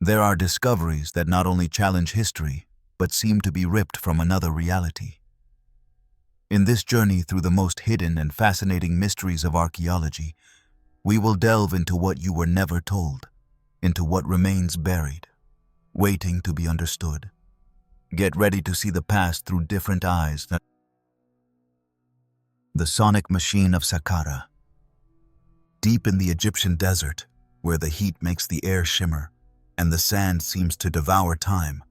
There are discoveries that not only challenge history, but seem to be ripped from another reality. In this journey through the most hidden and fascinating mysteries of archaeology, we will delve into what you were never told, into what remains buried, waiting to be understood. Get ready to see the past through different eyes. The sonic machine of Saqqara. Deep in the Egyptian desert, where the heat makes the air shimmer and the sand seems to devour time,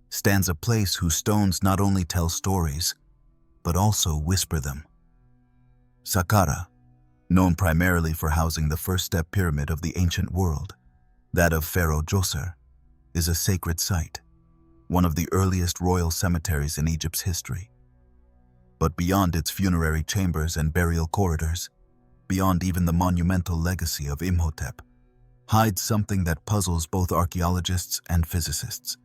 stands a place whose stones not only tell stories, but also whisper them. Saqqara, known primarily for housing the first-step pyramid of the ancient world, that of Pharaoh Djoser, is a sacred site, one of the earliest royal cemeteries in Egypt's history. But beyond its funerary chambers and burial corridors, beyond even the monumental legacy of Imhotep, hides something that puzzles both archaeologists and physicists.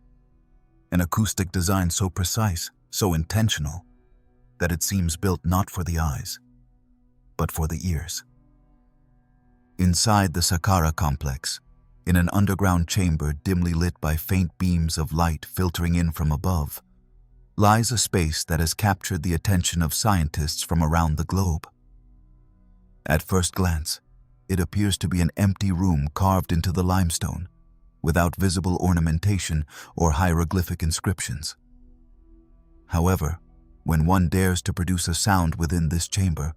An acoustic design so precise, so intentional, that it seems built not for the eyes, but for the ears. Inside the Saqqara complex, in an underground chamber dimly lit by faint beams of light filtering in from above, lies a space that has captured the attention of scientists from around the globe. At first glance, it appears to be an empty room carved into the limestone, without visible ornamentation or hieroglyphic inscriptions. However, when one dares to produce a sound within this chamber,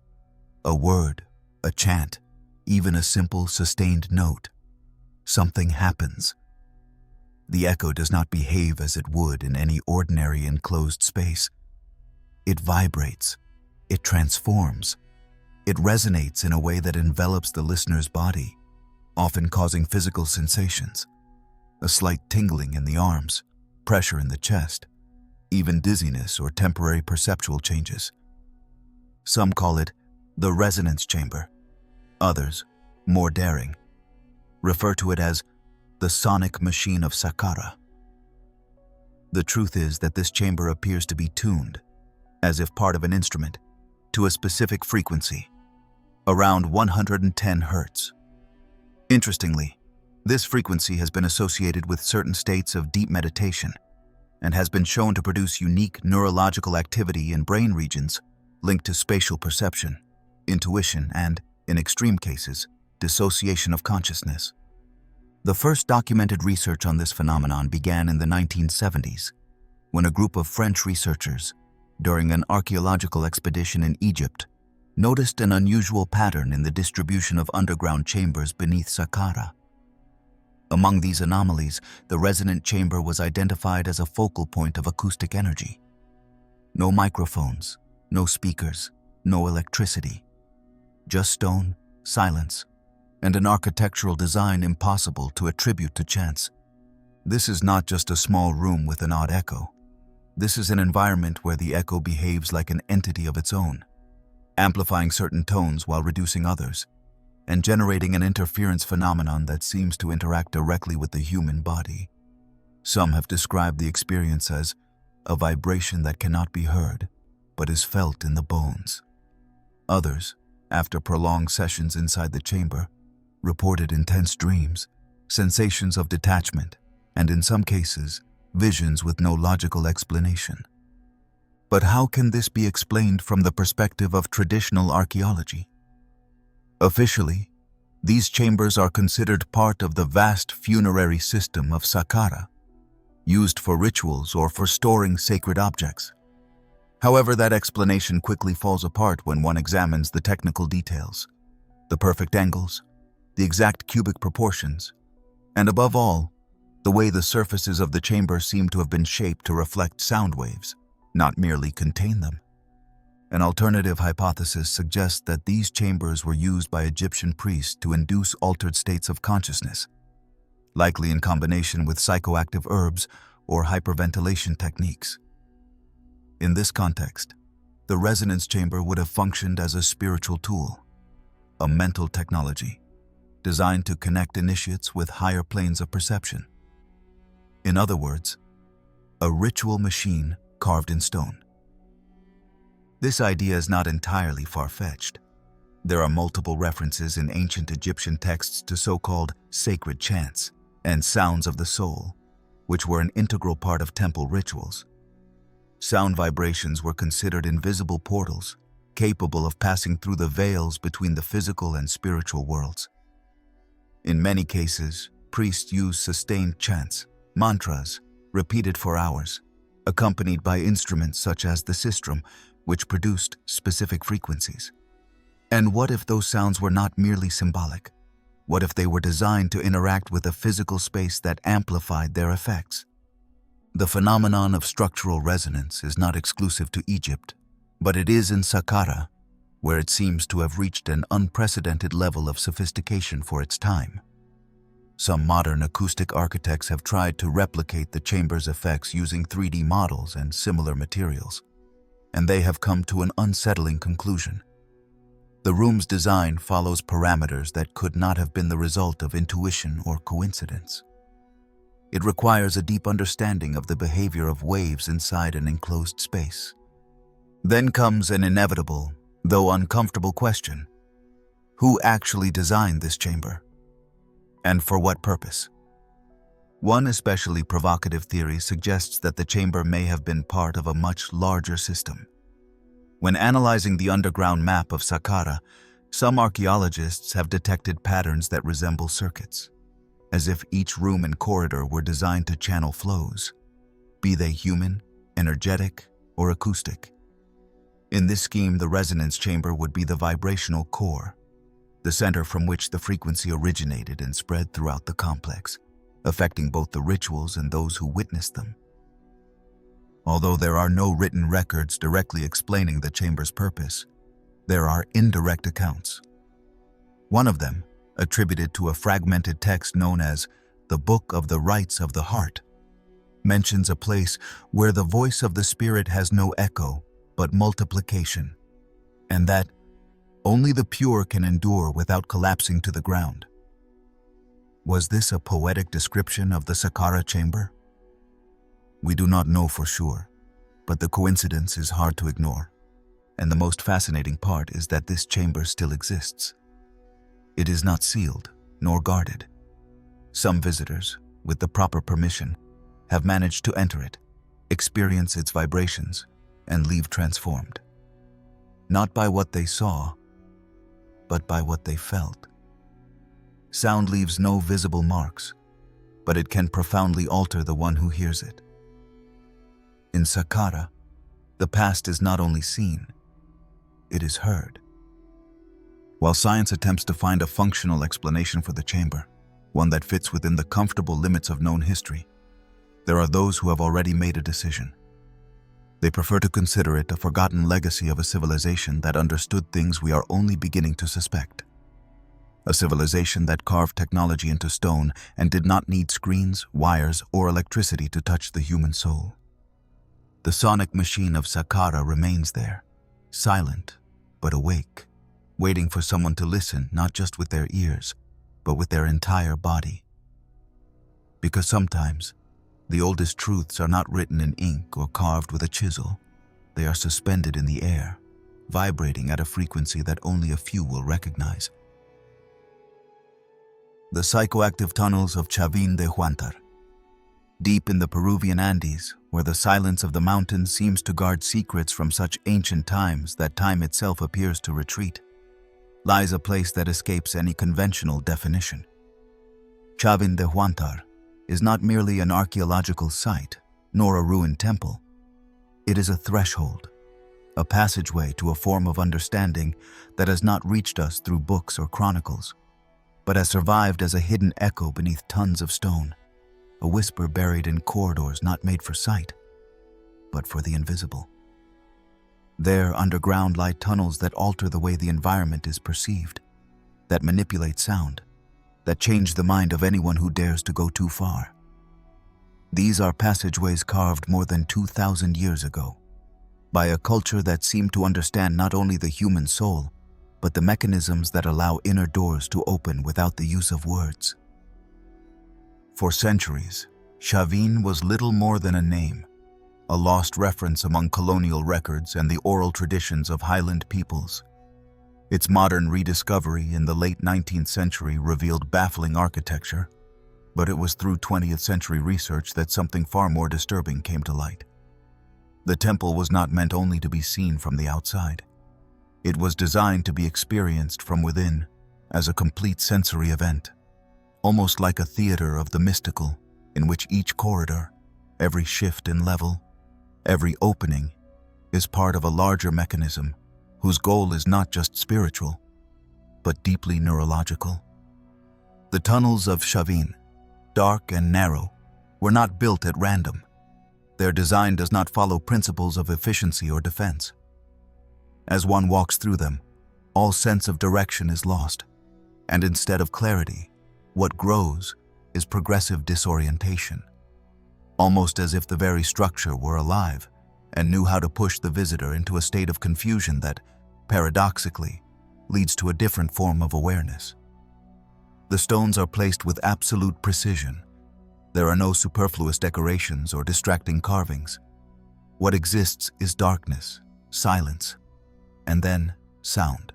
a word, a chant, even a simple sustained note, something happens. The echo does not behave as it would in any ordinary enclosed space. It vibrates, it transforms, it resonates in a way that envelops the listener's body, often causing physical sensations, a slight tingling in the arms, pressure in the chest, even dizziness or temporary perceptual changes. Some call it the resonance chamber. Others, more daring, refer to it as the sonic machine of Saqqara. The truth is that this chamber appears to be tuned, as if part of an instrument, to a specific frequency, around 110 Hz. Interestingly, this frequency has been associated with certain states of deep meditation and has been shown to produce unique neurological activity in brain regions linked to spatial perception, intuition, and, in extreme cases, dissociation of consciousness. The first documented research on this phenomenon began in the 1970s, when a group of French researchers, during an archaeological expedition in Egypt, noticed an unusual pattern in the distribution of underground chambers beneath Saqqara. Among these anomalies, the resonant chamber was identified as a focal point of acoustic energy. No microphones, no speakers, no electricity. Just stone, silence, and an architectural design impossible to attribute to chance. This is not just a small room with an odd echo. This is an environment where the echo behaves like an entity of its own, amplifying certain tones while reducing others, and generating an interference phenomenon that seems to interact directly with the human body. Some have described the experience as a vibration that cannot be heard, but is felt in the bones. Others, after prolonged sessions inside the chamber, reported intense dreams, sensations of detachment, and in some cases, visions with no logical explanation. But how can this be explained from the perspective of traditional archaeology? Officially, these chambers are considered part of the vast funerary system of Saqqara, used for rituals or for storing sacred objects. However, that explanation quickly falls apart when one examines the technical details, the perfect angles, the exact cubic proportions, and above all, the way the surfaces of the chamber seem to have been shaped to reflect sound waves, not merely contain them. An alternative hypothesis suggests that these chambers were used by Egyptian priests to induce altered states of consciousness, likely in combination with psychoactive herbs or hyperventilation techniques. In this context, the resonance chamber would have functioned as a spiritual tool, a mental technology designed to connect initiates with higher planes of perception. In other words, a ritual machine carved in stone. This idea is not entirely far-fetched. There are multiple references in ancient Egyptian texts to so-called sacred chants and sounds of the soul, which were an integral part of temple rituals. Sound vibrations were considered invisible portals, capable of passing through the veils between the physical and spiritual worlds. In many cases, priests used sustained chants, mantras, repeated for hours, accompanied by instruments such as the sistrum, which produced specific frequencies. And what if those sounds were not merely symbolic? What if they were designed to interact with a physical space that amplified their effects? The phenomenon of structural resonance is not exclusive to Egypt, but it is in Saqqara, where it seems to have reached an unprecedented level of sophistication for its time. Some modern acoustic architects have tried to replicate the chamber's effects using 3D models and similar materials, and they have come to an unsettling conclusion. The room's design follows parameters that could not have been the result of intuition or coincidence. It requires a deep understanding of the behavior of waves inside an enclosed space. Then comes an inevitable, though uncomfortable question. Who actually designed this chamber? And for what purpose? One especially provocative theory suggests that the chamber may have been part of a much larger system. When analyzing the underground map of Saqqara, some archaeologists have detected patterns that resemble circuits, as if each room and corridor were designed to channel flows, be they human, energetic, or acoustic. In this scheme, the resonance chamber would be the vibrational core, the center from which the frequency originated and spread throughout the complex, affecting both the rituals and those who witnessed them. Although there are no written records directly explaining the chamber's purpose, there are indirect accounts. One of them, attributed to a fragmented text known as the Book of the Rites of the Heart, mentions a place where the voice of the spirit has no echo but multiplication, and that only the pure can endure without collapsing to the ground. Was this a poetic description of the Saqqara chamber? We do not know for sure, but the coincidence is hard to ignore, and the most fascinating part is that this chamber still exists. It is not sealed nor guarded. Some visitors, with the proper permission, have managed to enter it, experience its vibrations, and leave transformed. Not by what they saw, but by what they felt. Sound leaves no visible marks, but it can profoundly alter the one who hears it. In Saqqara, the past is not only seen, it is heard. While science attempts to find a functional explanation for the chamber, one that fits within the comfortable limits of known history, there are those who have already made a decision. They prefer to consider it a forgotten legacy of a civilization that understood things we are only beginning to suspect. A civilization that carved technology into stone and did not need screens, wires, or electricity to touch the human soul. The sonic machine of Saqqara remains there, silent but awake, waiting for someone to listen not just with their ears, but with their entire body. Because sometimes, the oldest truths are not written in ink or carved with a chisel. They are suspended in the air, vibrating at a frequency that only a few will recognize. The Psychoactive Tunnels of Chavin de Huantar. Deep in the Peruvian Andes, where the silence of the mountains seems to guard secrets from such ancient times that time itself appears to retreat, lies a place that escapes any conventional definition. Chavin de Huantar is not merely an archaeological site, nor a ruined temple. It is a threshold, a passageway to a form of understanding that has not reached us through books or chronicles, but has survived as a hidden echo beneath tons of stone, a whisper buried in corridors not made for sight, but for the invisible. There, underground lie tunnels that alter the way the environment is perceived, that manipulate sound, that change the mind of anyone who dares to go too far. These are passageways carved more than 2,000 years ago, by a culture that seemed to understand not only the human soul, but the mechanisms that allow inner doors to open without the use of words. For centuries, Chavin was little more than a name, a lost reference among colonial records and the oral traditions of highland peoples. Its modern rediscovery in the late 19th century revealed baffling architecture, But it was through 20th century research that something far more disturbing came to light. The temple was not meant only to be seen from the outside. It was designed to be experienced from within, as a complete sensory event, almost like a theater of the mystical, in which each corridor, every shift in level, every opening, is part of a larger mechanism whose goal is not just spiritual, but deeply neurological. The tunnels of Chavin, dark and narrow, were not built at random. Their design does not follow principles of efficiency or defense. As one walks through them, all sense of direction is lost, and instead of clarity, what grows is progressive disorientation, almost as if the very structure were alive and knew how to push the visitor into a state of confusion that, paradoxically, leads to a different form of awareness. The stones are placed with absolute precision. There are no superfluous decorations or distracting carvings. What exists is darkness, silence, and then sound.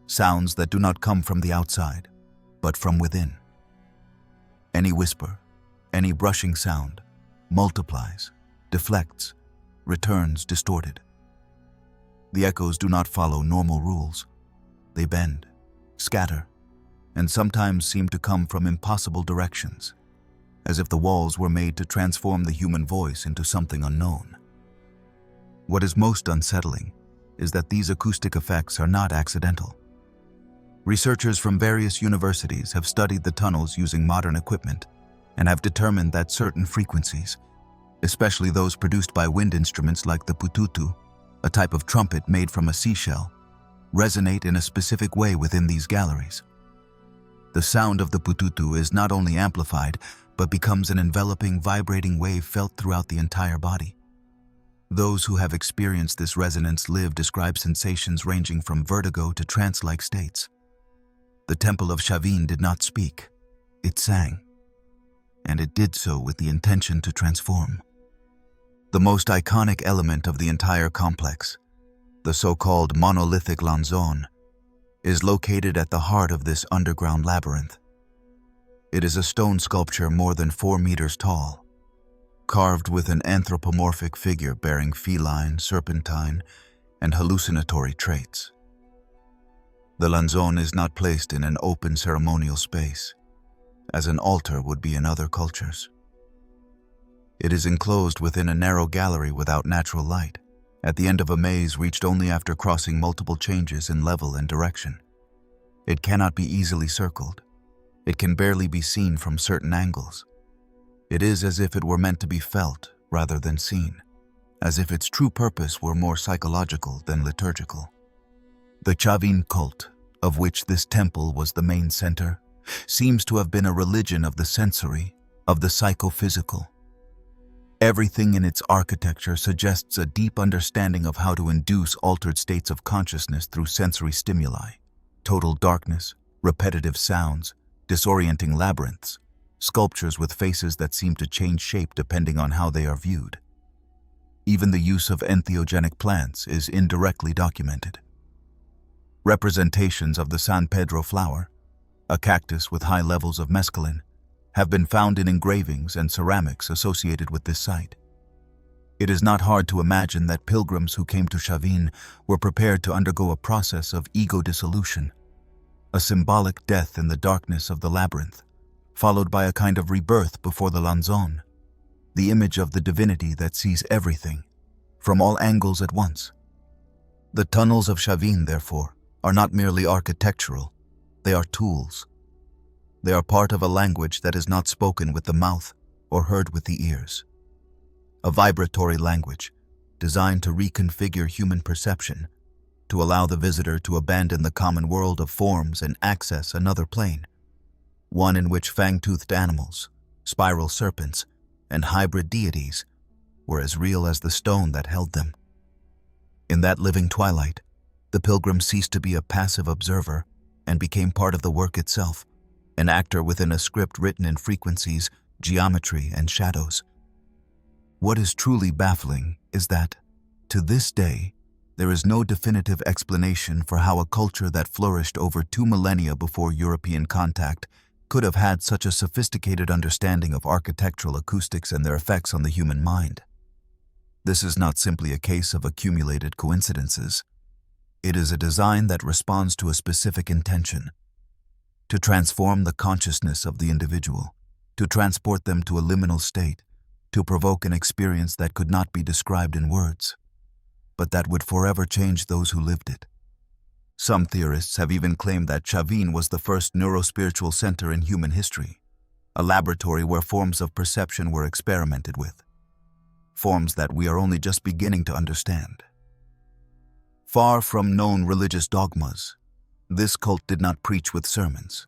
Sounds that do not come from the outside, but from within. Any whisper, any brushing sound, multiplies, deflects, returns distorted. The echoes do not follow normal rules. They bend, scatter, and sometimes seem to come from impossible directions, as if the walls were made to transform the human voice into something unknown. What is most unsettling is that these acoustic effects are not accidental. Researchers from various universities have studied the tunnels using modern equipment and have determined that certain frequencies, especially those produced by wind instruments like the pututu, a type of trumpet made from a seashell, resonate in a specific way within these galleries. The sound of the pututu is not only amplified, but becomes an enveloping, vibrating wave felt throughout the entire body. Those who have experienced this resonance live describe sensations ranging from vertigo to trance-like states. The Temple of Chavin did not speak, it sang, and it did so with the intention to transform. The most iconic element of the entire complex, the so-called monolithic lanzon, is located at the heart of this underground labyrinth. It is a stone sculpture more than 4 meters tall, carved with an anthropomorphic figure bearing feline, serpentine, and hallucinatory traits. The lanzon is not placed in an open ceremonial space, as an altar would be in other cultures. It is enclosed within a narrow gallery without natural light, at the end of a maze reached only after crossing multiple changes in level and direction. It cannot be easily circled. It can barely be seen from certain angles. It is as if it were meant to be felt rather than seen, as if its true purpose were more psychological than liturgical. The Chavin cult, of which this temple was the main center, seems to have been a religion of the sensory, of the psychophysical. Everything in its architecture suggests a deep understanding of how to induce altered states of consciousness through sensory stimuli, total darkness, repetitive sounds, disorienting labyrinths, sculptures with faces that seem to change shape depending on how they are viewed. Even the use of entheogenic plants is indirectly documented. Representations of the San Pedro flower, a cactus with high levels of mescaline, have been found in engravings and ceramics associated with this site. It is not hard to imagine that pilgrims who came to Chavin were prepared to undergo a process of ego dissolution, a symbolic death in the darkness of the labyrinth, followed by a kind of rebirth before the lanzon, the image of the divinity that sees everything, from all angles at once. The tunnels of Chavin, therefore, are not merely architectural, they are tools. They are part of a language that is not spoken with the mouth or heard with the ears. A vibratory language designed to reconfigure human perception, to allow the visitor to abandon the common world of forms and access another plane, one in which fang-toothed animals, spiral serpents, and hybrid deities were as real as the stone that held them. In that living twilight, the pilgrim ceased to be a passive observer and became part of the work itself, an actor within a script written in frequencies, geometry, and shadows. What is truly baffling is that, to this day, there is no definitive explanation for how a culture that flourished over 2 millennia before European contact could have had such a sophisticated understanding of architectural acoustics and their effects on the human mind. This is not simply a case of accumulated coincidences. It is a design that responds to a specific intention: to transform the consciousness of the individual, to transport them to a liminal state, to provoke an experience that could not be described in words, but that would forever change those who lived it. Some theorists have even claimed that Chavin was the first neurospiritual center in human history, a laboratory where forms of perception were experimented with, forms that we are only just beginning to understand. Far from known religious dogmas, this cult did not preach with sermons,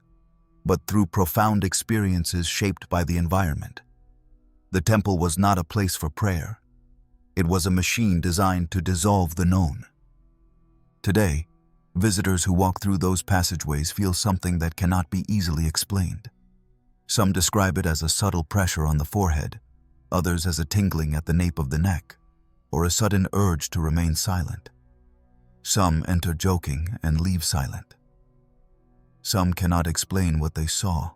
but through profound experiences shaped by the environment. The temple was not a place for prayer. It was a machine designed to dissolve the known. Today, visitors who walk through those passageways feel something that cannot be easily explained. Some describe it as a subtle pressure on the forehead, others as a tingling at the nape of the neck, or a sudden urge to remain silent. Some enter joking and leave silent. Some cannot explain what they saw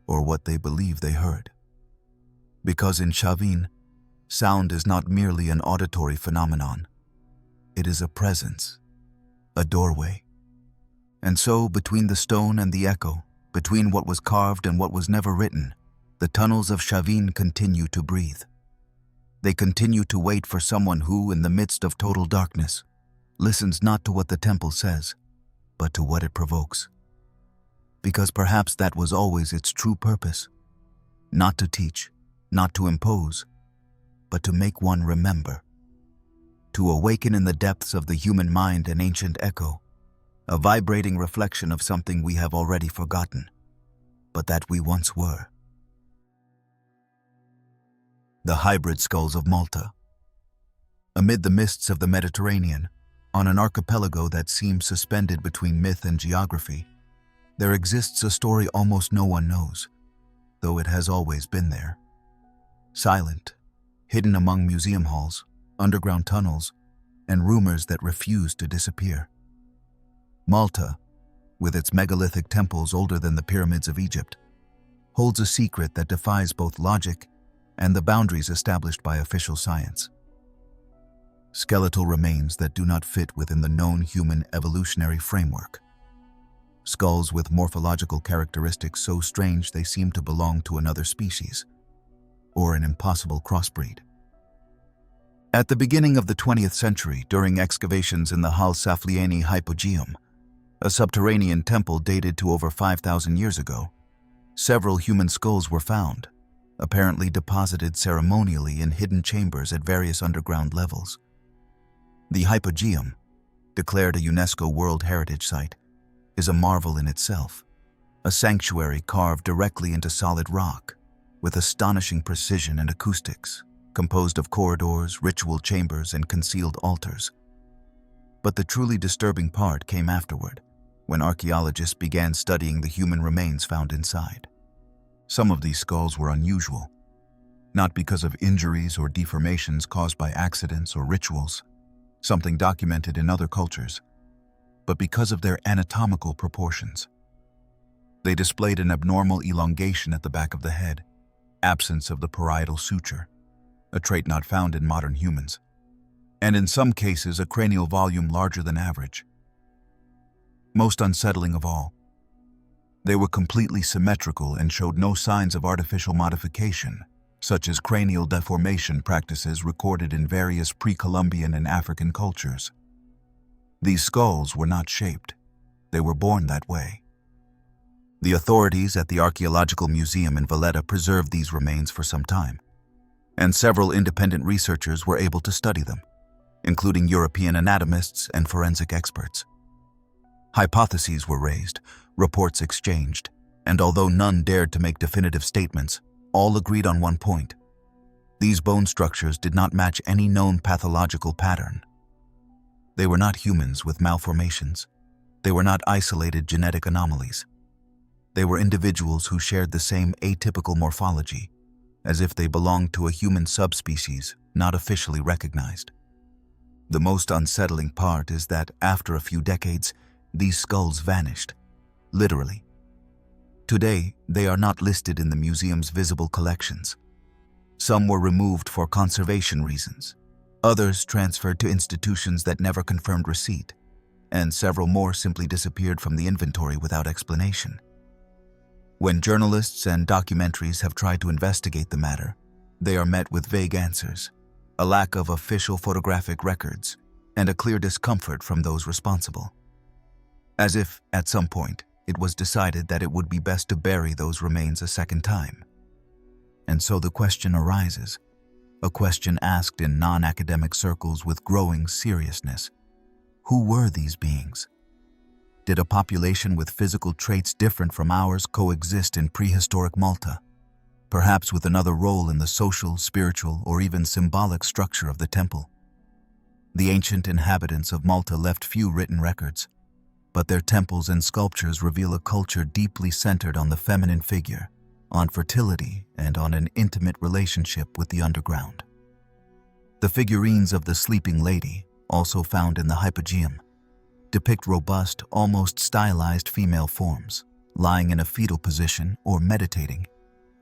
or what they believe they heard. Because in Chavin, sound is not merely an auditory phenomenon. It is a presence, a doorway. And so, between the stone and the echo, between what was carved and what was never written, the tunnels of Chavin continue to breathe. They continue to wait for someone who, in the midst of total darkness, listens not to what the temple says, but to what it provokes. Because perhaps that was always its true purpose: not to teach, not to impose, but to make one remember, to awaken in the depths of the human mind an ancient echo, a vibrating reflection of something we have already forgotten, but that we once were. The hybrid skulls of Malta. Amid the mists of the Mediterranean, on an archipelago that seems suspended between myth and geography, there exists a story almost no one knows, though it has always been there. Silent, hidden among museum halls, underground tunnels, and rumors that refuse to disappear. Malta, with its megalithic temples older than the pyramids of Egypt, holds a secret that defies both logic and the boundaries established by official science. Skeletal remains that do not fit within the known human evolutionary framework. Skulls with morphological characteristics so strange they seem to belong to another species, or an impossible crossbreed. At the beginning of the 20th century, during excavations in the Hal Saflieni Hypogeum, a subterranean temple dated to over 5,000 years ago, several human skulls were found, apparently deposited ceremonially in hidden chambers at various underground levels. The Hypogeum, declared a UNESCO World Heritage Site, is a marvel in itself, a sanctuary carved directly into solid rock, with astonishing precision and acoustics, composed of corridors, ritual chambers, and concealed altars. But the truly disturbing part came afterward, when archaeologists began studying the human remains found inside. Some of these skulls were unusual, not because of injuries or deformations caused by accidents or rituals, something documented in other cultures, but because of their anatomical proportions. They displayed an abnormal elongation at the back of the head, absence of the parietal suture, a trait not found in modern humans, and in some cases a cranial volume larger than average. Most unsettling of all, they were completely symmetrical and showed no signs of artificial modification, such as cranial deformation practices recorded in various pre-Columbian and African cultures. These skulls were not shaped. They were born that way. The authorities at the Archaeological Museum in Valletta preserved these remains for some time, and several independent researchers were able to study them, including European anatomists and forensic experts. Hypotheses were raised, reports exchanged, and although none dared to make definitive statements, all agreed on one point: these bone structures did not match any known pathological pattern. They were not humans with malformations. They were not isolated genetic anomalies. They were individuals who shared the same atypical morphology, as if they belonged to a human subspecies not officially recognized. The most unsettling part is that after a few decades, these skulls vanished, literally. Today, they are not listed in the museum's visible collections. Some were removed for conservation reasons. Others transferred to institutions that never confirmed receipt, and several more simply disappeared from the inventory without explanation. When journalists and documentaries have tried to investigate the matter, they are met with vague answers, a lack of official photographic records, and a clear discomfort from those responsible. As if, at some point, it was decided that it would be best to bury those remains a second time. And so the question arises, a question asked in non-academic circles with growing seriousness. Who were these beings? Did a population with physical traits different from ours coexist in prehistoric Malta, perhaps with another role in the social, spiritual, or even symbolic structure of the temple? The ancient inhabitants of Malta left few written records, but their temples and sculptures reveal a culture deeply centered on the feminine figure, on fertility, and on an intimate relationship with the underground. The figurines of the sleeping lady, also found in the hypogeum, depict robust, almost stylized female forms, lying in a fetal position or meditating,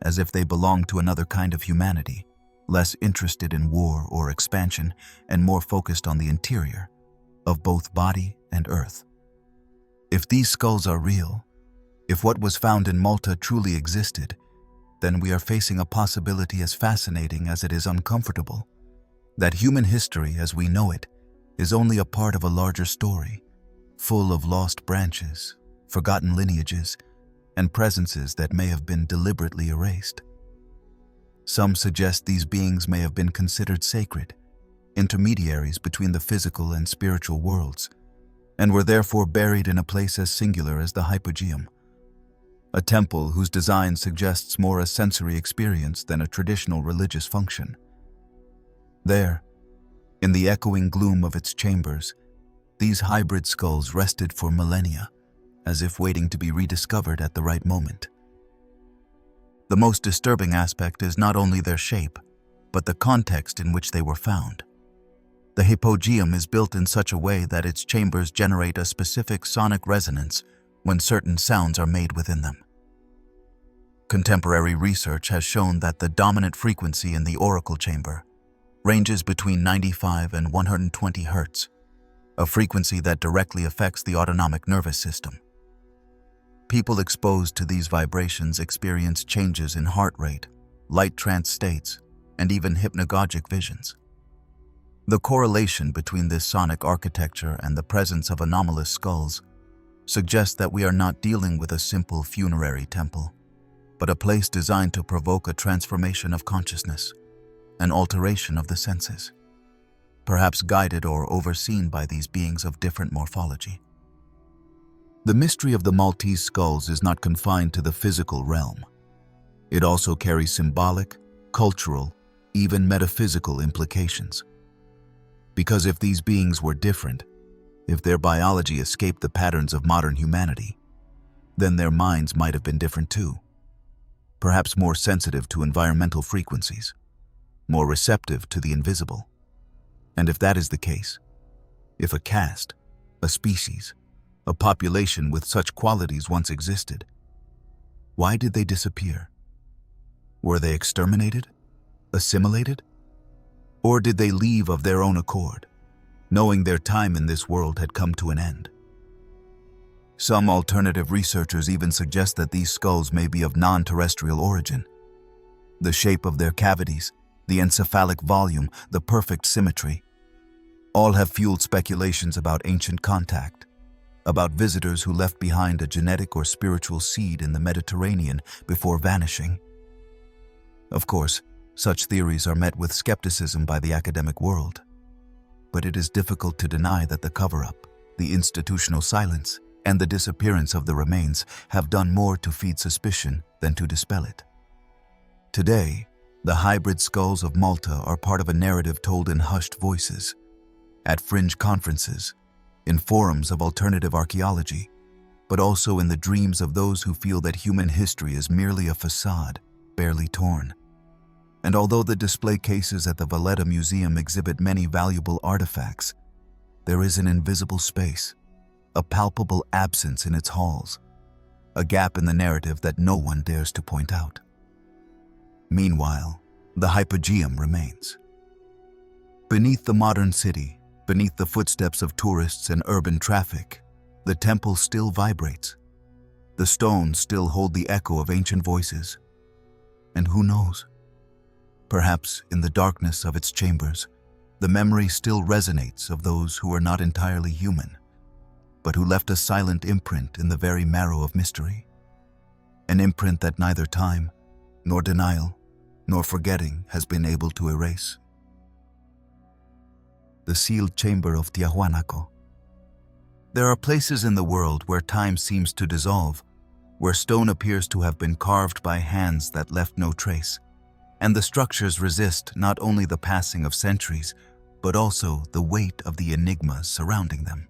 as if they belong to another kind of humanity, less interested in war or expansion and more focused on the interior of both body and earth. If these skulls are real, if what was found in Malta truly existed, then we are facing a possibility as fascinating as it is uncomfortable, that human history as we know it is only a part of a larger story, full of lost branches, forgotten lineages, and presences that may have been deliberately erased. Some suggest these beings may have been considered sacred, intermediaries between the physical and spiritual worlds, and were therefore buried in a place as singular as the hypogeum, a temple whose design suggests more a sensory experience than a traditional religious function. There, in the echoing gloom of its chambers, these hybrid skulls rested for millennia, as if waiting to be rediscovered at the right moment. The most disturbing aspect is not only their shape, but the context in which they were found. The hypogeum is built in such a way that its chambers generate a specific sonic resonance when certain sounds are made within them. Contemporary research has shown that the dominant frequency in the oracle chamber ranges between 95 and 120 Hz, a frequency that directly affects the autonomic nervous system. People exposed to these vibrations experience changes in heart rate, light trance states, and even hypnagogic visions. The correlation between this sonic architecture and the presence of anomalous skulls suggests that we are not dealing with a simple funerary temple, but a place designed to provoke a transformation of consciousness, an alteration of the senses, perhaps guided or overseen by these beings of different morphology. The mystery of the Maltese skulls is not confined to the physical realm. It also carries symbolic, cultural, even metaphysical implications. Because if these beings were different, if their biology escaped the patterns of modern humanity, then their minds might have been different too. Perhaps more sensitive to environmental frequencies, more receptive to the invisible. And if that is the case, if a caste, a species, a population with such qualities once existed, why did they disappear? Were they exterminated? Assimilated? Or did they leave of their own accord, knowing their time in this world had come to an end? Some alternative researchers even suggest that these skulls may be of non-terrestrial origin. The shape of their cavities, the encephalic volume, the perfect symmetry, all have fueled speculations about ancient contact, about visitors who left behind a genetic or spiritual seed in the Mediterranean before vanishing. Of course, such theories are met with skepticism by the academic world, but it is difficult to deny that the cover-up, the institutional silence, and the disappearance of the remains have done more to feed suspicion than to dispel it. Today, the hybrid skulls of Malta are part of a narrative told in hushed voices, at fringe conferences, in forums of alternative archaeology, but also in the dreams of those who feel that human history is merely a facade, barely torn. And although the display cases at the Valletta Museum exhibit many valuable artifacts, there is an invisible space, a palpable absence in its halls, a gap in the narrative that no one dares to point out. Meanwhile, the hypogeum remains. Beneath the modern city, beneath the footsteps of tourists and urban traffic, the temple still vibrates. The stones still hold the echo of ancient voices. And who knows? Perhaps in the darkness of its chambers, the memory still resonates of those who are not entirely human, but who left a silent imprint in the very marrow of mystery. An imprint that neither time, nor denial, nor forgetting has been able to erase. The sealed chamber of Tiahuanaco. There are places in the world where time seems to dissolve, where stone appears to have been carved by hands that left no trace, and the structures resist not only the passing of centuries, but also the weight of the enigmas surrounding them.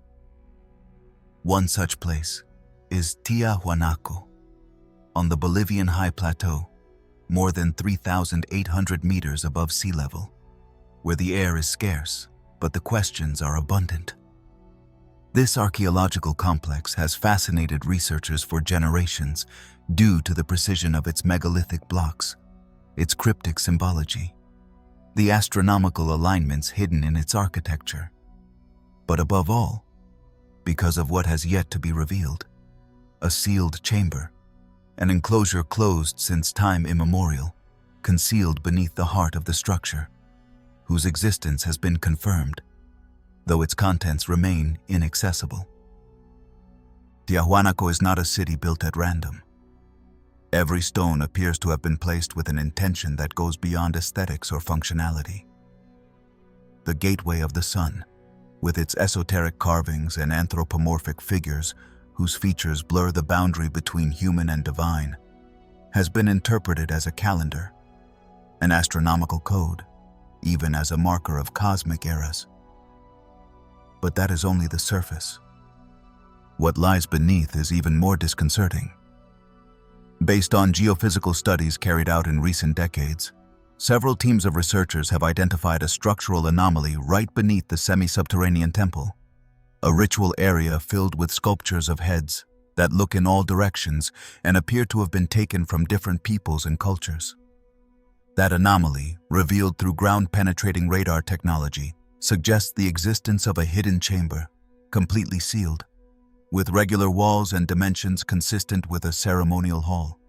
One such place is Tiahuanaco, on the Bolivian high plateau, more than 3,800 meters above sea level, where the air is scarce, but the questions are abundant. This archaeological complex has fascinated researchers for generations due to the precision of its megalithic blocks, its cryptic symbology, the astronomical alignments hidden in its architecture, but above all, because of what has yet to be revealed, a sealed chamber, an enclosure closed since time immemorial, concealed beneath the heart of the structure, whose existence has been confirmed, though its contents remain inaccessible. Tiahuanaco is not a city built at random. Every stone appears to have been placed with an intention that goes beyond aesthetics or functionality. The Gateway of the Sun, with its esoteric carvings and anthropomorphic figures whose features blur the boundary between human and divine, has been interpreted as a calendar, an astronomical code, even as a marker of cosmic eras. But that is only the surface. What lies beneath is even more disconcerting. Based on geophysical studies carried out in recent decades, several teams of researchers have identified a structural anomaly right beneath the semi-subterranean temple, a ritual area filled with sculptures of heads that look in all directions and appear to have been taken from different peoples and cultures. That anomaly, revealed through ground-penetrating radar technology, suggests the existence of a hidden chamber, completely sealed, with regular walls and dimensions consistent with a ceremonial hall.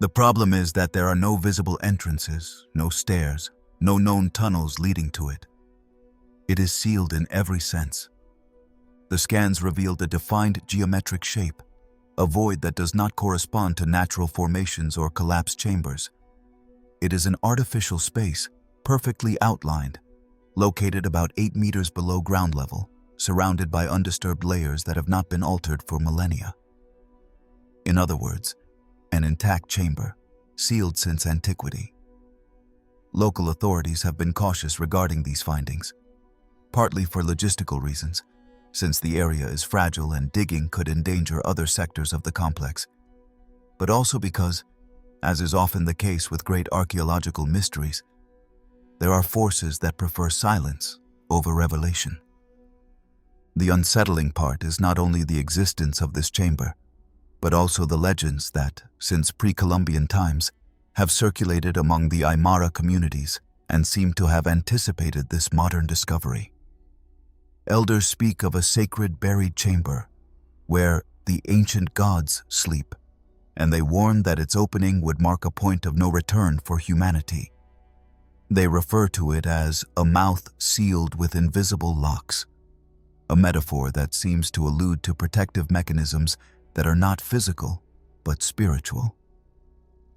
The problem is that there are no visible entrances, no stairs, no known tunnels leading to it. It is sealed in every sense. The scans revealed a defined geometric shape, a void that does not correspond to natural formations or collapsed chambers. It is an artificial space, perfectly outlined, located about 8 meters below ground level, surrounded by undisturbed layers that have not been altered for millennia. In other words, an intact chamber, sealed since antiquity. Local authorities have been cautious regarding these findings, partly for logistical reasons, since the area is fragile and digging could endanger other sectors of the complex, but also because, as is often the case with great archaeological mysteries, there are forces that prefer silence over revelation. The unsettling part is not only the existence of this chamber, but also the legends that, since pre-Columbian times, have circulated among the Aymara communities and seem to have anticipated this modern discovery. Elders speak of a sacred buried chamber where the ancient gods sleep, and they warn that its opening would mark a point of no return for humanity. They refer to it as a mouth sealed with invisible locks, a metaphor that seems to allude to protective mechanisms that are not physical, but spiritual.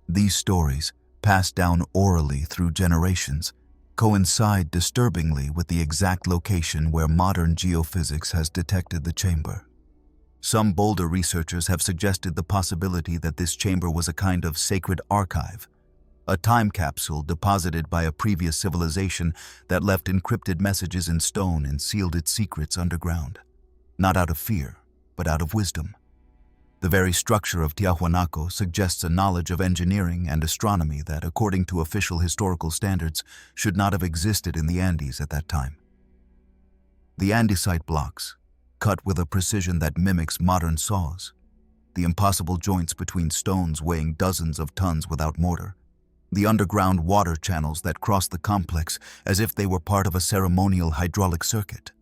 These stories, passed down orally through generations, coincide disturbingly with the exact location where modern geophysics has detected the chamber. Some bolder researchers have suggested the possibility that this chamber was a kind of sacred archive, a time capsule deposited by a previous civilization that left encrypted messages in stone and sealed its secrets underground, not out of fear, but out of wisdom. The very structure of Tiahuanaco suggests a knowledge of engineering and astronomy that, according to official historical standards, should not have existed in the Andes at that time. The andesite blocks, cut with a precision that mimics modern saws, the impossible joints between stones weighing dozens of tons without mortar, the underground water channels that cross the complex as if they were part of a ceremonial hydraulic circuit.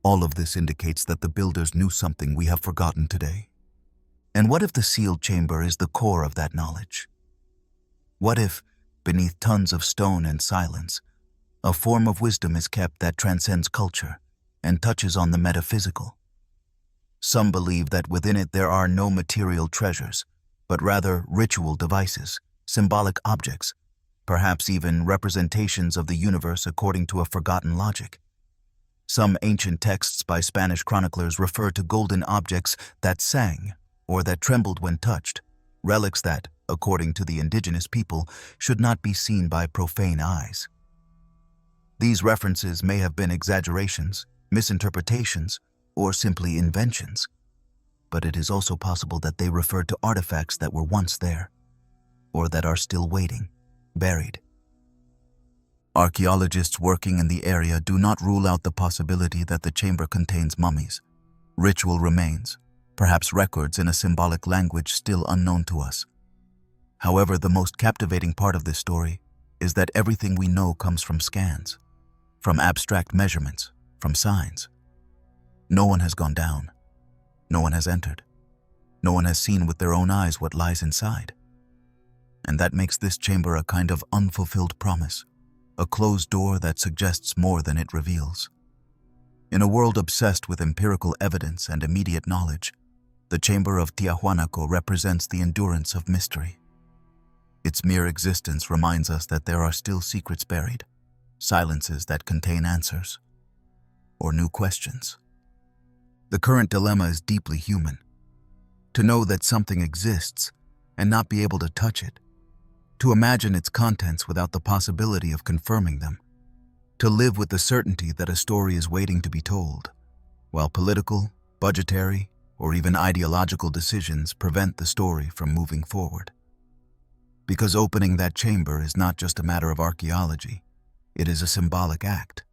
All of this indicates that the builders knew something we have forgotten today. And what if the sealed chamber is the core of that knowledge? What if, beneath tons of stone and silence, a form of wisdom is kept that transcends culture and touches on the metaphysical? Some believe that within it there are no material treasures, but rather ritual devices, symbolic objects, perhaps even representations of the universe according to a forgotten logic. Some ancient texts by Spanish chroniclers refer to golden objects that sang or that trembled when touched, relics that, according to the indigenous people, should not be seen by profane eyes. These references may have been exaggerations, misinterpretations, or simply inventions, but it is also possible that they refer to artifacts that were once there, or that are still waiting, buried. Archaeologists working in the area do not rule out the possibility that the chamber contains mummies, ritual remains, perhaps records in a symbolic language still unknown to us. However, the most captivating part of this story is that everything we know comes from scans, from abstract measurements, from signs. No one has gone down. No one has entered. No one has seen with their own eyes what lies inside. And that makes this chamber a kind of unfulfilled promise, a closed door that suggests more than it reveals. In a world obsessed with empirical evidence and immediate knowledge, the chamber of Tiahuanaco represents the endurance of mystery. Its mere existence reminds us that there are still secrets buried, silences that contain answers, or new questions. The current dilemma is deeply human. To know that something exists and not be able to touch it. To imagine its contents without the possibility of confirming them. To live with the certainty that a story is waiting to be told, while political, budgetary, or even ideological decisions prevent the story from moving forward. Because opening that chamber is not just a matter of archaeology, it is a symbolic act.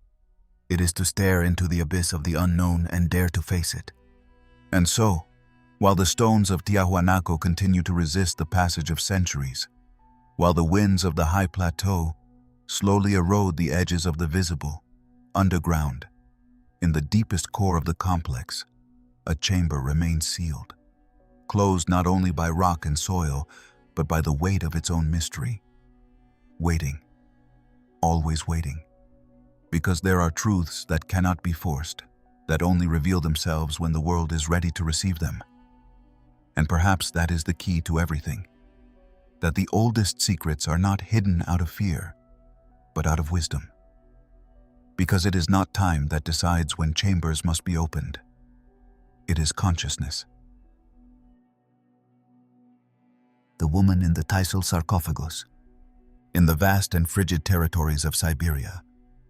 It is to stare into the abyss of the unknown and dare to face it. And so, while the stones of Tiahuanaco continue to resist the passage of centuries, while the winds of the high plateau slowly erode the edges of the visible, underground, in the deepest core of the complex, a chamber remains sealed, closed not only by rock and soil, but by the weight of its own mystery. Waiting, always waiting. Because there are truths that cannot be forced, that only reveal themselves when the world is ready to receive them. And perhaps that is the key to everything, that the oldest secrets are not hidden out of fear, but out of wisdom. Because it is not time that decides when chambers must be opened. It is consciousness. The woman in the Tisul sarcophagus. In the vast and frigid territories of Siberia,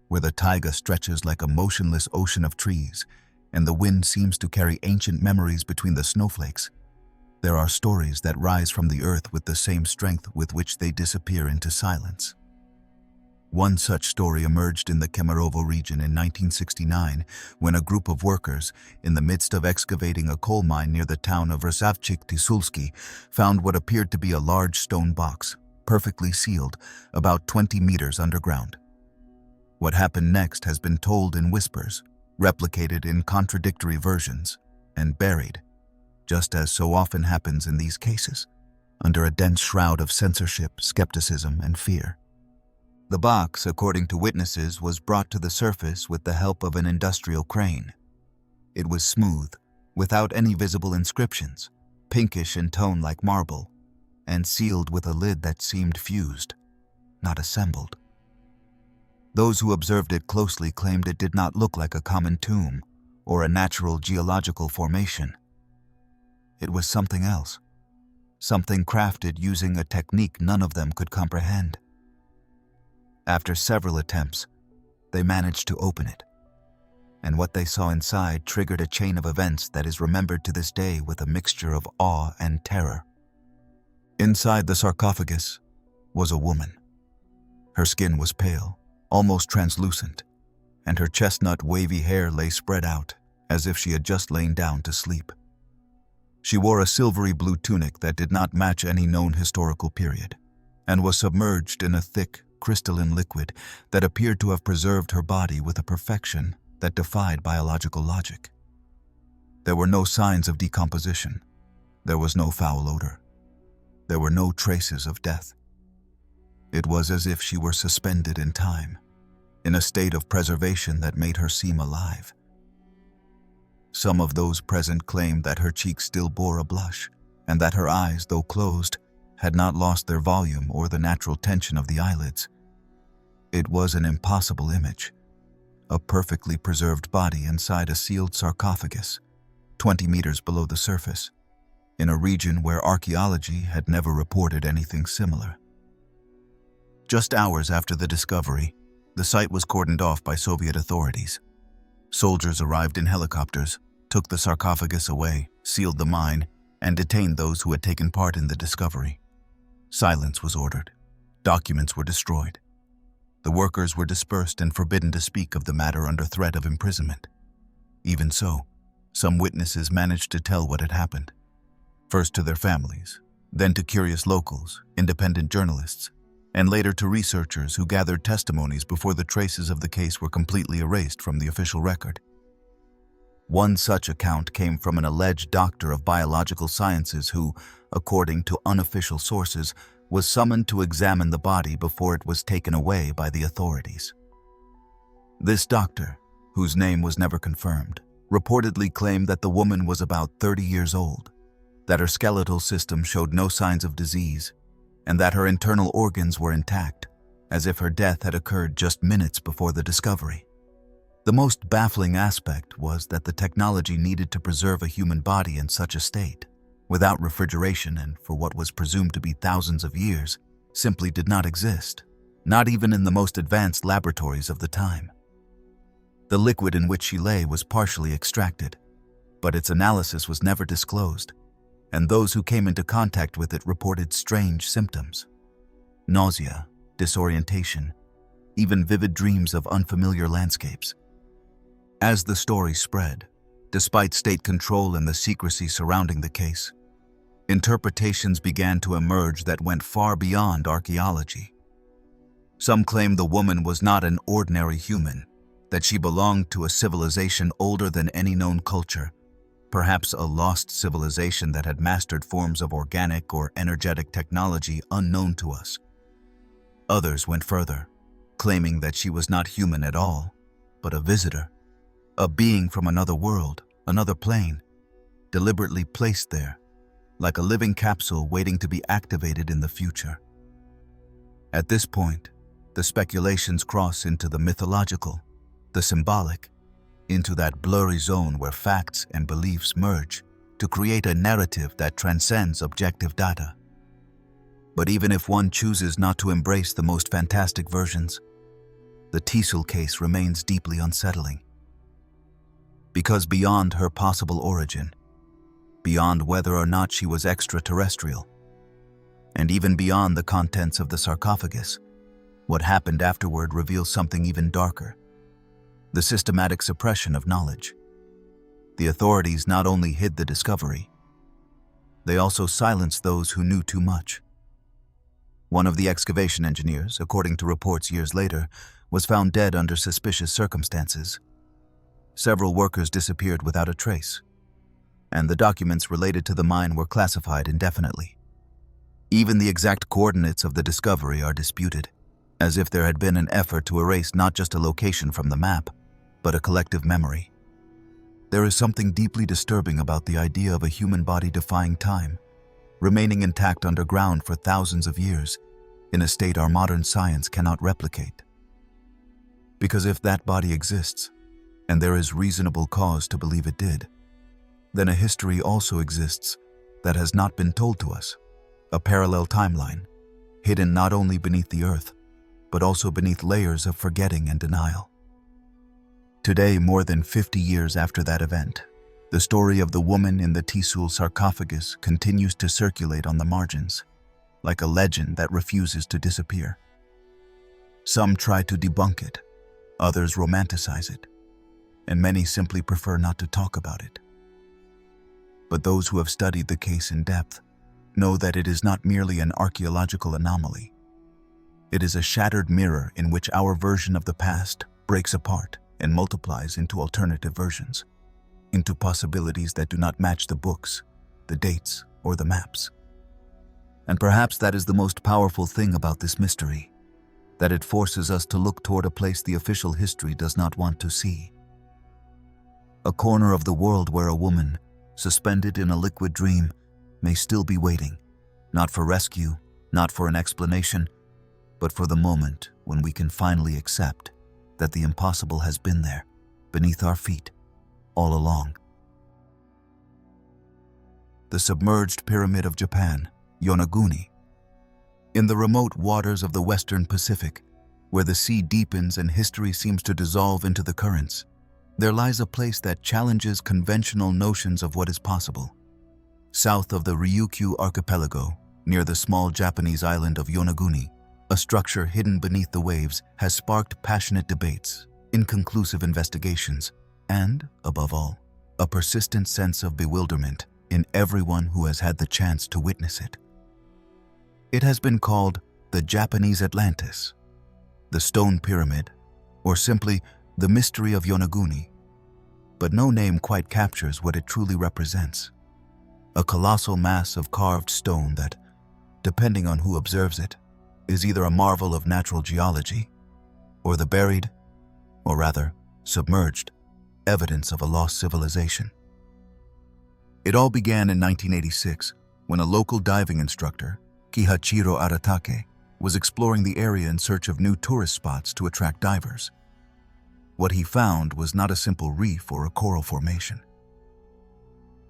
where the taiga stretches like a motionless ocean of trees and the wind seems to carry ancient memories between the snowflakes, there are stories that rise from the earth with the same strength with which they disappear into silence. One such story emerged in the Kemerovo region in 1969 when a group of workers, in the midst of excavating a coal mine near the town of Rasavchik Tisulski, found what appeared to be a large stone box, perfectly sealed, about 20 meters underground. What happened next has been told in whispers, replicated in contradictory versions, and buried, just as so often happens in these cases, under a dense shroud of censorship, skepticism, and fear. The box, according to witnesses, was brought to the surface with the help of an industrial crane. It was smooth, without any visible inscriptions, pinkish in tone like marble, and sealed with a lid that seemed fused, not assembled. Those who observed it closely claimed it did not look like a common tomb or a natural geological formation. It was something else, something crafted using a technique none of them could comprehend. After several attempts, they managed to open it, and what they saw inside triggered a chain of events that is remembered to this day with a mixture of awe and terror. Inside the sarcophagus was a woman. Her skin was pale, almost translucent, and her chestnut wavy hair lay spread out as if she had just lain down to sleep. She wore a silvery blue tunic that did not match any known historical period, and was submerged in a thick, crystalline liquid that appeared to have preserved her body with a perfection that defied biological logic. There were no signs of decomposition. There was no foul odor. There were no traces of death. It was as if she were suspended in time, in a state of preservation that made her seem alive. Some of those present claimed that her cheeks still bore a blush, and that her eyes, though closed, had not lost their volume or the natural tension of the eyelids. It was an impossible image, a perfectly preserved body inside a sealed sarcophagus, 20 meters below the surface, in a region where archaeology had never reported anything similar. Just hours after the discovery, the site was cordoned off by Soviet authorities. Soldiers arrived in helicopters, took the sarcophagus away, sealed the mine, and detained those who had taken part in the discovery. Silence was ordered. Documents were destroyed. The workers were dispersed and forbidden to speak of the matter under threat of imprisonment. Even so, some witnesses managed to tell what had happened. First to their families, then to curious locals, independent journalists, and later to researchers who gathered testimonies before the traces of the case were completely erased from the official record. One such account came from an alleged doctor of biological sciences who, according to unofficial sources, was summoned to examine the body before it was taken away by the authorities. This doctor, whose name was never confirmed, reportedly claimed that the woman was about 30 years old, that her skeletal system showed no signs of disease, and that her internal organs were intact, as if her death had occurred just minutes before the discovery. The most baffling aspect was that the technology needed to preserve a human body in such a state, without refrigeration and for what was presumed to be thousands of years, simply did not exist, not even in the most advanced laboratories of the time. The liquid in which she lay was partially extracted, but its analysis was never disclosed, and those who came into contact with it reported strange symptoms: nausea, disorientation, even vivid dreams of unfamiliar landscapes. As the story spread, despite state control and the secrecy surrounding the case, interpretations began to emerge that went far beyond archaeology. Some claimed the woman was not an ordinary human, that she belonged to a civilization older than any known culture, perhaps a lost civilization that had mastered forms of organic or energetic technology unknown to us. Others went further, claiming that she was not human at all, but a visitor, a being from another world, another plane, deliberately placed there, like a living capsule waiting to be activated in the future. At this point, the speculations cross into the mythological, the symbolic, into that blurry zone where facts and beliefs merge to create a narrative that transcends objective data. But even if one chooses not to embrace the most fantastic versions, the Tisul case remains deeply unsettling. Because beyond her possible origin, beyond whether or not she was extraterrestrial, and even beyond the contents of the sarcophagus, what happened afterward reveals something even darker: the systematic suppression of knowledge. The authorities not only hid the discovery, they also silenced those who knew too much. One of the excavation engineers, according to reports years later, was found dead under suspicious circumstances. Several workers disappeared without a trace, and the documents related to the mine were classified indefinitely. Even the exact coordinates of the discovery are disputed, as if there had been an effort to erase not just a location from the map, but a collective memory. There is something deeply disturbing about the idea of a human body defying time, remaining intact underground for thousands of years, in a state our modern science cannot replicate. Because if that body exists, and there is reasonable cause to believe it did, then a history also exists that has not been told to us, a parallel timeline, hidden not only beneath the earth, but also beneath layers of forgetting and denial. Today, more than 50 years after that event, the story of the woman in the Tisul sarcophagus continues to circulate on the margins, like a legend that refuses to disappear. Some try to debunk it, others romanticize it, and many simply prefer not to talk about it. But those who have studied the case in depth know that it is not merely an archaeological anomaly. It is a shattered mirror in which our version of the past breaks apart and multiplies into alternative versions, into possibilities that do not match the books, the dates, or the maps. And perhaps that is the most powerful thing about this mystery, that it forces us to look toward a place the official history does not want to see. A corner of the world where a woman, suspended in a liquid dream, may still be waiting, not for rescue, not for an explanation, but for the moment when we can finally accept that the impossible has been there, beneath our feet, all along. The submerged pyramid of Japan, Yonaguni. In the remote waters of the western Pacific, where the sea deepens and history seems to dissolve into the currents, there lies a place that challenges conventional notions of what is possible. South of the Ryukyu archipelago, near the small Japanese island of Yonaguni, a structure hidden beneath the waves has sparked passionate debates, inconclusive investigations, and, above all, a persistent sense of bewilderment in everyone who has had the chance to witness it. It has been called the Japanese Atlantis, the Stone Pyramid, or simply the Mystery of Yonaguni, but no name quite captures what it truly represents. A colossal mass of carved stone that, depending on who observes it, is either a marvel of natural geology, or the buried, or rather, submerged, evidence of a lost civilization. It all began in 1986, when a local diving instructor, Kihachiro Aratake, was exploring the area in search of new tourist spots to attract divers. What he found was not a simple reef or a coral formation.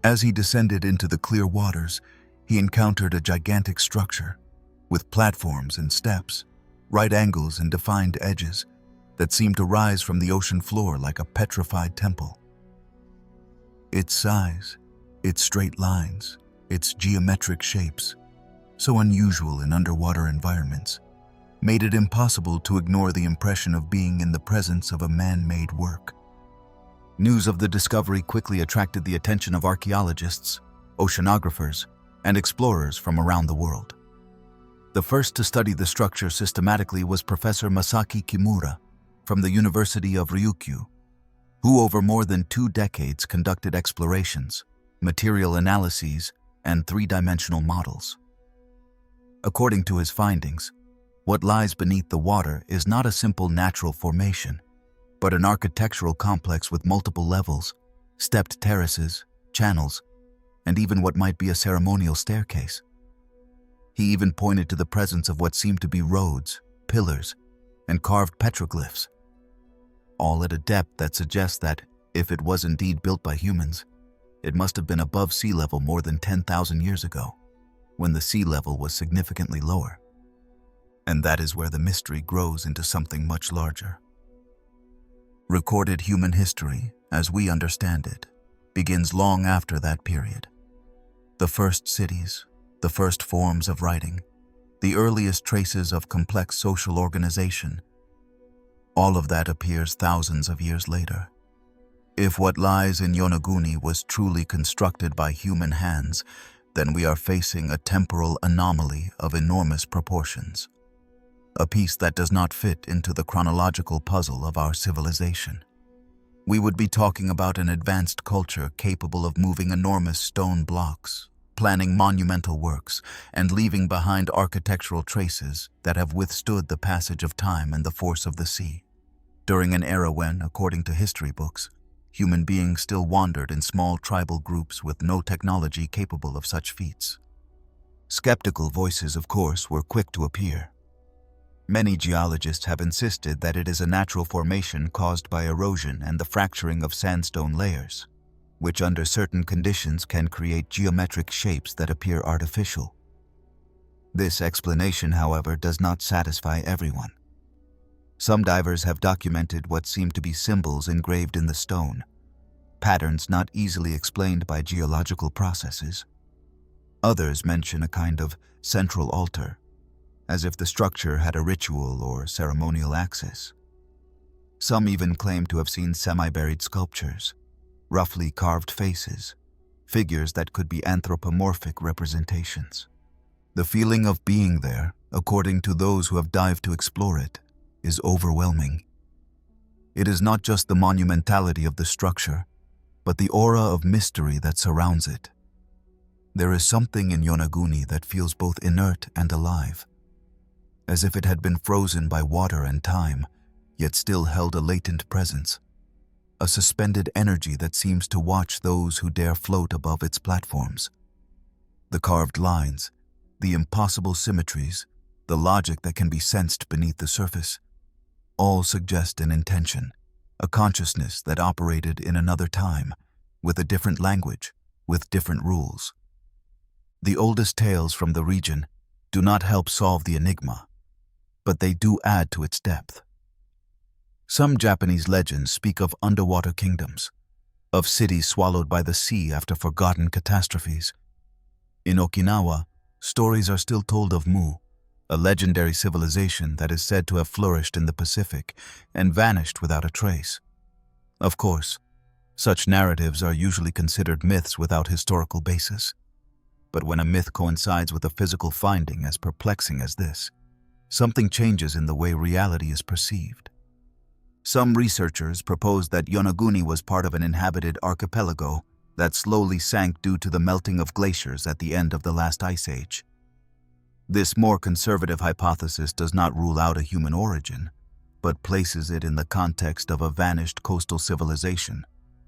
As he descended into the clear waters, he encountered a gigantic structure, with platforms and steps, right angles and defined edges that seemed to rise from the ocean floor like a petrified temple. Its size, its straight lines, its geometric shapes, so unusual in underwater environments, made it impossible to ignore the impression of being in the presence of a man-made work. News of the discovery quickly attracted the attention of archaeologists, oceanographers, and explorers from around the world. The first to study the structure systematically was Professor Masaki Kimura from the University of Ryukyu, who over more than 2 decades conducted explorations, material analyses, and 3-dimensional models. According to his findings, what lies beneath the water is not a simple natural formation, but an architectural complex with multiple levels, stepped terraces, channels, and even what might be a ceremonial staircase. He even pointed to the presence of what seemed to be roads, pillars, and carved petroglyphs, all at a depth that suggests that, if it was indeed built by humans, it must have been above sea level more than 10,000 years ago, when the sea level was significantly lower. And that is where the mystery grows into something much larger. Recorded human history, as we understand it, begins long after that period. The first cities, the first forms of writing, the earliest traces of complex social organization, all of that appears thousands of years later. If what lies in Yonaguni was truly constructed by human hands, then we are facing a temporal anomaly of enormous proportions. A piece that does not fit into the chronological puzzle of our civilization. We would be talking about an advanced culture capable of moving enormous stone blocks, planning monumental works, and leaving behind architectural traces that have withstood the passage of time and the force of the sea. During an era when, according to history books, human beings still wandered in small tribal groups with no technology capable of such feats. Skeptical voices, of course, were quick to appear. Many geologists have insisted that it is a natural formation caused by erosion and the fracturing of sandstone layers, which under certain conditions can create geometric shapes that appear artificial. This explanation, however, does not satisfy everyone. Some divers have documented what seem to be symbols engraved in the stone, patterns not easily explained by geological processes. Others mention a kind of central altar, as if the structure had a ritual or ceremonial axis. Some even claim to have seen semi-buried sculptures, roughly carved faces, figures that could be anthropomorphic representations. The feeling of being there, according to those who have dived to explore it, is overwhelming. It is not just the monumentality of the structure, but the aura of mystery that surrounds it. There is something in Yonaguni that feels both inert and alive, as if it had been frozen by water and time, yet still held a latent presence, a suspended energy that seems to watch those who dare float above its platforms. The carved lines, the impossible symmetries, the logic that can be sensed beneath the surface, all suggest an intention, a consciousness that operated in another time, with a different language, with different rules. The oldest tales from the region do not help solve the enigma, but they do add to its depth. Some Japanese legends speak of underwater kingdoms, of cities swallowed by the sea after forgotten catastrophes. In Okinawa, stories are still told of Mu, a legendary civilization that is said to have flourished in the Pacific and vanished without a trace. Of course, such narratives are usually considered myths without historical basis. But when a myth coincides with a physical finding as perplexing as this, something changes in the way reality is perceived. Some researchers propose that Yonaguni was part of an inhabited archipelago that slowly sank due to the melting of glaciers at the end of the last ice age. This more conservative hypothesis does not rule out a human origin, but places it in the context of a vanished coastal civilization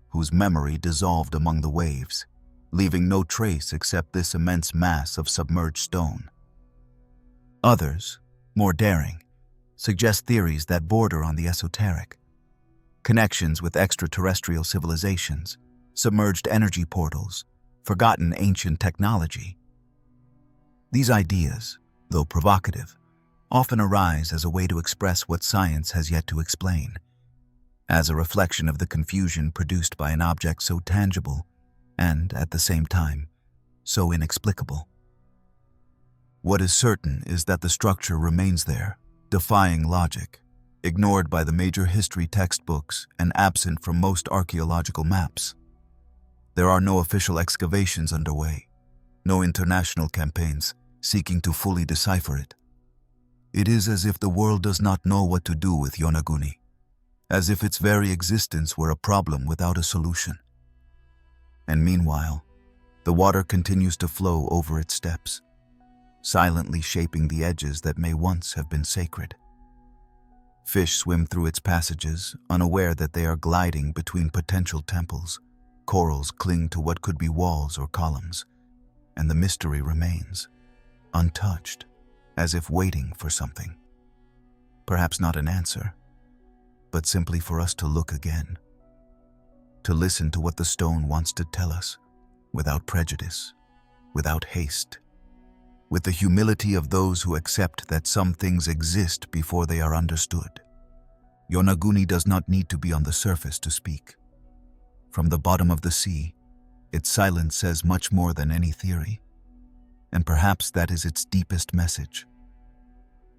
whose memory dissolved among the waves, leaving no trace except this immense mass of submerged stone. Others, more daring, suggest theories that border on the esoteric. Connections with extraterrestrial civilizations, submerged energy portals, forgotten ancient technology. These ideas, though provocative, often arise as a way to express what science has yet to explain, as a reflection of the confusion produced by an object so tangible and, at the same time, so inexplicable. What is certain is that the structure remains there, defying logic, ignored by the major history textbooks and absent from most archaeological maps. There are no official excavations underway, no international campaigns seeking to fully decipher it. It is as if the world does not know what to do with Yonaguni, as if its very existence were a problem without a solution. And meanwhile, the water continues to flow over its steps, silently shaping the edges that may once have been sacred. Fish swim through its passages, unaware that they are gliding between potential temples. Corals cling to what could be walls or columns, and the mystery remains, untouched, as if waiting for something. Perhaps not an answer, but simply for us to look again, to listen to what the stone wants to tell us, without prejudice, without haste, with the humility of those who accept that some things exist before they are understood. Yonaguni does not need to be on the surface to speak. From the bottom of the sea, its silence says much more than any theory, and perhaps that is its deepest message,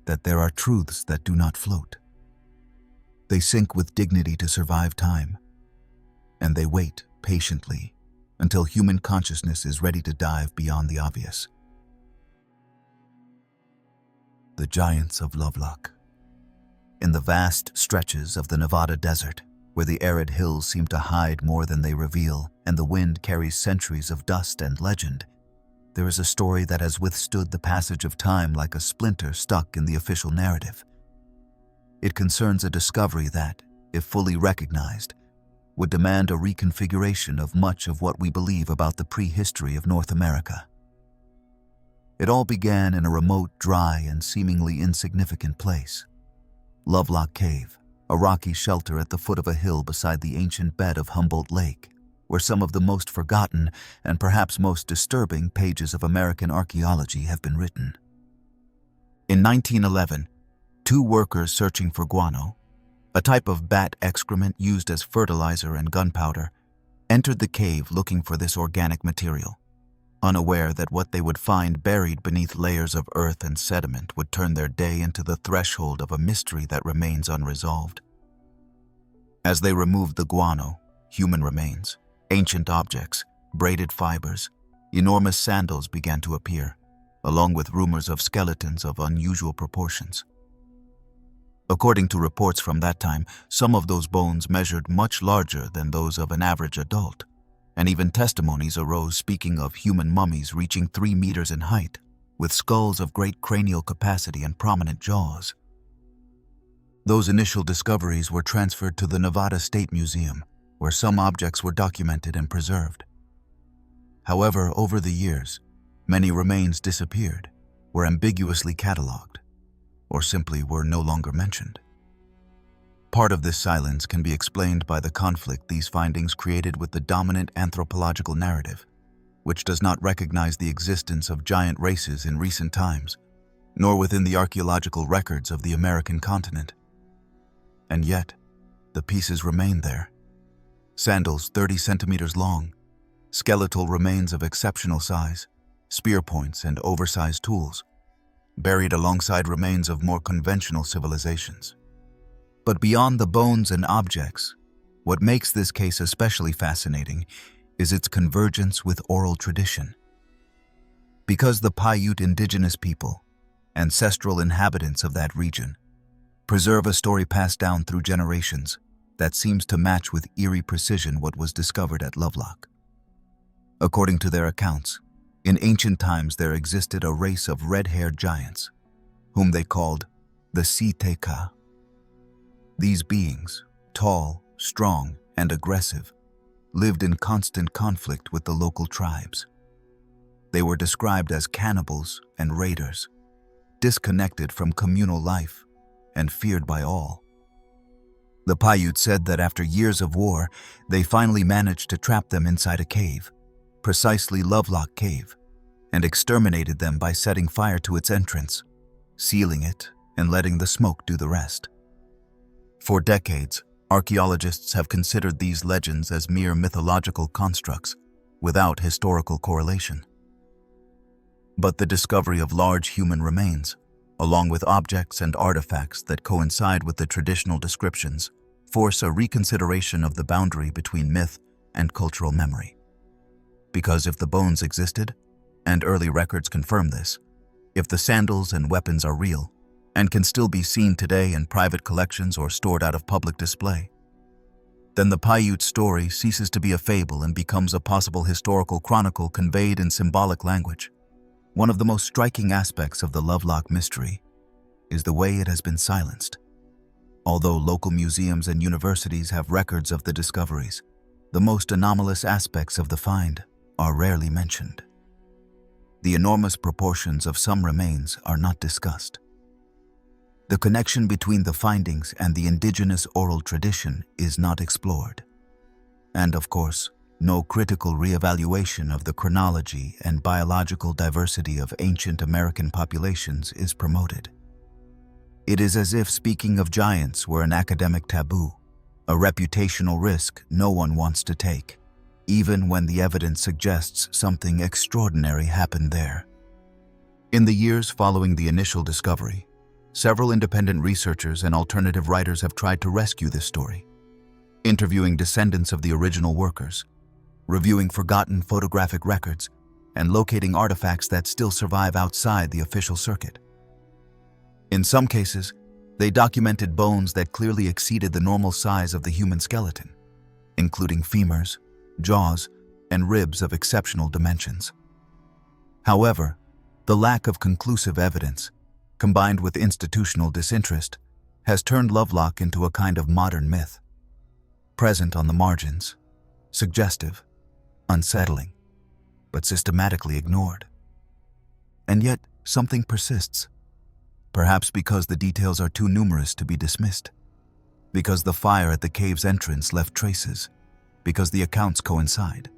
that there are truths that do not float. They sink with dignity to survive time, and they wait patiently until human consciousness is ready to dive beyond the obvious. The Giants of Lovelock. In the vast stretches of the Nevada desert, where the arid hills seem to hide more than they reveal and the wind carries centuries of dust and legend, there is a story that has withstood the passage of time like a splinter stuck in the official narrative. It concerns a discovery that, if fully recognized, would demand a reconfiguration of much of what we believe about the prehistory of North America. It all began in a remote, dry, and seemingly insignificant place. Lovelock Cave, a rocky shelter at the foot of a hill beside the ancient bed of Humboldt Lake, where some of the most forgotten and perhaps most disturbing pages of American archaeology have been written. In 1911, two workers searching for guano, a type of bat excrement used as fertilizer and gunpowder, entered the cave looking for this organic material, unaware that what they would find buried beneath layers of earth and sediment would turn their day into the threshold of a mystery that remains unresolved. As they removed the guano, human remains, ancient objects, braided fibers, enormous sandals began to appear, along with rumors of skeletons of unusual proportions. According to reports from that time, some of those bones measured much larger than those of an average adult, and even testimonies arose speaking of human mummies reaching 3 meters in height, with skulls of great cranial capacity and prominent jaws. Those initial discoveries were transferred to the Nevada State Museum, where some objects were documented and preserved. However, over the years, many remains disappeared, were ambiguously catalogued, or simply were no longer mentioned. Part of this silence can be explained by the conflict these findings created with the dominant anthropological narrative, which does not recognize the existence of giant races in recent times, nor within the archaeological records of the American continent. And yet, the pieces remain there. Sandals 30 centimeters long, skeletal remains of exceptional size, spear points and oversized tools, buried alongside remains of more conventional civilizations. But beyond the bones and objects, what makes this case especially fascinating is its convergence with oral tradition. Because the Paiute indigenous people, ancestral inhabitants of that region, preserve a story passed down through generations that seems to match with eerie precision what was discovered at Lovelock. According to their accounts, in ancient times there existed a race of red-haired giants, whom they called the Siteka. These beings, tall, strong, and aggressive, lived in constant conflict with the local tribes. They were described as cannibals and raiders, disconnected from communal life and feared by all. The Paiute said that after years of war, they finally managed to trap them inside a cave, precisely Lovelock Cave, and exterminated them by setting fire to its entrance, sealing it and letting the smoke do the rest. For decades, archaeologists have considered these legends as mere mythological constructs without historical correlation. But the discovery of large human remains, along with objects and artifacts that coincide with the traditional descriptions, force a reconsideration of the boundary between myth and cultural memory. Because if the bones existed, and early records confirm this, if the sandals and weapons are real, and can still be seen today in private collections or stored out of public display, then the Paiute story ceases to be a fable and becomes a possible historical chronicle conveyed in symbolic language. One of the most striking aspects of the Lovelock mystery is the way it has been silenced. Although local museums and universities have records of the discoveries, the most anomalous aspects of the find are rarely mentioned. The enormous proportions of some remains are not discussed. The connection between the findings and the indigenous oral tradition is not explored. And of course, no critical reevaluation of the chronology and biological diversity of ancient American populations is promoted. It is as if speaking of giants were an academic taboo, a reputational risk no one wants to take, even when the evidence suggests something extraordinary happened there. In the years following the initial discovery, several independent researchers and alternative writers have tried to rescue this story, interviewing descendants of the original workers, reviewing forgotten photographic records, and locating artifacts that still survive outside the official circuit. In some cases, they documented bones that clearly exceeded the normal size of the human skeleton, including femurs, jaws, and ribs of exceptional dimensions. However, the lack of conclusive evidence, combined with institutional disinterest, has turned Lovelock into a kind of modern myth, present on the margins, suggestive, unsettling, but systematically ignored. And yet, something persists, perhaps because the details are too numerous to be dismissed, because the fire at the cave's entrance left traces, because the accounts coincide,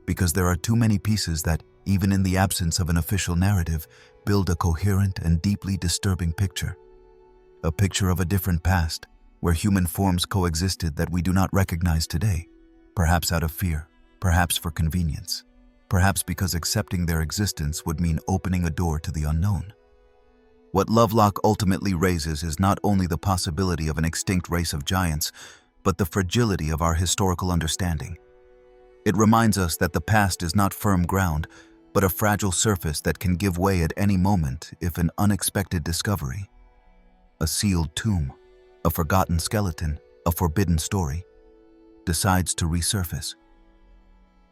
because there are too many pieces that, even in the absence of an official narrative, build a coherent and deeply disturbing picture. A picture of a different past, where human forms coexisted that we do not recognize today, perhaps out of fear, perhaps for convenience, perhaps because accepting their existence would mean opening a door to the unknown. What Lovelock ultimately raises is not only the possibility of an extinct race of giants, but the fragility of our historical understanding. It reminds us that the past is not firm ground, but a fragile surface that can give way at any moment if an unexpected discovery, a sealed tomb, a forgotten skeleton, a forbidden story, decides to resurface.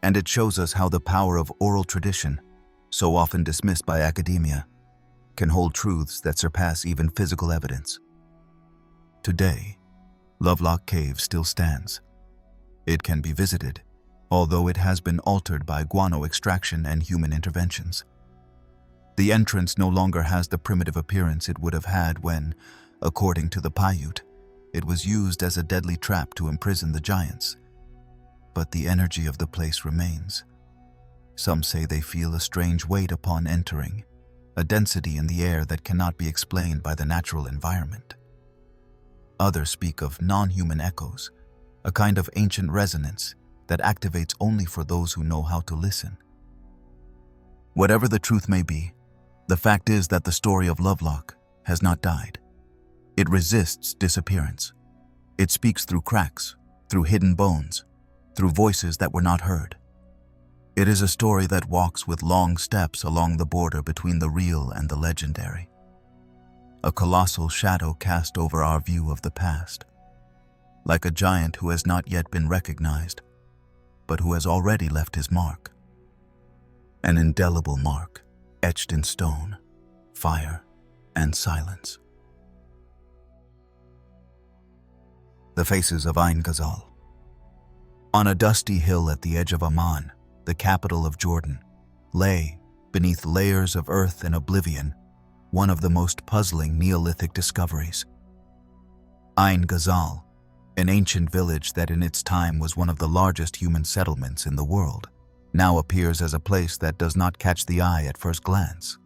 And it shows us how the power of oral tradition, so often dismissed by academia, can hold truths that surpass even physical evidence. Today, Lovelock Cave still stands. It can be visited, although it has been altered by guano extraction and human interventions. The entrance no longer has the primitive appearance it would have had when, according to the Paiute, it was used as a deadly trap to imprison the giants. But the energy of the place remains. Some say they feel a strange weight upon entering, a density in the air that cannot be explained by the natural environment. Others speak of non-human echoes, a kind of ancient resonance that activates only for those who know how to listen. Whatever the truth may be, the fact is that the story of Lovelock has not died. It resists disappearance. It speaks through cracks, through hidden bones, through voices that were not heard. It is a story that walks with long steps along the border between the real and the legendary. A colossal shadow cast over our view of the past, like a giant who has not yet been recognized, but who has already left his mark. An indelible mark, etched in stone, fire, and silence. The Faces of Ain Ghazal. On a dusty hill at the edge of Amman, the capital of Jordan, lay, beneath layers of earth and oblivion, one of the most puzzling Neolithic discoveries. Ain Ghazal, an ancient village that in its time was one of the largest human settlements in the world, now appears as a place that does not catch the eye at first glance.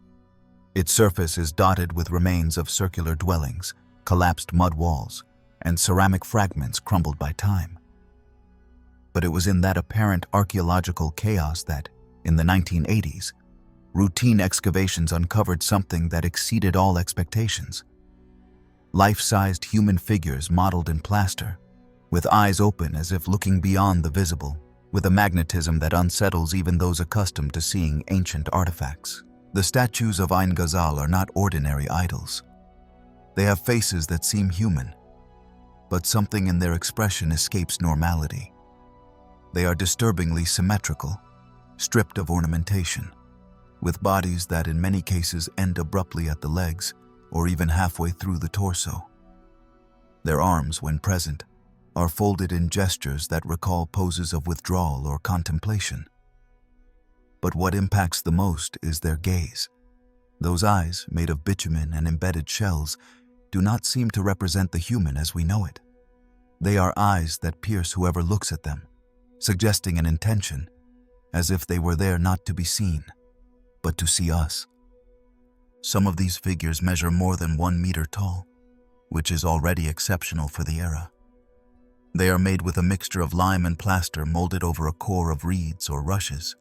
Its surface is dotted with remains of circular dwellings, collapsed mud walls, and ceramic fragments crumbled by time. But it was in that apparent archaeological chaos that, in the 1980s, routine excavations uncovered something that exceeded all expectations. Life-sized human figures modeled in plaster, with eyes open as if looking beyond the visible, with a magnetism that unsettles even those accustomed to seeing ancient artifacts. The statues of Ain Ghazal are not ordinary idols. They have faces that seem human, but something in their expression escapes normality. They are disturbingly symmetrical, stripped of ornamentation, with bodies that in many cases end abruptly at the legs or even halfway through the torso. Their arms, when present, are folded in gestures that recall poses of withdrawal or contemplation. But what impacts the most is their gaze. Those eyes, made of bitumen and embedded shells, do not seem to represent the human as we know it. They are eyes that pierce whoever looks at them, suggesting an intention, as if they were there not to be seen, but to see us. Some of these figures measure more than 1 meter tall, which is already exceptional for the era. They are made with a mixture of lime and plaster molded over a core of reeds or rushes,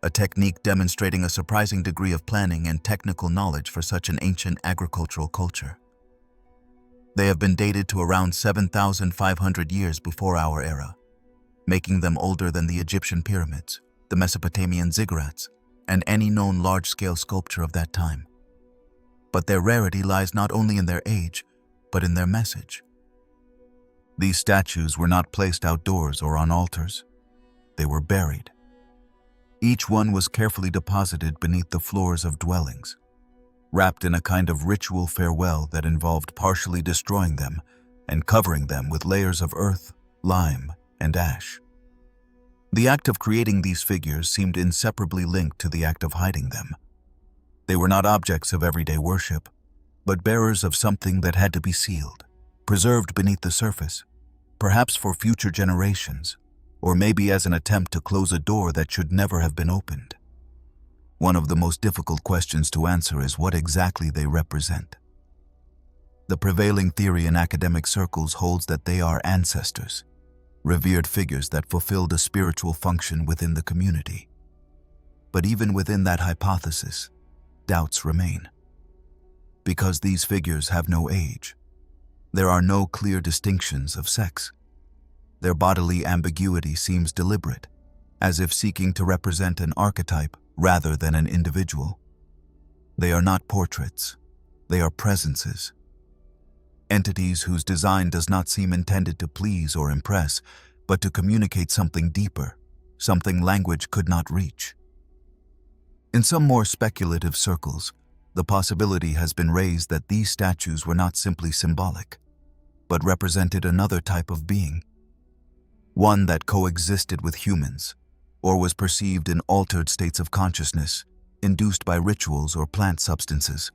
a technique demonstrating a surprising degree of planning and technical knowledge for such an ancient agricultural culture. They have been dated to around 7,500 years before our era, making them older than the Egyptian pyramids, the Mesopotamian ziggurats, and any known large-scale sculpture of that time. But their rarity lies not only in their age, but in their message. These statues were not placed outdoors or on altars. They were buried. Each one was carefully deposited beneath the floors of dwellings, wrapped in a kind of ritual farewell that involved partially destroying them and covering them with layers of earth, lime, and ash. The act of creating these figures seemed inseparably linked to the act of hiding them. They were not objects of everyday worship, but bearers of something that had to be sealed, preserved beneath the surface, perhaps for future generations, or maybe as an attempt to close a door that should never have been opened. One of the most difficult questions to answer is what exactly they represent. The prevailing theory in academic circles holds that they are ancestors, revered figures that fulfilled a spiritual function within the community. But even within that hypothesis, doubts remain. Because these figures have no age, there are no clear distinctions of sex. Their bodily ambiguity seems deliberate, as if seeking to represent an archetype rather than an individual. They are not portraits, they are presences. Entities whose design does not seem intended to please or impress, but to communicate something deeper, something language could not reach. In some more speculative circles, the possibility has been raised that these statues were not simply symbolic, but represented another type of being, one that coexisted with humans, or was perceived in altered states of consciousness, induced by rituals or plant substances.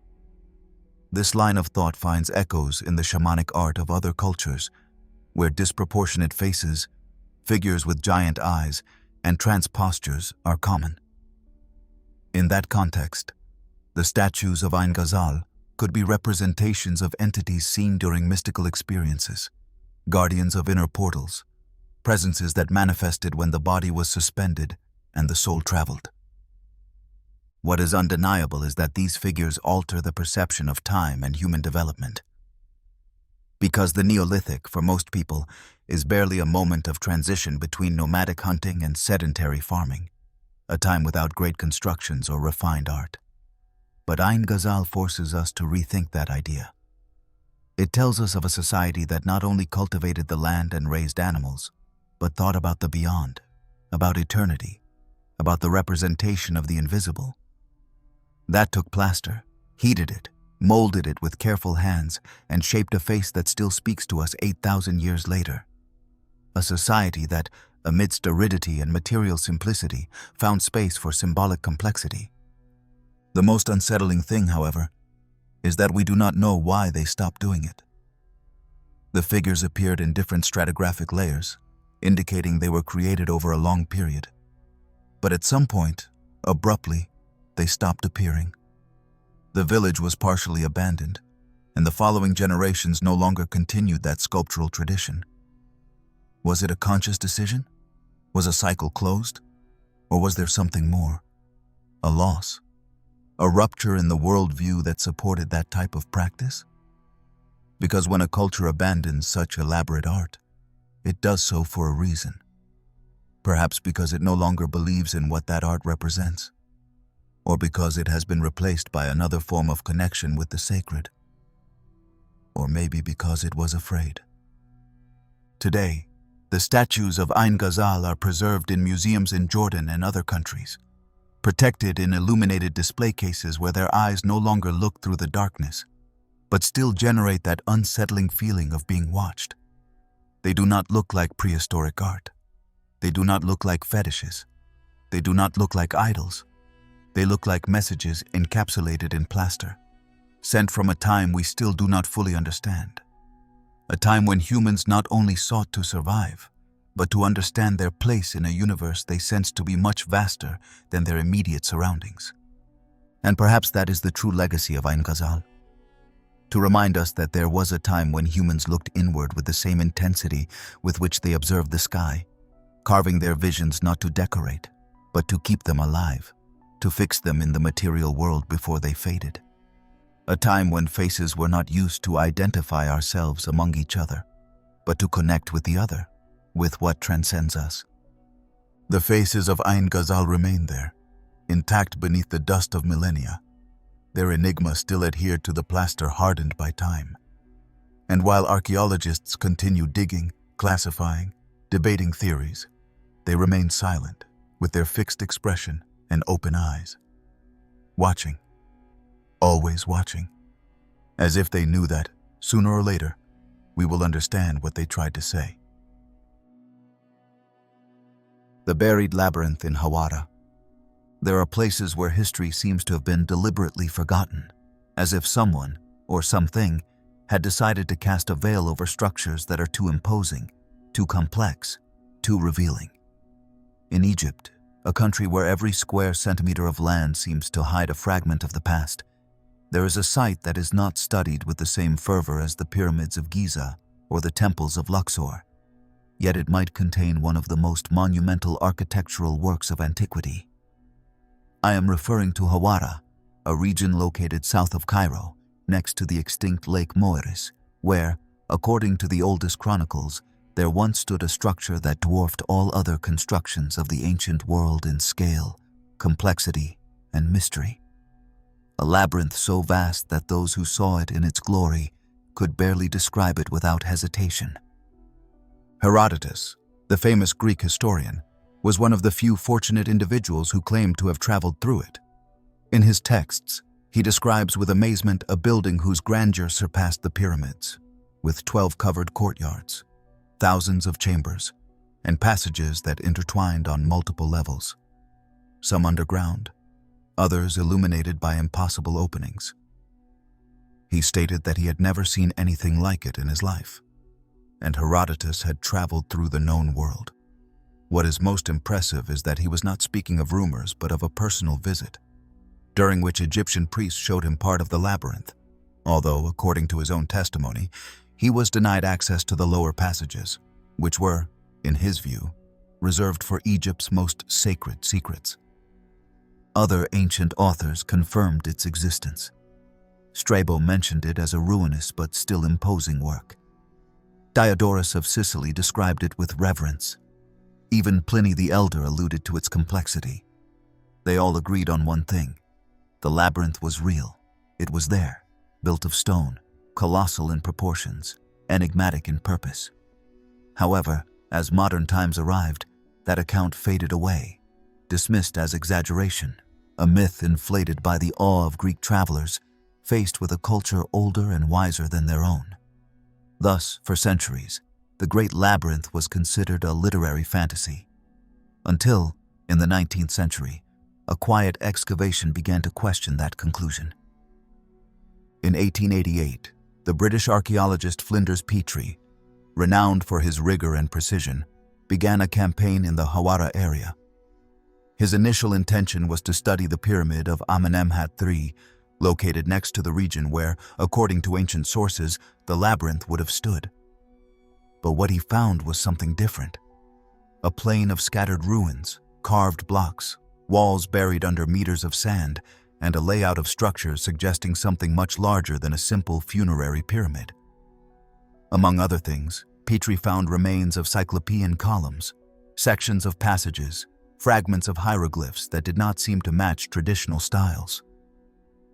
This line of thought finds echoes in the shamanic art of other cultures, where disproportionate faces, figures with giant eyes, and trance postures are common. In that context, the statues of Ain Ghazal could be representations of entities seen during mystical experiences, guardians of inner portals, presences that manifested when the body was suspended and the soul traveled. What is undeniable is that these figures alter the perception of time and human development. Because the Neolithic, for most people, is barely a moment of transition between nomadic hunting and sedentary farming, a time without great constructions or refined art. But Ain Ghazal forces us to rethink that idea. It tells us of a society that not only cultivated the land and raised animals, but thought about the beyond, about eternity, about the representation of the invisible. That took plaster, heated it, molded it with careful hands, and shaped a face that still speaks to us 8,000 years later. A society that, amidst aridity and material simplicity, found space for symbolic complexity. The most unsettling thing, however, is that we do not know why they stopped doing it. The figures appeared in different stratigraphic layers, indicating they were created over a long period. But at some point, abruptly, they stopped appearing. The village was partially abandoned, and the following generations no longer continued that sculptural tradition. Was it a conscious decision? Was a cycle closed? Or was there something more? A loss? A rupture in the worldview that supported that type of practice? Because when a culture abandons such elaborate art, it does so for a reason. Perhaps because it no longer believes in what that art represents, or because it has been replaced by another form of connection with the sacred, or maybe because it was afraid. Today, the statues of Ain Ghazal are preserved in museums in Jordan and other countries, protected in illuminated display cases where their eyes no longer look through the darkness, but still generate that unsettling feeling of being watched. They do not look like prehistoric art. They do not look like fetishes. They do not look like idols. They look like messages encapsulated in plaster, sent from a time we still do not fully understand. A time when humans not only sought to survive, but to understand their place in a universe they sensed to be much vaster than their immediate surroundings. And perhaps that is the true legacy of Ain Ghazal. To remind us that there was a time when humans looked inward with the same intensity with which they observed the sky, carving their visions not to decorate, but to keep them alive, to fix them in the material world before they faded. A time when faces were not used to identify ourselves among each other, but to connect with the other, with what transcends us. The faces of Ain Ghazal remain there, intact beneath the dust of millennia. Their enigma still adhered to the plaster hardened by time. And while archaeologists continue digging, classifying, debating theories, they remain silent, with their fixed expression and open eyes, watching, always watching, as if they knew that, sooner or later, we will understand what they tried to say. The buried labyrinth in Hawara. There are places where history seems to have been deliberately forgotten, as if someone, or something, had decided to cast a veil over structures that are too imposing, too complex, too revealing. In Egypt, a country where every square centimeter of land seems to hide a fragment of the past, there is a site that is not studied with the same fervor as the pyramids of Giza or the temples of Luxor, yet it might contain one of the most monumental architectural works of antiquity. I am referring to Hawara, a region located south of Cairo, next to the extinct Lake Moeris, where, according to the oldest chronicles, there once stood a structure that dwarfed all other constructions of the ancient world in scale, complexity, and mystery. A labyrinth so vast that those who saw it in its glory could barely describe it without hesitation. Herodotus, the famous Greek historian, was one of the few fortunate individuals who claimed to have traveled through it. In his texts, he describes with amazement a building whose grandeur surpassed the pyramids, with 12 covered courtyards, thousands of chambers, and passages that intertwined on multiple levels, some underground, others illuminated by impossible openings. He stated that he had never seen anything like it in his life, and Herodotus had traveled through the known world. What is most impressive is that he was not speaking of rumors but of a personal visit, during which Egyptian priests showed him part of the labyrinth, although, according to his own testimony, he was denied access to the lower passages, which were, in his view, reserved for Egypt's most sacred secrets. Other ancient authors confirmed its existence. Strabo mentioned it as a ruinous but still imposing work. Diodorus of Sicily described it with reverence. Even Pliny the Elder alluded to its complexity. They all agreed on one thing: the labyrinth was real. It was there, built of stone, colossal in proportions, enigmatic in purpose. However, as modern times arrived, that account faded away, dismissed as exaggeration, a myth inflated by the awe of Greek travelers faced with a culture older and wiser than their own. Thus, for centuries, the Great Labyrinth was considered a literary fantasy, until, in the 19th century, a quiet excavation began to question that conclusion. In 1888, the British archaeologist Flinders Petrie, renowned for his rigor and precision, began a campaign in the Hawara area. His initial intention was to study the pyramid of Amenemhat III, located next to the region where, according to ancient sources, the labyrinth would have stood. But what he found was something different. A plain of scattered ruins, carved blocks, walls buried under meters of sand, and a layout of structures suggesting something much larger than a simple funerary pyramid. Among other things, Petrie found remains of Cyclopean columns, sections of passages, fragments of hieroglyphs that did not seem to match traditional styles.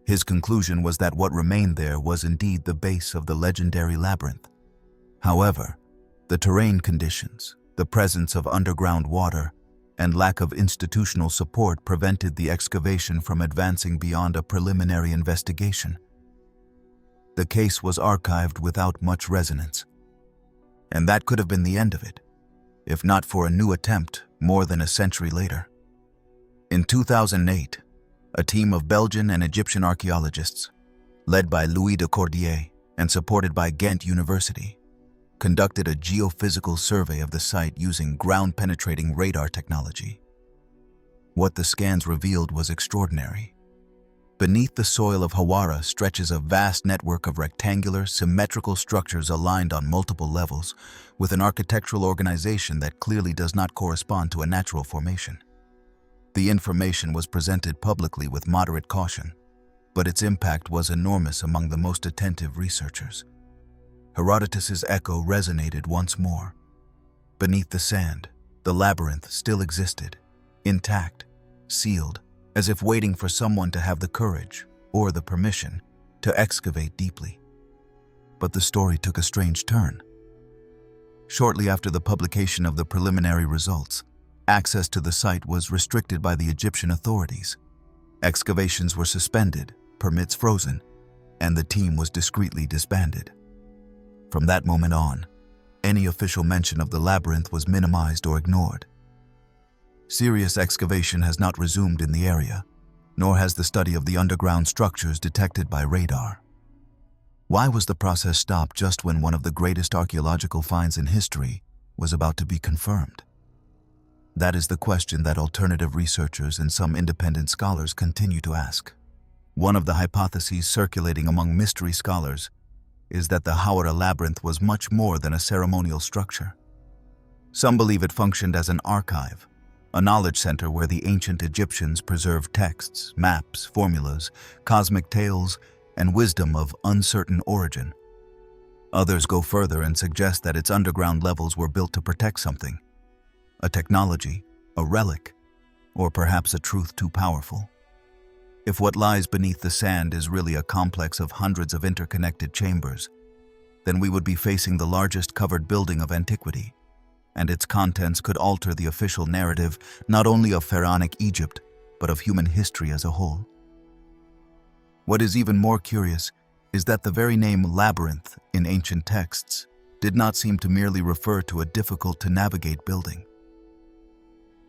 His conclusion was that what remained there was indeed the base of the legendary labyrinth. However, the terrain conditions, the presence of underground water, and lack of institutional support prevented the excavation from advancing beyond a preliminary investigation. The case was archived without much resonance. And that could have been the end of it, if not for a new attempt more than a century later. In 2008, a team of Belgian and Egyptian archaeologists, led by Louis de Cordier and supported by Ghent University, conducted a geophysical survey of the site using ground-penetrating radar technology. What the scans revealed was extraordinary. Beneath the soil of Hawara stretches a vast network of rectangular, symmetrical structures aligned on multiple levels, with an architectural organization that clearly does not correspond to a natural formation. The information was presented publicly with moderate caution, but its impact was enormous among the most attentive researchers. Herodotus's echo resonated once more. Beneath the sand, the labyrinth still existed, intact, sealed, as if waiting for someone to have the courage or the permission to excavate deeply. But the story took a strange turn. Shortly after the publication of the preliminary results, access to the site was restricted by the Egyptian authorities. Excavations were suspended, permits frozen, and the team was discreetly disbanded. From that moment on, any official mention of the labyrinth was minimized or ignored. Serious excavation has not resumed in the area, nor has the study of the underground structures detected by radar. Why was the process stopped just when one of the greatest archaeological finds in history was about to be confirmed? That is the question that alternative researchers and some independent scholars continue to ask. One of the hypotheses circulating among mystery scholars is that the Hawara labyrinth was much more than a ceremonial structure. Some believe it functioned as an archive, a knowledge center where the ancient Egyptians preserved texts, maps, formulas, cosmic tales, and wisdom of uncertain origin. Others go further and suggest that its underground levels were built to protect something, a technology, a relic, or perhaps a truth too powerful. If what lies beneath the sand is really a complex of hundreds of interconnected chambers, then we would be facing the largest covered building of antiquity, and its contents could alter the official narrative not only of pharaonic Egypt, but of human history as a whole. What is even more curious is that the very name Labyrinth in ancient texts did not seem to merely refer to a difficult-to-navigate building.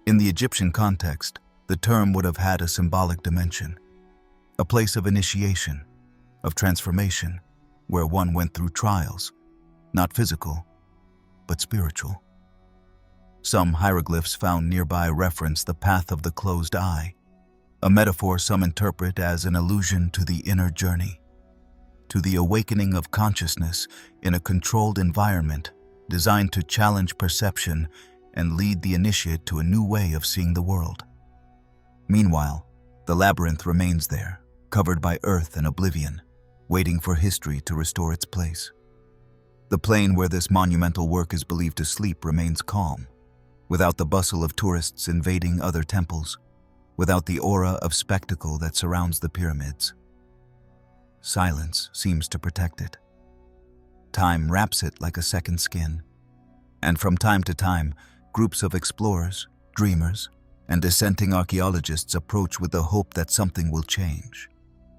In the Egyptian context, the term would have had a symbolic dimension, a place of initiation, of transformation, where one went through trials, not physical, but spiritual. Some hieroglyphs found nearby reference the path of the closed eye, a metaphor some interpret as an allusion to the inner journey, to the awakening of consciousness in a controlled environment designed to challenge perception and lead the initiate to a new way of seeing the world. Meanwhile, the labyrinth remains there, covered by earth and oblivion, waiting for history to restore its place. The plain where this monumental work is believed to sleep remains calm, without the bustle of tourists invading other temples, without the aura of spectacle that surrounds the pyramids. Silence seems to protect it. Time wraps it like a second skin, and from time to time, groups of explorers, dreamers, and dissenting archaeologists approach with the hope that something will change,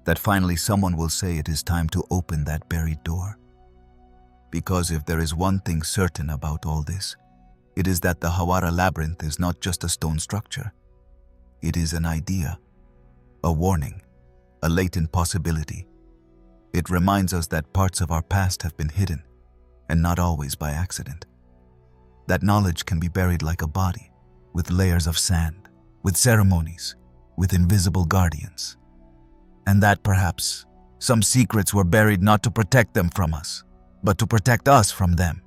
that finally someone will say it is time to open that buried door. Because if there is one thing certain about all this, it is that the Hawara labyrinth is not just a stone structure. It is an idea, a warning, a latent possibility. It reminds us that parts of our past have been hidden, and not always by accident. That knowledge can be buried like a body, with layers of sand, with ceremonies, with invisible guardians. And that perhaps some secrets were buried not to protect them from us, but to protect us from them.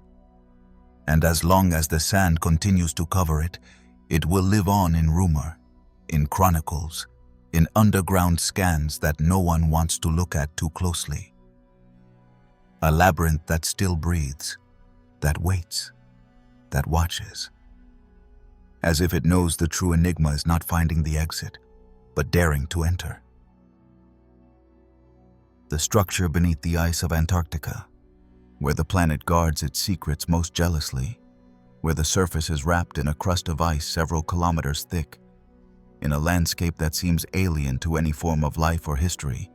And as long as the sand continues to cover it, it will live on in rumor, in chronicles, in underground scans that no one wants to look at too closely. A labyrinth that still breathes, that waits, that watches. As if it knows the true enigma is not finding the exit, but daring to enter. The structure beneath the ice of Antarctica, where the planet guards its secrets most jealously, where the surface is wrapped in a crust of ice several kilometers thick, in a landscape that seems alien to any form of life or history,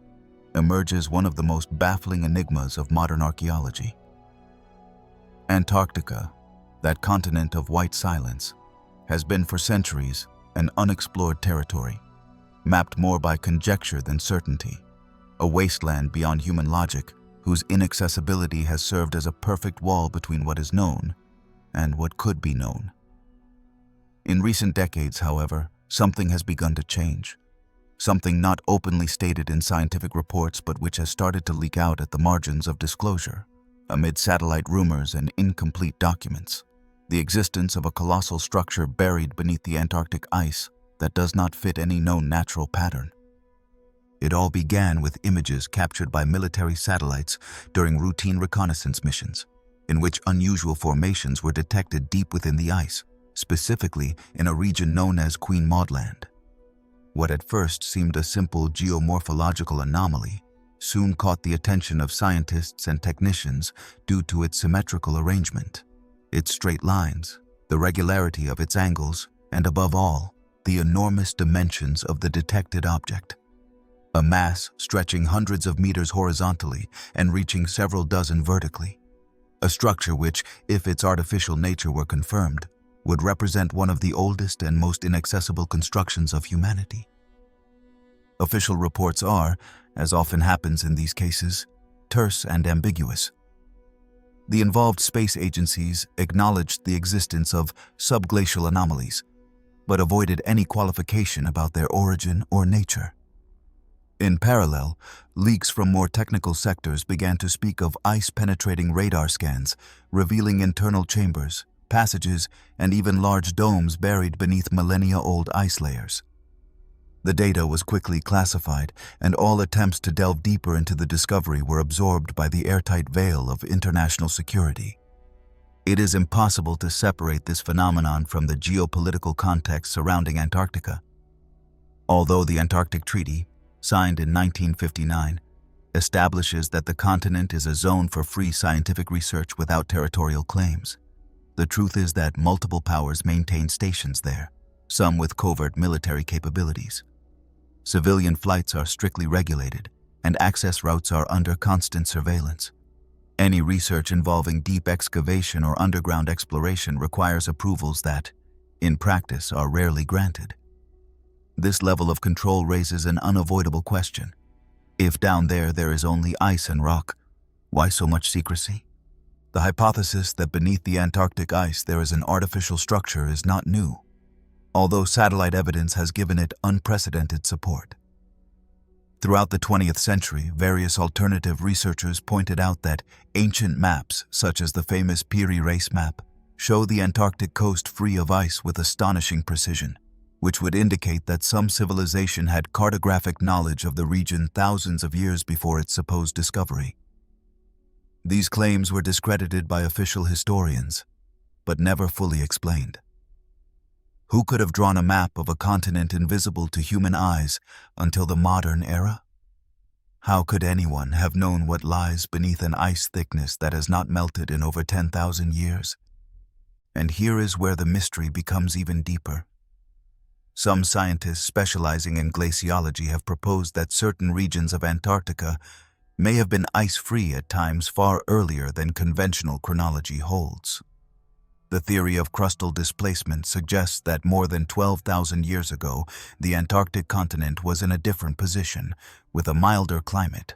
emerges one of the most baffling enigmas of modern archaeology. Antarctica, that continent of white silence, has been for centuries an unexplored territory, mapped more by conjecture than certainty, a wasteland beyond human logic whose inaccessibility has served as a perfect wall between what is known and what could be known. In recent decades, however, something has begun to change, something not openly stated in scientific reports but which has started to leak out at the margins of disclosure, amid satellite rumors and incomplete documents. The existence of a colossal structure buried beneath the Antarctic ice that does not fit any known natural pattern. It all began with images captured by military satellites during routine reconnaissance missions, in which unusual formations were detected deep within the ice, specifically in a region known as Queen Maud Land. What at first seemed a simple geomorphological anomaly soon caught the attention of scientists and technicians due to its symmetrical arrangement, its straight lines, the regularity of its angles, and above all, the enormous dimensions of the detected object. A mass stretching hundreds of meters horizontally and reaching several dozen vertically. A structure which, if its artificial nature were confirmed, would represent one of the oldest and most inaccessible constructions of humanity. Official reports are, as often happens in these cases, terse and ambiguous. The involved space agencies acknowledged the existence of subglacial anomalies, but avoided any qualification about their origin or nature. In parallel, leaks from more technical sectors began to speak of ice-penetrating radar scans, revealing internal chambers, passages, and even large domes buried beneath millennia-old ice layers. The data was quickly classified, and all attempts to delve deeper into the discovery were absorbed by the airtight veil of international security. It is impossible to separate this phenomenon from the geopolitical context surrounding Antarctica. Although the Antarctic Treaty, signed in 1959, establishes that the continent is a zone for free scientific research without territorial claims, the truth is that multiple powers maintain stations there, some with covert military capabilities. Civilian flights are strictly regulated, and access routes are under constant surveillance. Any research involving deep excavation or underground exploration requires approvals that, in practice, are rarely granted. This level of control raises an unavoidable question. If down there is only ice and rock, why so much secrecy? The hypothesis that beneath the Antarctic ice there is an artificial structure is not new, although satellite evidence has given it unprecedented support. Throughout the 20th century, various alternative researchers pointed out that ancient maps, such as the famous Piri Reis map, show the Antarctic coast free of ice with astonishing precision, which would indicate that some civilization had cartographic knowledge of the region thousands of years before its supposed discovery. These claims were discredited by official historians, but never fully explained. Who could have drawn a map of a continent invisible to human eyes until the modern era? How could anyone have known what lies beneath an ice thickness that has not melted in over 10,000 years? And here is where the mystery becomes even deeper. Some scientists specializing in glaciology have proposed that certain regions of Antarctica may have been ice-free at times far earlier than conventional chronology holds. The theory of crustal displacement suggests that more than 12,000 years ago, the Antarctic continent was in a different position, with a milder climate,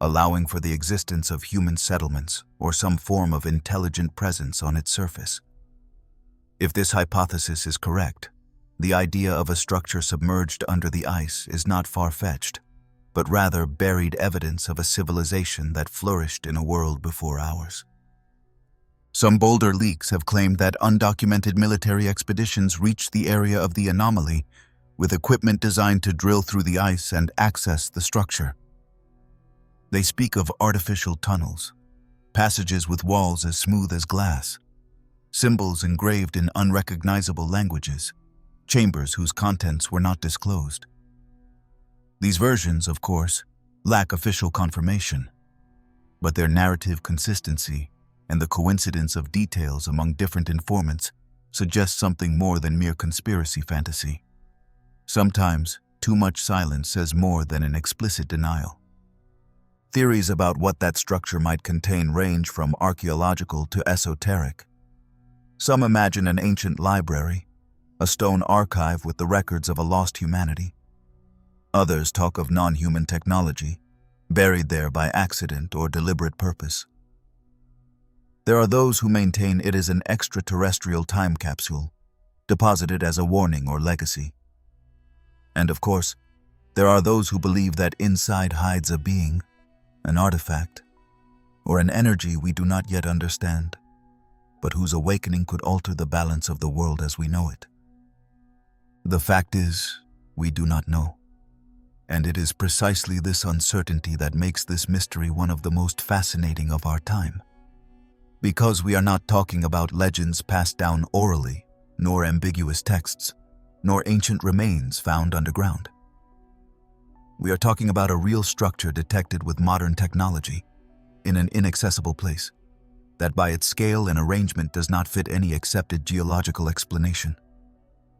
allowing for the existence of human settlements or some form of intelligent presence on its surface. If this hypothesis is correct, the idea of a structure submerged under the ice is not far-fetched, but rather buried evidence of a civilization that flourished in a world before ours. Some bolder leaks have claimed that undocumented military expeditions reached the area of the anomaly with equipment designed to drill through the ice and access the structure. They speak of artificial tunnels, passages with walls as smooth as glass, symbols engraved in unrecognizable languages, chambers whose contents were not disclosed. These versions, of course, lack official confirmation, but their narrative consistency and the coincidence of details among different informants suggests something more than mere conspiracy fantasy. Sometimes, too much silence says more than an explicit denial. Theories about what that structure might contain range from archaeological to esoteric. Some imagine an ancient library, a stone archive with the records of a lost humanity. Others talk of non-human technology, buried there by accident or deliberate purpose. There are those who maintain it is an extraterrestrial time capsule, deposited as a warning or legacy. And of course, there are those who believe that inside hides a being, an artifact, or an energy we do not yet understand, but whose awakening could alter the balance of the world as we know it. The fact is, we do not know. And it is precisely this uncertainty that makes this mystery one of the most fascinating of our time. Because we are not talking about legends passed down orally, nor ambiguous texts, nor ancient remains found underground. We are talking about a real structure detected with modern technology, in an inaccessible place, that by its scale and arrangement does not fit any accepted geological explanation.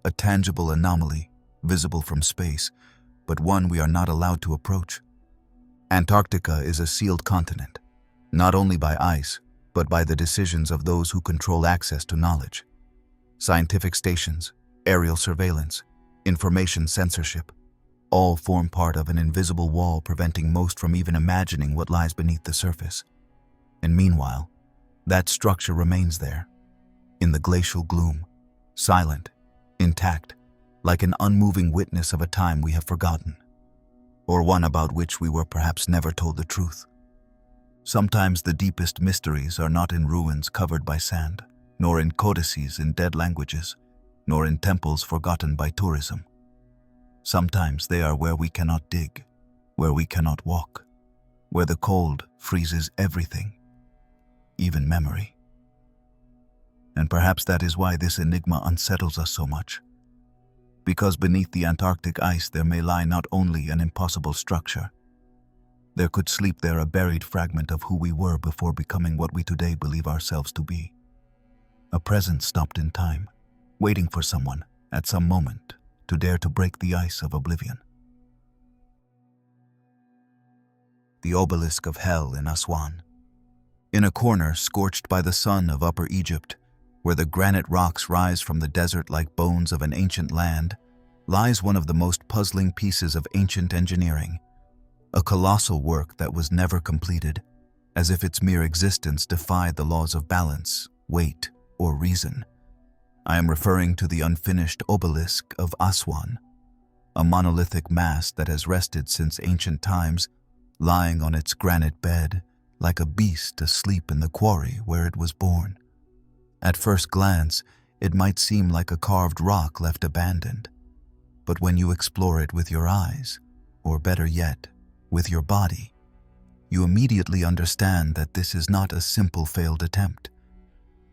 A tangible anomaly, visible from space, but one we are not allowed to approach. Antarctica is a sealed continent, not only by ice, but by the decisions of those who control access to knowledge. Scientific stations, aerial surveillance, information censorship, all form part of an invisible wall preventing most from even imagining what lies beneath the surface. And meanwhile, that structure remains there, in the glacial gloom, silent, intact, like an unmoving witness of a time we have forgotten, or one about which we were perhaps never told the truth. Sometimes the deepest mysteries are not in ruins covered by sand, nor in codices in dead languages, nor in temples forgotten by tourism. Sometimes they are where we cannot dig, where we cannot walk, where the cold freezes everything, even memory. And perhaps that is why this enigma unsettles us so much. Because beneath the Antarctic ice there may lie not only an impossible structure, there could sleep there a buried fragment of who we were before becoming what we today believe ourselves to be. A presence stopped in time, waiting for someone, at some moment, to dare to break the ice of oblivion. The Obelisk of Hell in Aswan. In a corner scorched by the sun of Upper Egypt, where the granite rocks rise from the desert like bones of an ancient land, lies one of the most puzzling pieces of ancient engineering, a colossal work that was never completed, as if its mere existence defied the laws of balance, weight, or reason. I am referring to the unfinished Obelisk of Aswan, a monolithic mass that has rested since ancient times, lying on its granite bed like a beast asleep in the quarry where it was born. At first glance, it might seem like a carved rock left abandoned, but when you explore it with your eyes, or better yet, with your body, you immediately understand that this is not a simple failed attempt.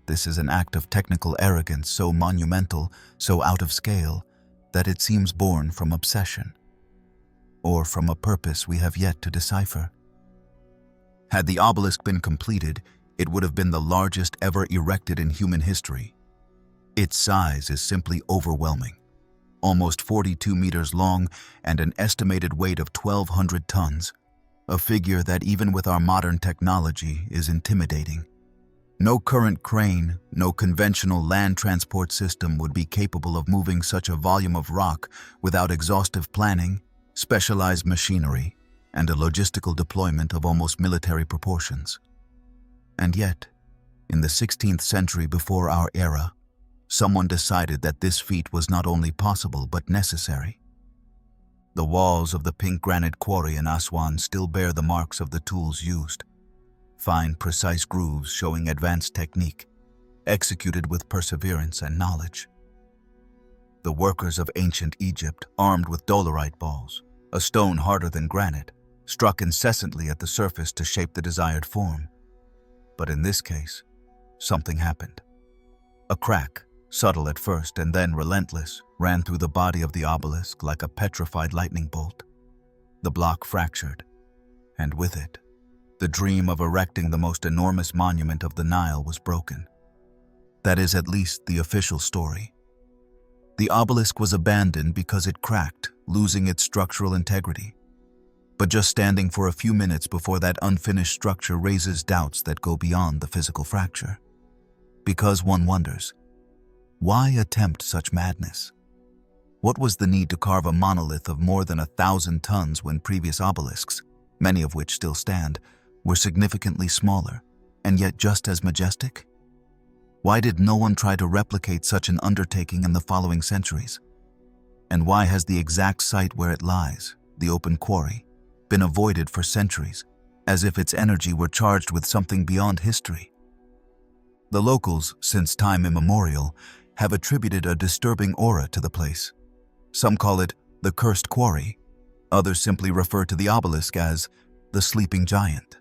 This is an act of technical arrogance so monumental, so out of scale, that it seems born from obsession, or from a purpose we have yet to decipher. Had the obelisk been completed, it would have been the largest ever erected in human history. Its size is simply overwhelming, almost 42 meters long and an estimated weight of 1,200 tons, a figure that even with our modern technology is intimidating. No current crane, no conventional land transport system would be capable of moving such a volume of rock without exhaustive planning, specialized machinery, and a logistical deployment of almost military proportions. And yet, in the 16th century before our era, someone decided that this feat was not only possible but necessary. The walls of the pink granite quarry in Aswan still bear the marks of the tools used, fine, precise grooves showing advanced technique, executed with perseverance and knowledge. The workers of ancient Egypt, armed with dolerite balls, a stone harder than granite, struck incessantly at the surface to shape the desired form. But in this case, something happened. A crack, subtle at first and then relentless, ran through the body of the obelisk like a petrified lightning bolt. The block fractured, and with it, the dream of erecting the most enormous monument of the Nile was broken. That is at least the official story. The obelisk was abandoned because it cracked, losing its structural integrity. But just standing for a few minutes before that unfinished structure raises doubts that go beyond the physical fracture. Because one wonders, why attempt such madness? What was the need to carve a monolith of more than 1,000 tons when previous obelisks, many of which still stand, were significantly smaller, and yet just as majestic? Why did no one try to replicate such an undertaking in the following centuries? And why has the exact site where it lies, the open quarry, been avoided for centuries, as if its energy were charged with something beyond history? The locals, since time immemorial, have attributed a disturbing aura to the place. Some call it the cursed quarry. Others simply refer to the obelisk as the sleeping giant.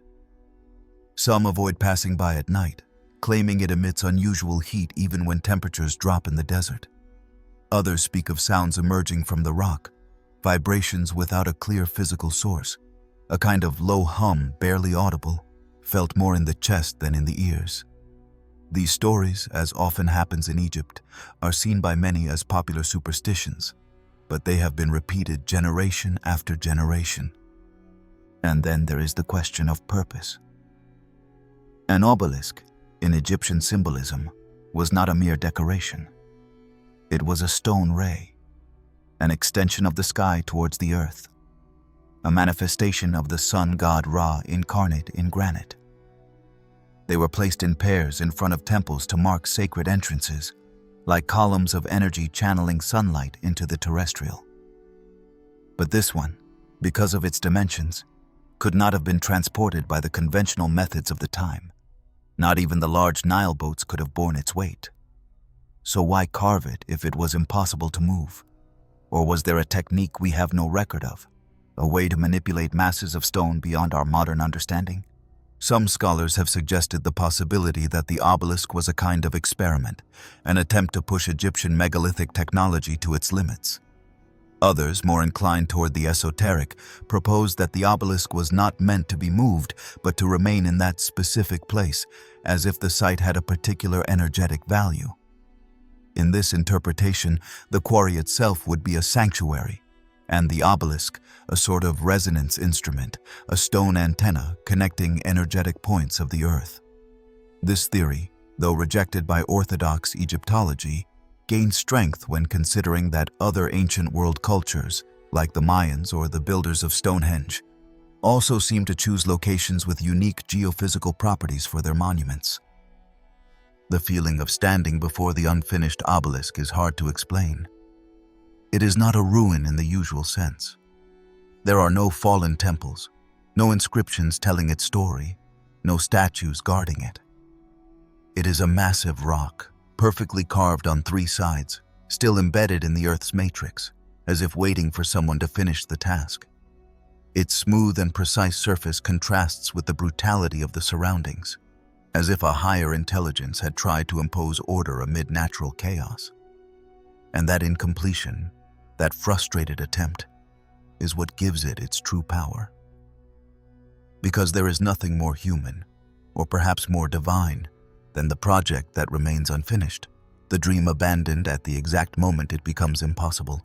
Some avoid passing by at night, claiming it emits unusual heat even when temperatures drop in the desert. Others speak of sounds emerging from the rock, vibrations without a clear physical source, a kind of low hum barely audible, felt more in the chest than in the ears. These stories, as often happens in Egypt, are seen by many as popular superstitions, but they have been repeated generation after generation. And then there is the question of purpose. An obelisk, in Egyptian symbolism, was not a mere decoration. It was a stone ray, an extension of the sky towards the earth, a manifestation of the sun god Ra incarnate in granite. They were placed in pairs in front of temples to mark sacred entrances, like columns of energy channeling sunlight into the terrestrial. But this one, because of its dimensions, could not have been transported by the conventional methods of the time. Not even the large Nile boats could have borne its weight. So why carve it if it was impossible to move? Or was there a technique we have no record of? A way to manipulate masses of stone beyond our modern understanding? Some scholars have suggested the possibility that the obelisk was a kind of experiment, an attempt to push Egyptian megalithic technology to its limits. Others, more inclined toward the esoteric, propose that the obelisk was not meant to be moved, but to remain in that specific place, as if the site had a particular energetic value. In this interpretation, the quarry itself would be a sanctuary, and the obelisk, a sort of resonance instrument, a stone antenna connecting energetic points of the earth. This theory, though rejected by Orthodox Egyptology, gained strength when considering that other ancient world cultures, like the Mayans or the builders of Stonehenge, also seem to choose locations with unique geophysical properties for their monuments. The feeling of standing before the unfinished obelisk is hard to explain. It is not a ruin in the usual sense. There are no fallen temples, no inscriptions telling its story, no statues guarding it. It is a massive rock, perfectly carved on three sides, still embedded in the Earth's matrix, as if waiting for someone to finish the task. Its smooth and precise surface contrasts with the brutality of the surroundings, as if a higher intelligence had tried to impose order amid natural chaos. And that incompletion, that frustrated attempt, is what gives it its true power. Because there is nothing more human, or perhaps more divine, than the project that remains unfinished, the dream abandoned at the exact moment it becomes impossible.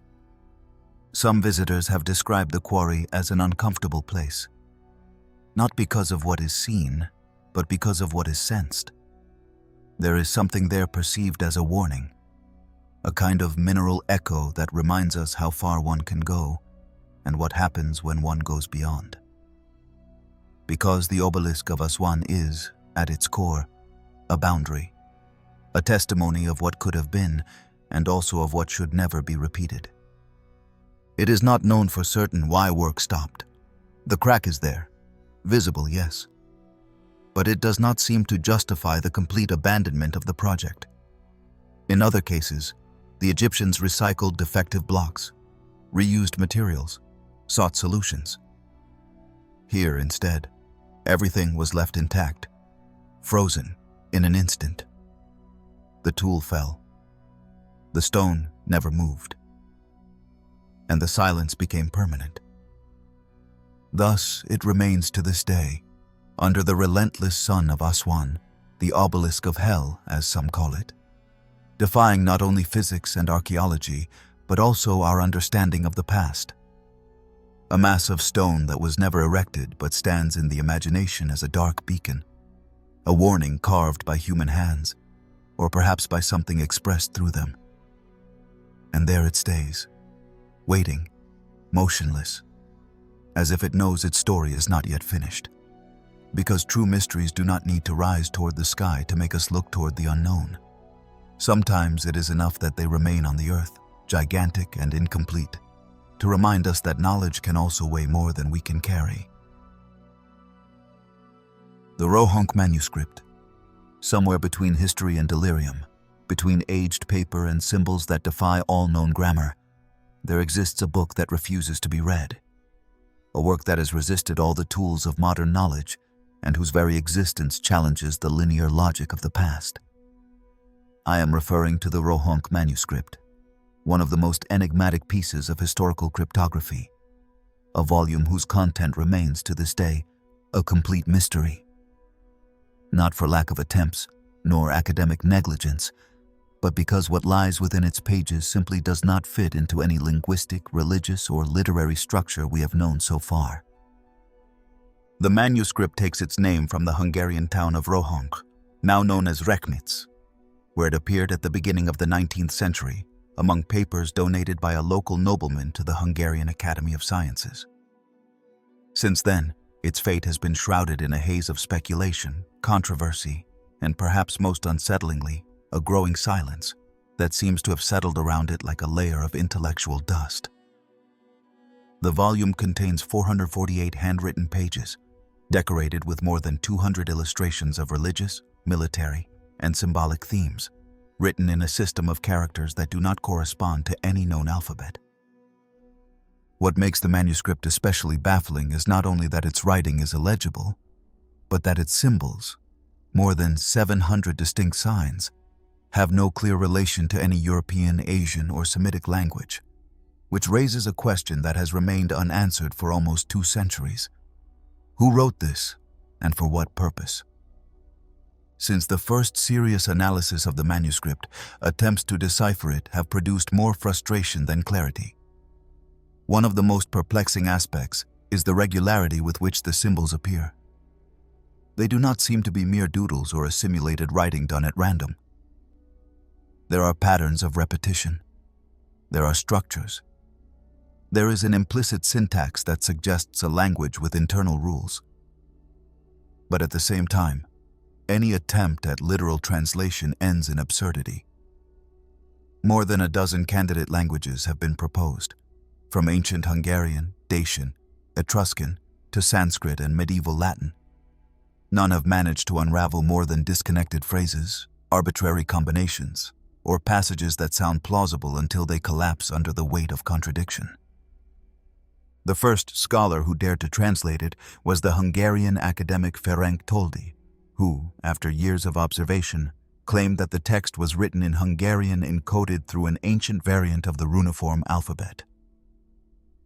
Some visitors have described the quarry as an uncomfortable place, not because of what is seen, but because of what is sensed. There is something there perceived as a warning, a kind of mineral echo that reminds us how far one can go and what happens when one goes beyond. Because the obelisk of Aswan is, at its core, a boundary, a testimony of what could have been and also of what should never be repeated. It is not known for certain why work stopped. The crack is there, visible, yes, but it does not seem to justify the complete abandonment of the project. In other cases, the Egyptians recycled defective blocks, reused materials, sought solutions. Here, instead, everything was left intact, frozen in an instant. The tool fell. The stone never moved. And the silence became permanent. Thus, it remains to this day, under the relentless sun of Aswan, the obelisk of hell, as some call it, defying not only physics and archaeology, but also our understanding of the past. A mass of stone that was never erected but stands in the imagination as a dark beacon, a warning carved by human hands, or perhaps by something expressed through them. And there it stays, waiting, motionless, as if it knows its story is not yet finished. Because true mysteries do not need to rise toward the sky to make us look toward the unknown. Sometimes it is enough that they remain on the earth, gigantic and incomplete, to remind us that knowledge can also weigh more than we can carry. The Rohonc Manuscript. Somewhere between history and delirium, between aged paper and symbols that defy all known grammar, there exists a book that refuses to be read. A work that has resisted all the tools of modern knowledge and whose very existence challenges the linear logic of the past. I am referring to the Rohonc Manuscript, one of the most enigmatic pieces of historical cryptography, a volume whose content remains to this day a complete mystery. Not for lack of attempts, nor academic negligence, but because what lies within its pages simply does not fit into any linguistic, religious, or literary structure we have known so far. The manuscript takes its name from the Hungarian town of Rohonc, now known as Recknitz, where it appeared at the beginning of the 19th century among papers donated by a local nobleman to the Hungarian Academy of Sciences. Since then, its fate has been shrouded in a haze of speculation, controversy, and perhaps most unsettlingly, a growing silence that seems to have settled around it like a layer of intellectual dust. The volume contains 448 handwritten pages, decorated with more than 200 illustrations of religious, military, and symbolic themes, written in a system of characters that do not correspond to any known alphabet. What makes the manuscript especially baffling is not only that its writing is illegible, but that its symbols, more than 700 distinct signs, have no clear relation to any European, Asian, or Semitic language, which raises a question that has remained unanswered for almost 2 centuries. Who wrote this, and for what purpose? Since the first serious analysis of the manuscript, attempts to decipher it have produced more frustration than clarity. One of the most perplexing aspects is the regularity with which the symbols appear. They do not seem to be mere doodles or a simulated writing done at random. There are patterns of repetition. There are structures. There is an implicit syntax that suggests a language with internal rules. But at the same time, any attempt at literal translation ends in absurdity. More than a dozen candidate languages have been proposed, from ancient Hungarian, Dacian, Etruscan, to Sanskrit and medieval Latin. None have managed to unravel more than disconnected phrases, arbitrary combinations, or passages that sound plausible until they collapse under the weight of contradiction. The first scholar who dared to translate it was the Hungarian academic Ferenc Toldi, who, after years of observation, claimed that the text was written in Hungarian encoded through an ancient variant of the runiform alphabet.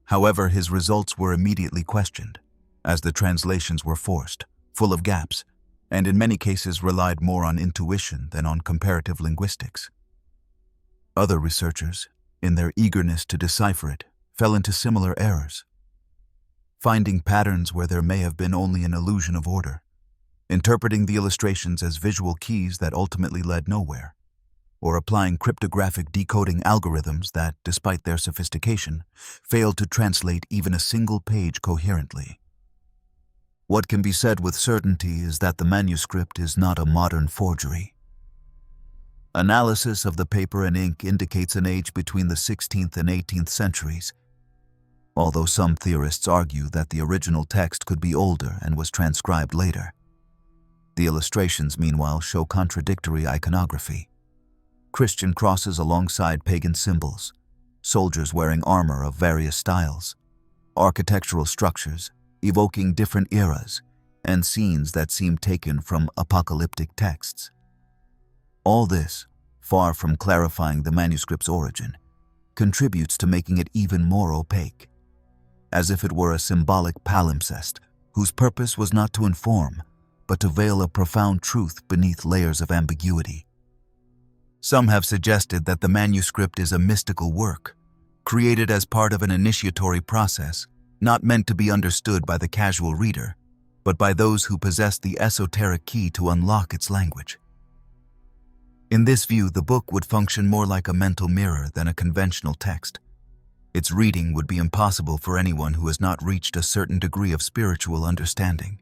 However, his results were immediately questioned, as the translations were forced, full of gaps, and in many cases relied more on intuition than on comparative linguistics. Other researchers, in their eagerness to decipher it, fell into similar errors, finding patterns where there may have been only an illusion of order, interpreting the illustrations as visual keys that ultimately led nowhere, or applying cryptographic decoding algorithms that, despite their sophistication, failed to translate even a single page coherently. What can be said with certainty is that the manuscript is not a modern forgery. Analysis of the paper and ink indicates an age between the 16th and 18th centuries, although some theorists argue that the original text could be older and was transcribed later. The illustrations, meanwhile, show contradictory iconography. Christian crosses alongside pagan symbols, soldiers wearing armor of various styles, architectural structures evoking different eras, and scenes that seem taken from apocalyptic texts. All this, far from clarifying the manuscript's origin, contributes to making it even more opaque, as if it were a symbolic palimpsest whose purpose was not to inform, but to veil a profound truth beneath layers of ambiguity. Some have suggested that the manuscript is a mystical work, created as part of an initiatory process, not meant to be understood by the casual reader, but by those who possess the esoteric key to unlock its language. In this view, the book would function more like a mental mirror than a conventional text. Its reading would be impossible for anyone who has not reached a certain degree of spiritual understanding.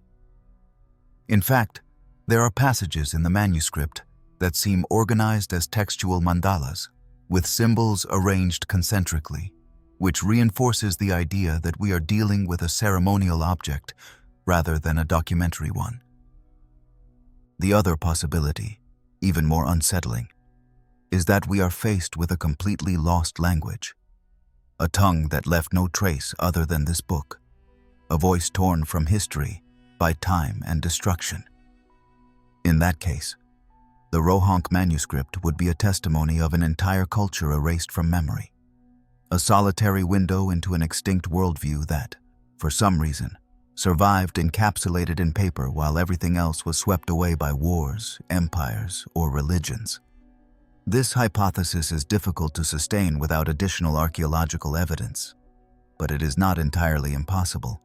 In fact, there are passages in the manuscript that seem organized as textual mandalas, with symbols arranged concentrically, which reinforces the idea that we are dealing with a ceremonial object rather than a documentary one. The other possibility, even more unsettling, is that we are faced with a completely lost language, a tongue that left no trace other than this book, a voice torn from history by time and destruction. In that case, the Rohonc Manuscript would be a testimony of an entire culture erased from memory, a solitary window into an extinct worldview that, for some reason, survived encapsulated in paper while everything else was swept away by wars, empires, or religions. This hypothesis is difficult to sustain without additional archaeological evidence, but it is not entirely impossible.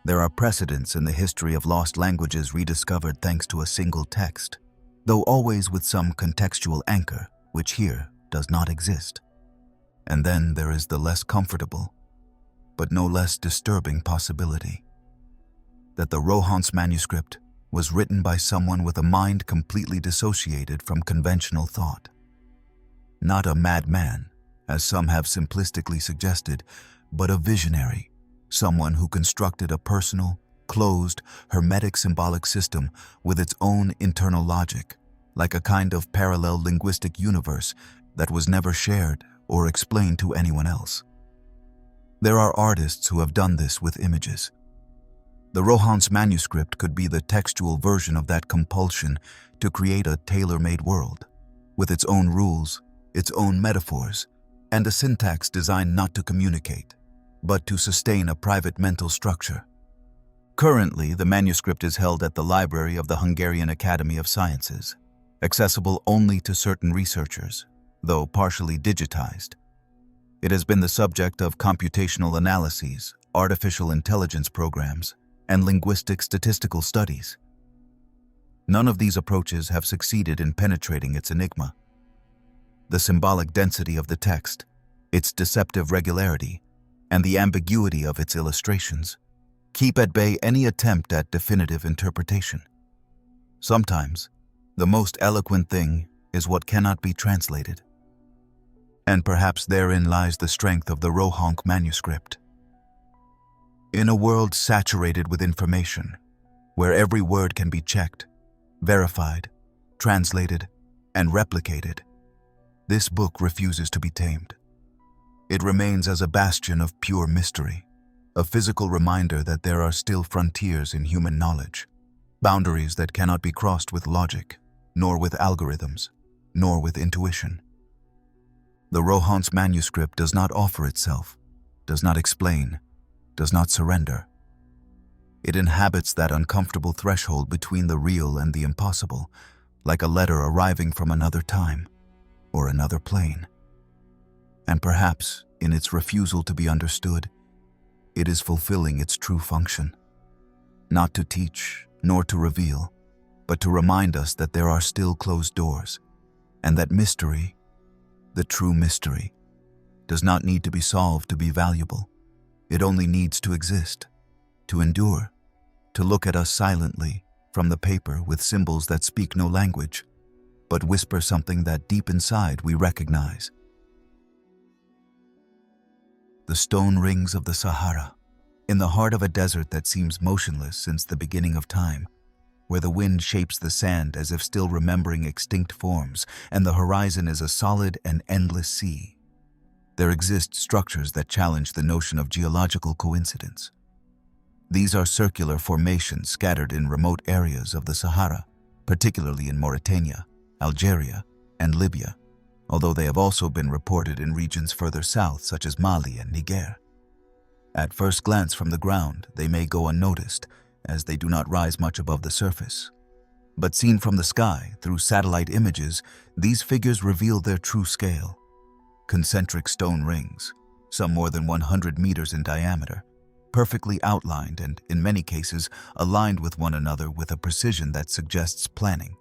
There are precedents in the history of lost languages rediscovered thanks to a single text, though always with some contextual anchor, which here does not exist. And then there is the less comfortable, but no less disturbing possibility that the Rohonc Manuscript was written by someone with a mind completely dissociated from conventional thought. Not a madman, as some have simplistically suggested, but a visionary, someone who constructed a personal, closed, hermetic symbolic system with its own internal logic, like a kind of parallel linguistic universe that was never shared or explained to anyone else. There are artists who have done this with images. The Rohonc Manuscript could be the textual version of that compulsion to create a tailor-made world, with its own rules, its own metaphors, and a syntax designed not to communicate, but to sustain a private mental structure. Currently, the manuscript is held at the library of the Hungarian Academy of Sciences, accessible only to certain researchers, though partially digitized. It has been the subject of computational analyses, artificial intelligence programs, and linguistic statistical studies. None of these approaches have succeeded in penetrating its enigma. The symbolic density of the text, its deceptive regularity, and the ambiguity of its illustrations keep at bay any attempt at definitive interpretation. Sometimes, the most eloquent thing is what cannot be translated. And perhaps therein lies the strength of the Rohonc Manuscript. In a world saturated with information, where every word can be checked, verified, translated, and replicated, this book refuses to be tamed. It remains as a bastion of pure mystery, a physical reminder that there are still frontiers in human knowledge, boundaries that cannot be crossed with logic, nor with algorithms, nor with intuition. The Rohonc Manuscript does not offer itself, does not explain, does not surrender. It inhabits that uncomfortable threshold between the real and the impossible, like a letter arriving from another time or another plane. And perhaps, in its refusal to be understood, it is fulfilling its true function, not to teach nor to reveal, but to remind us that there are still closed doors, and that mystery, the true mystery, does not need to be solved to be valuable. It only needs to exist, to endure, to look at us silently from the paper with symbols that speak no language, but whisper something that deep inside we recognize. The stone rings of the Sahara, in the heart of a desert that seems motionless since the beginning of time, where the wind shapes the sand as if still remembering extinct forms, and the horizon is a solid and endless sea. There exist structures that challenge the notion of geological coincidence. These are circular formations scattered in remote areas of the Sahara, particularly in Mauritania, Algeria, and Libya, although they have also been reported in regions further south such as Mali and Niger. At first glance from the ground, they may go unnoticed, as they do not rise much above the surface. But seen from the sky, through satellite images, these figures reveal their true scale. Concentric stone rings, some more than 100 meters in diameter, perfectly outlined and, in many cases, aligned with one another with a precision that suggests planning.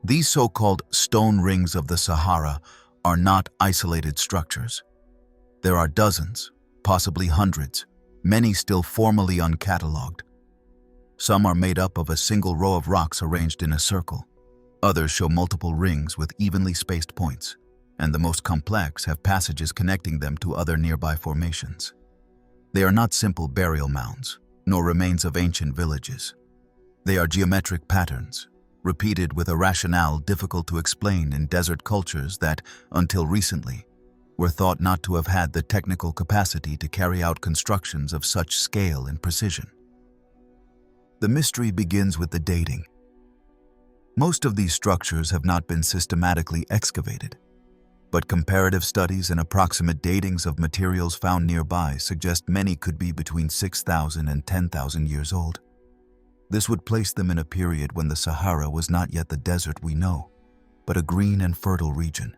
These so-called stone rings of the Sahara are not isolated structures. There are dozens, possibly hundreds, many still formally uncatalogued. Some are made up of a single row of rocks arranged in a circle. Others show multiple rings with evenly spaced points, and the most complex have passages connecting them to other nearby formations. They are not simple burial mounds, nor remains of ancient villages. They are geometric patterns, repeated with a rationale difficult to explain in desert cultures that, until recently, were thought not to have had the technical capacity to carry out constructions of such scale and precision. The mystery begins with the dating. Most of these structures have not been systematically excavated, but comparative studies and approximate datings of materials found nearby suggest many could be between 6,000 and 10,000 years old. This would place them in a period when the Sahara was not yet the desert we know, but a green and fertile region,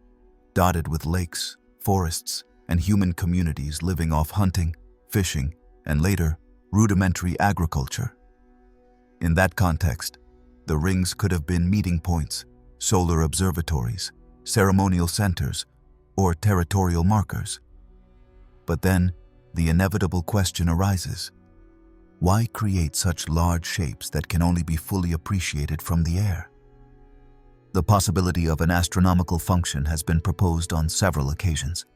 dotted with lakes, forests, and human communities living off hunting, fishing, and later, rudimentary agriculture. In that context, the rings could have been meeting points, solar observatories, ceremonial centers, or territorial markers. But then, the inevitable question arises: why create such large shapes that can only be fully appreciated from the air? The possibility of an astronomical function has been proposed on several occasions.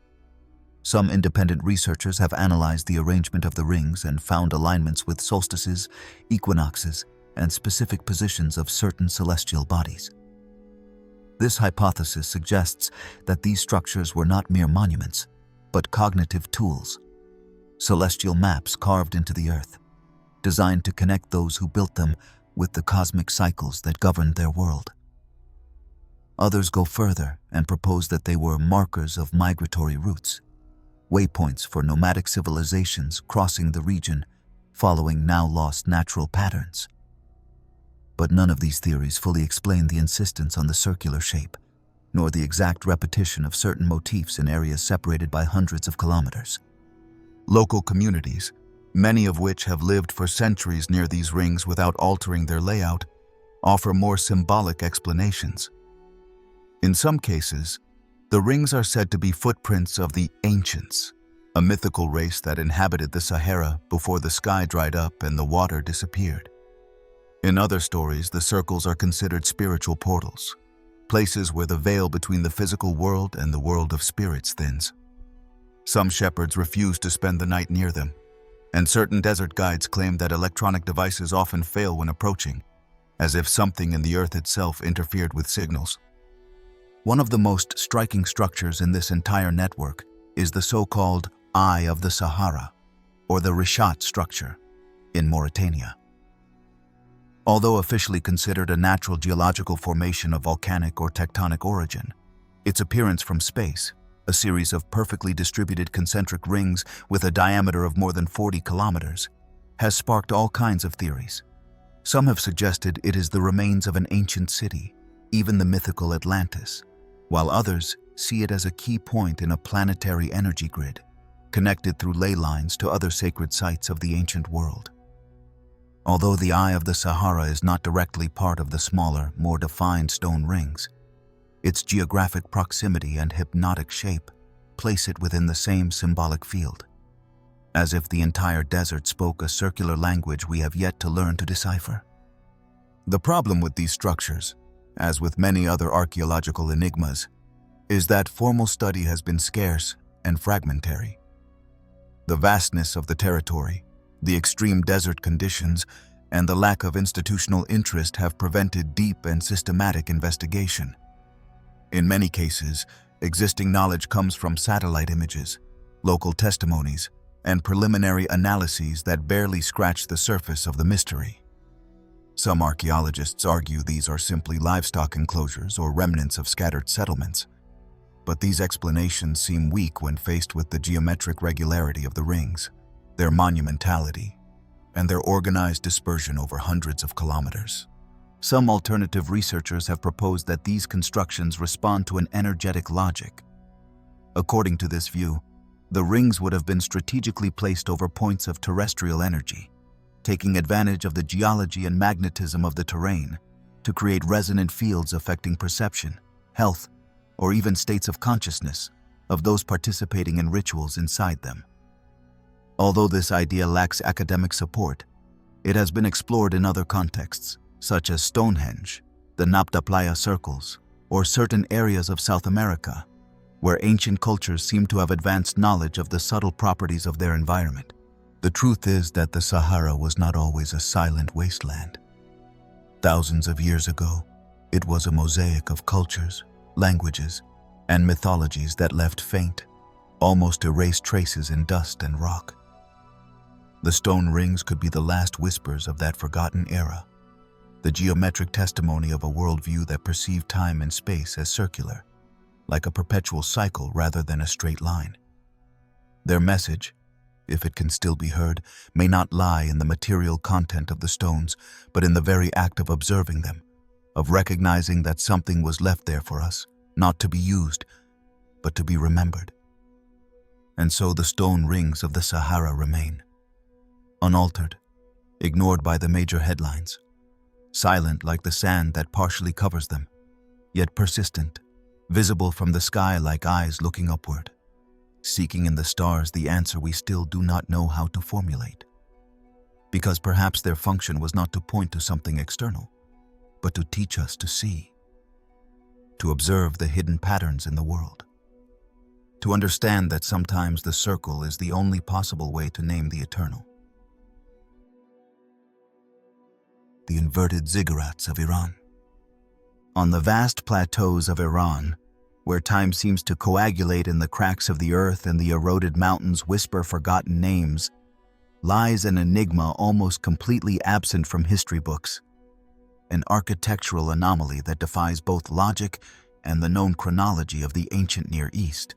Some independent researchers have analyzed the arrangement of the rings and found alignments with solstices, equinoxes, and specific positions of certain celestial bodies. This hypothesis suggests that these structures were not mere monuments, but cognitive tools, celestial maps carved into the earth, designed to connect those who built them with the cosmic cycles that governed their world. Others go further and propose that they were markers of migratory routes, waypoints for nomadic civilizations crossing the region following now-lost natural patterns. But none of these theories fully explain the insistence on the circular shape, nor the exact repetition of certain motifs in areas separated by hundreds of kilometers. Local communities, many of which have lived for centuries near these rings without altering their layout, offer more symbolic explanations. In some cases, the rings are said to be footprints of the ancients, a mythical race that inhabited the Sahara before the sky dried up and the water disappeared. In other stories, the circles are considered spiritual portals, places where the veil between the physical world and the world of spirits thins. Some shepherds refuse to spend the night near them, and certain desert guides claim that electronic devices often fail when approaching, as if something in the earth itself interfered with signals. One of the most striking structures in this entire network is the so-called Eye of the Sahara, or the Rishat structure, in Mauritania. Although officially considered a natural geological formation of volcanic or tectonic origin, its appearance from space, a series of perfectly distributed concentric rings with a diameter of more than 40 kilometers, has sparked all kinds of theories. Some have suggested it is the remains of an ancient city, even the mythical Atlantis, while others see it as a key point in a planetary energy grid, connected through ley lines to other sacred sites of the ancient world. Although the Eye of the Sahara is not directly part of the smaller, more defined stone rings, its geographic proximity and hypnotic shape place it within the same symbolic field, as if the entire desert spoke a circular language we have yet to learn to decipher. The problem with these structures, as with many other archaeological enigmas, is that formal study has been scarce and fragmentary. The vastness of the territory, the extreme desert conditions, and the lack of institutional interest have prevented deep and systematic investigation. In many cases, existing knowledge comes from satellite images, local testimonies, and preliminary analyses that barely scratch the surface of the mystery. Some archaeologists argue these are simply livestock enclosures or remnants of scattered settlements, but these explanations seem weak when faced with the geometric regularity of the rings, their monumentality, and their organized dispersion over hundreds of kilometers. Some alternative researchers have proposed that these constructions respond to an energetic logic. According to this view, the rings would have been strategically placed over points of terrestrial energy, taking advantage of the geology and magnetism of the terrain to create resonant fields affecting perception, health, or even states of consciousness of those participating in rituals inside them. Although this idea lacks academic support, it has been explored in other contexts, such as Stonehenge, the Nabta Playa circles, or certain areas of South America, where ancient cultures seem to have advanced knowledge of the subtle properties of their environment. The truth is that the Sahara was not always a silent wasteland. Thousands of years ago, it was a mosaic of cultures, languages, and mythologies that left faint, almost erased traces in dust and rock. The stone rings could be the last whispers of that forgotten era, the geometric testimony of a worldview that perceived time and space as circular, like a perpetual cycle rather than a straight line. Their message, if it can still be heard, may not lie in the material content of the stones, but in the very act of observing them, of recognizing that something was left there for us, not to be used, but to be remembered. And so the stone rings of the Sahara remain, unaltered, ignored by the major headlines, silent like the sand that partially covers them, yet persistent, visible from the sky like eyes looking upward, seeking in the stars the answer we still do not know how to formulate. Because perhaps their function was not to point to something external, but to teach us to see, to observe the hidden patterns in the world, to understand that sometimes the circle is the only possible way to name the eternal. The inverted ziggurats of Iran. On the vast plateaus of Iran, where time seems to coagulate in the cracks of the earth and the eroded mountains whisper forgotten names, lies an enigma almost completely absent from history books, an architectural anomaly that defies both logic and the known chronology of the ancient Near East.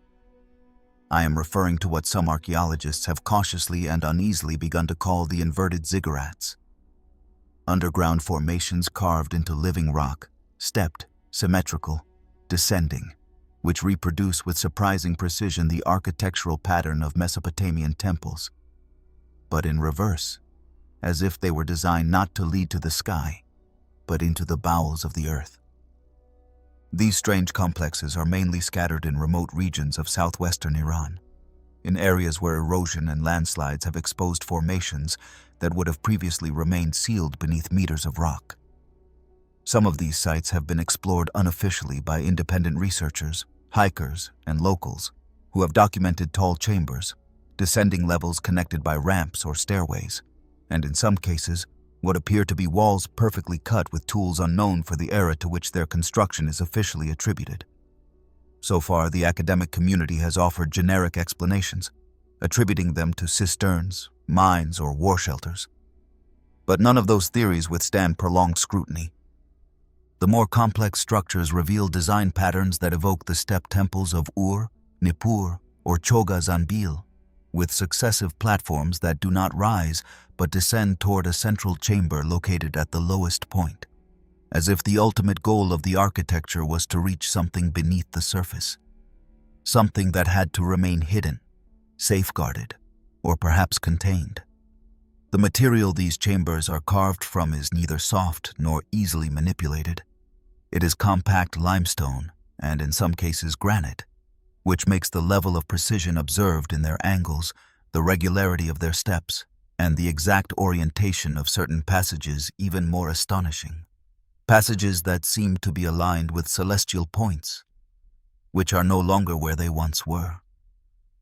I am referring to what some archaeologists have cautiously and uneasily begun to call the inverted ziggurats. Underground formations carved into living rock, stepped, symmetrical, descending, which reproduce with surprising precision the architectural pattern of Mesopotamian temples, but in reverse, as if they were designed not to lead to the sky, but into the bowels of the earth. These strange complexes are mainly scattered in remote regions of southwestern Iran, in areas where erosion and landslides have exposed formations that would have previously remained sealed beneath meters of rock. Some of these sites have been explored unofficially by independent researchers, hikers, and locals who have documented tall chambers, descending levels connected by ramps or stairways, and in some cases, what appear to be walls perfectly cut with tools unknown for the era to which their construction is officially attributed. So far, the academic community has offered generic explanations, attributing them to cisterns, mines, or war shelters. But none of those theories withstand prolonged scrutiny. The more complex structures reveal design patterns that evoke the steppe temples of Ur, Nippur, or Choga Zanbil, with successive platforms that do not rise but descend toward a central chamber located at the lowest point, as if the ultimate goal of the architecture was to reach something beneath the surface, something that had to remain hidden, safeguarded, or perhaps contained. The material these chambers are carved from is neither soft nor easily manipulated. It is compact limestone, and in some cases granite, which makes the level of precision observed in their angles, the regularity of their steps, and the exact orientation of certain passages even more astonishing. Passages that seem to be aligned with celestial points, which are no longer where they once were.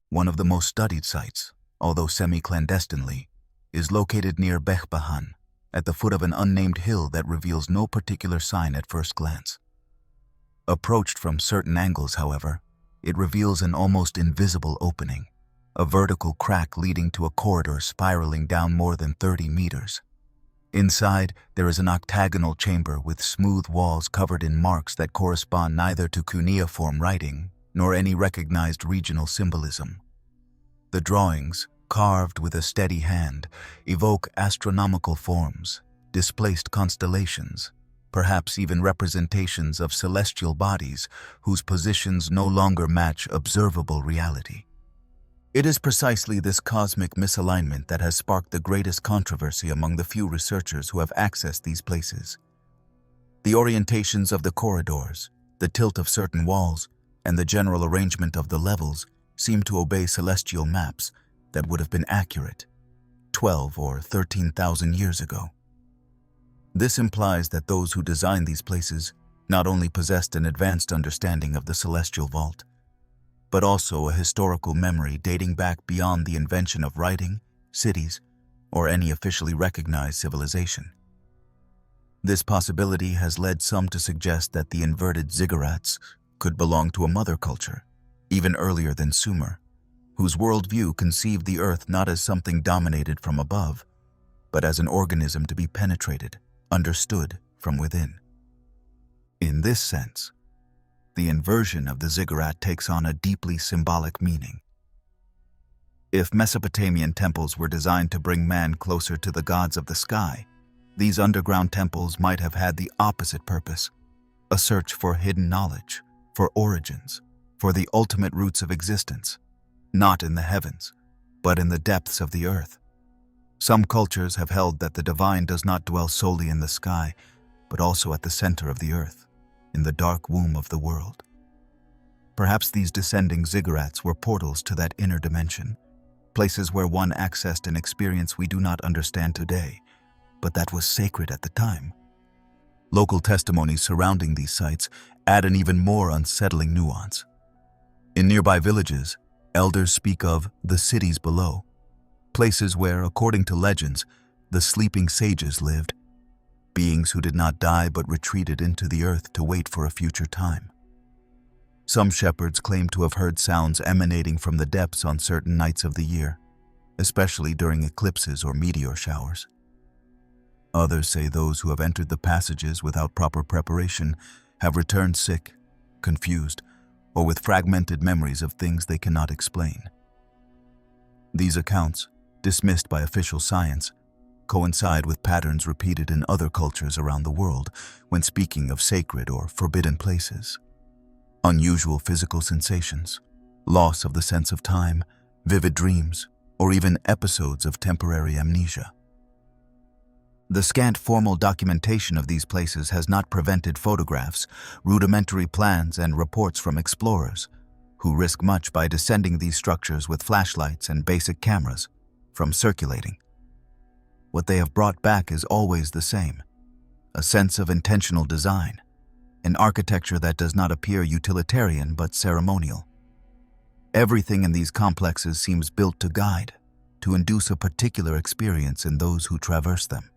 One of the most studied sites, although semi-clandestinely, is located near Behbahan, at the foot of an unnamed hill that reveals no particular sign at first glance. Approached from certain angles, however, it reveals an almost invisible opening, a vertical crack leading to a corridor spiraling down more than 30 meters. Inside, there is an octagonal chamber with smooth walls covered in marks that correspond neither to cuneiform writing nor any recognized regional symbolism. The drawings, carved with a steady hand, evoke astronomical forms, displaced constellations, perhaps even representations of celestial bodies whose positions no longer match observable reality. It is precisely this cosmic misalignment that has sparked the greatest controversy among the few researchers who have accessed these places. The orientations of the corridors, the tilt of certain walls, and the general arrangement of the levels seem to obey celestial maps that would have been accurate 12 or 13,000 years ago. This implies that those who designed these places not only possessed an advanced understanding of the celestial vault, but also a historical memory dating back beyond the invention of writing, cities, or any officially recognized civilization. This possibility has led some to suggest that the inverted ziggurats could belong to a mother culture, even earlier than Sumer, whose worldview conceived the earth not as something dominated from above, but as an organism to be penetrated, understood from within. In this sense, the inversion of the ziggurat takes on a deeply symbolic meaning. If Mesopotamian temples were designed to bring man closer to the gods of the sky, these underground temples might have had the opposite purpose, a search for hidden knowledge, for origins, for the ultimate roots of existence, not in the heavens, but in the depths of the earth. Some cultures have held that the divine does not dwell solely in the sky, but also at the center of the earth, in the dark womb of the world. Perhaps these descending ziggurats were portals to that inner dimension, places where one accessed an experience we do not understand today, but that was sacred at the time. Local testimonies surrounding these sites add an even more unsettling nuance. In nearby villages, elders speak of the cities below, places where, according to legends, the sleeping sages lived, beings who did not die but retreated into the earth to wait for a future time. Some shepherds claim to have heard sounds emanating from the depths on certain nights of the year, especially during eclipses or meteor showers. Others say those who have entered the passages without proper preparation have returned sick, confused, or with fragmented memories of things they cannot explain. These accounts, dismissed by official science, coincide with patterns repeated in other cultures around the world when speaking of sacred or forbidden places. Unusual physical sensations, loss of the sense of time, vivid dreams, or even episodes of temporary amnesia. The scant formal documentation of these places has not prevented photographs, rudimentary plans, and reports from explorers, who risk much by descending these structures with flashlights and basic cameras, from circulating. What they have brought back is always the same: a sense of intentional design, an architecture that does not appear utilitarian but ceremonial. Everything in these complexes seems built to guide, to induce a particular experience in those who traverse them.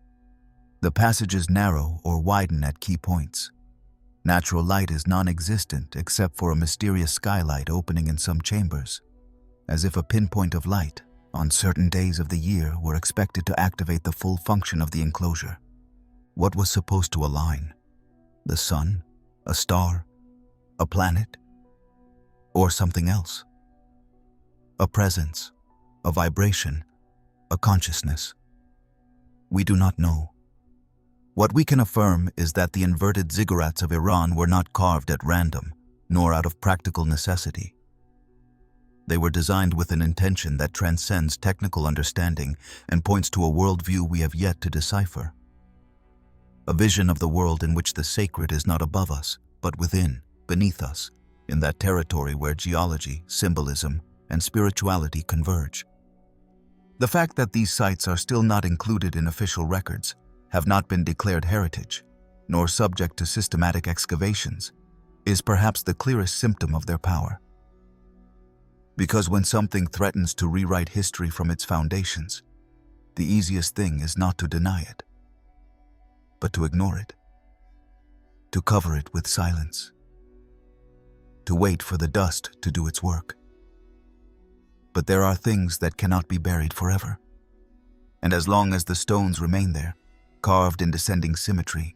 The passages narrow or widen at key points. Natural light is non-existent except for a mysterious skylight opening in some chambers, as if a pinpoint of light, on certain days of the year, were expected to activate the full function of the enclosure. What was supposed to align? The sun? A star? A planet? Or something else? A presence? A vibration? A consciousness? We do not know. What we can affirm is that the inverted ziggurats of Iran were not carved at random, nor out of practical necessity. They were designed with an intention that transcends technical understanding and points to a worldview we have yet to decipher. A vision of the world in which the sacred is not above us, but within, beneath us, in that territory where geology, symbolism, and spirituality converge. The fact that these sites are still not included in official records, have not been declared heritage, nor subject to systematic excavations, is perhaps the clearest symptom of their power. Because when something threatens to rewrite history from its foundations, the easiest thing is not to deny it, but to ignore it, to cover it with silence, to wait for the dust to do its work. But there are things that cannot be buried forever, and as long as the stones remain there, carved in descending symmetry,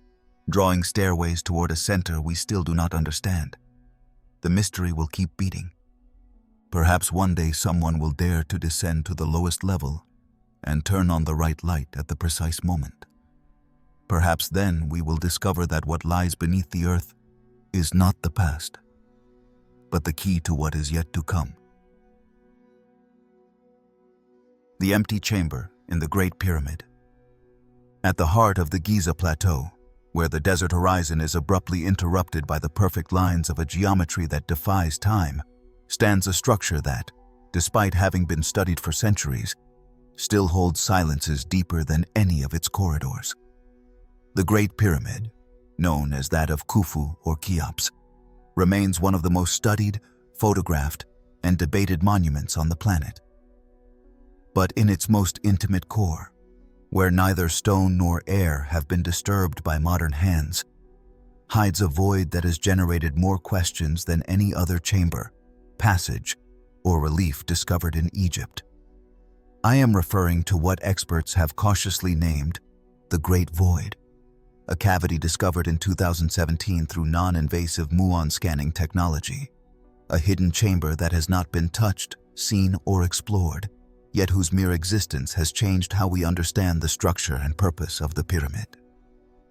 drawing stairways toward a center we still do not understand, the mystery will keep beating. Perhaps one day someone will dare to descend to the lowest level and turn on the right light at the precise moment. Perhaps then we will discover that what lies beneath the earth is not the past, but the key to what is yet to come. The empty chamber in the Great Pyramid. At the heart of the Giza Plateau, where the desert horizon is abruptly interrupted by the perfect lines of a geometry that defies time, stands a structure that, despite having been studied for centuries, still holds silences deeper than any of its corridors. The Great Pyramid, known as that of Khufu or Cheops, remains one of the most studied, photographed, and debated monuments on the planet. But in its most intimate core, where neither stone nor air have been disturbed by modern hands, hides a void that has generated more questions than any other chamber, passage, or relief discovered in Egypt. I am referring to what experts have cautiously named the Great Void, a cavity discovered in 2017 through non-invasive muon scanning technology, a hidden chamber that has not been touched, seen, or explored, yet whose mere existence has changed how we understand the structure and purpose of the pyramid.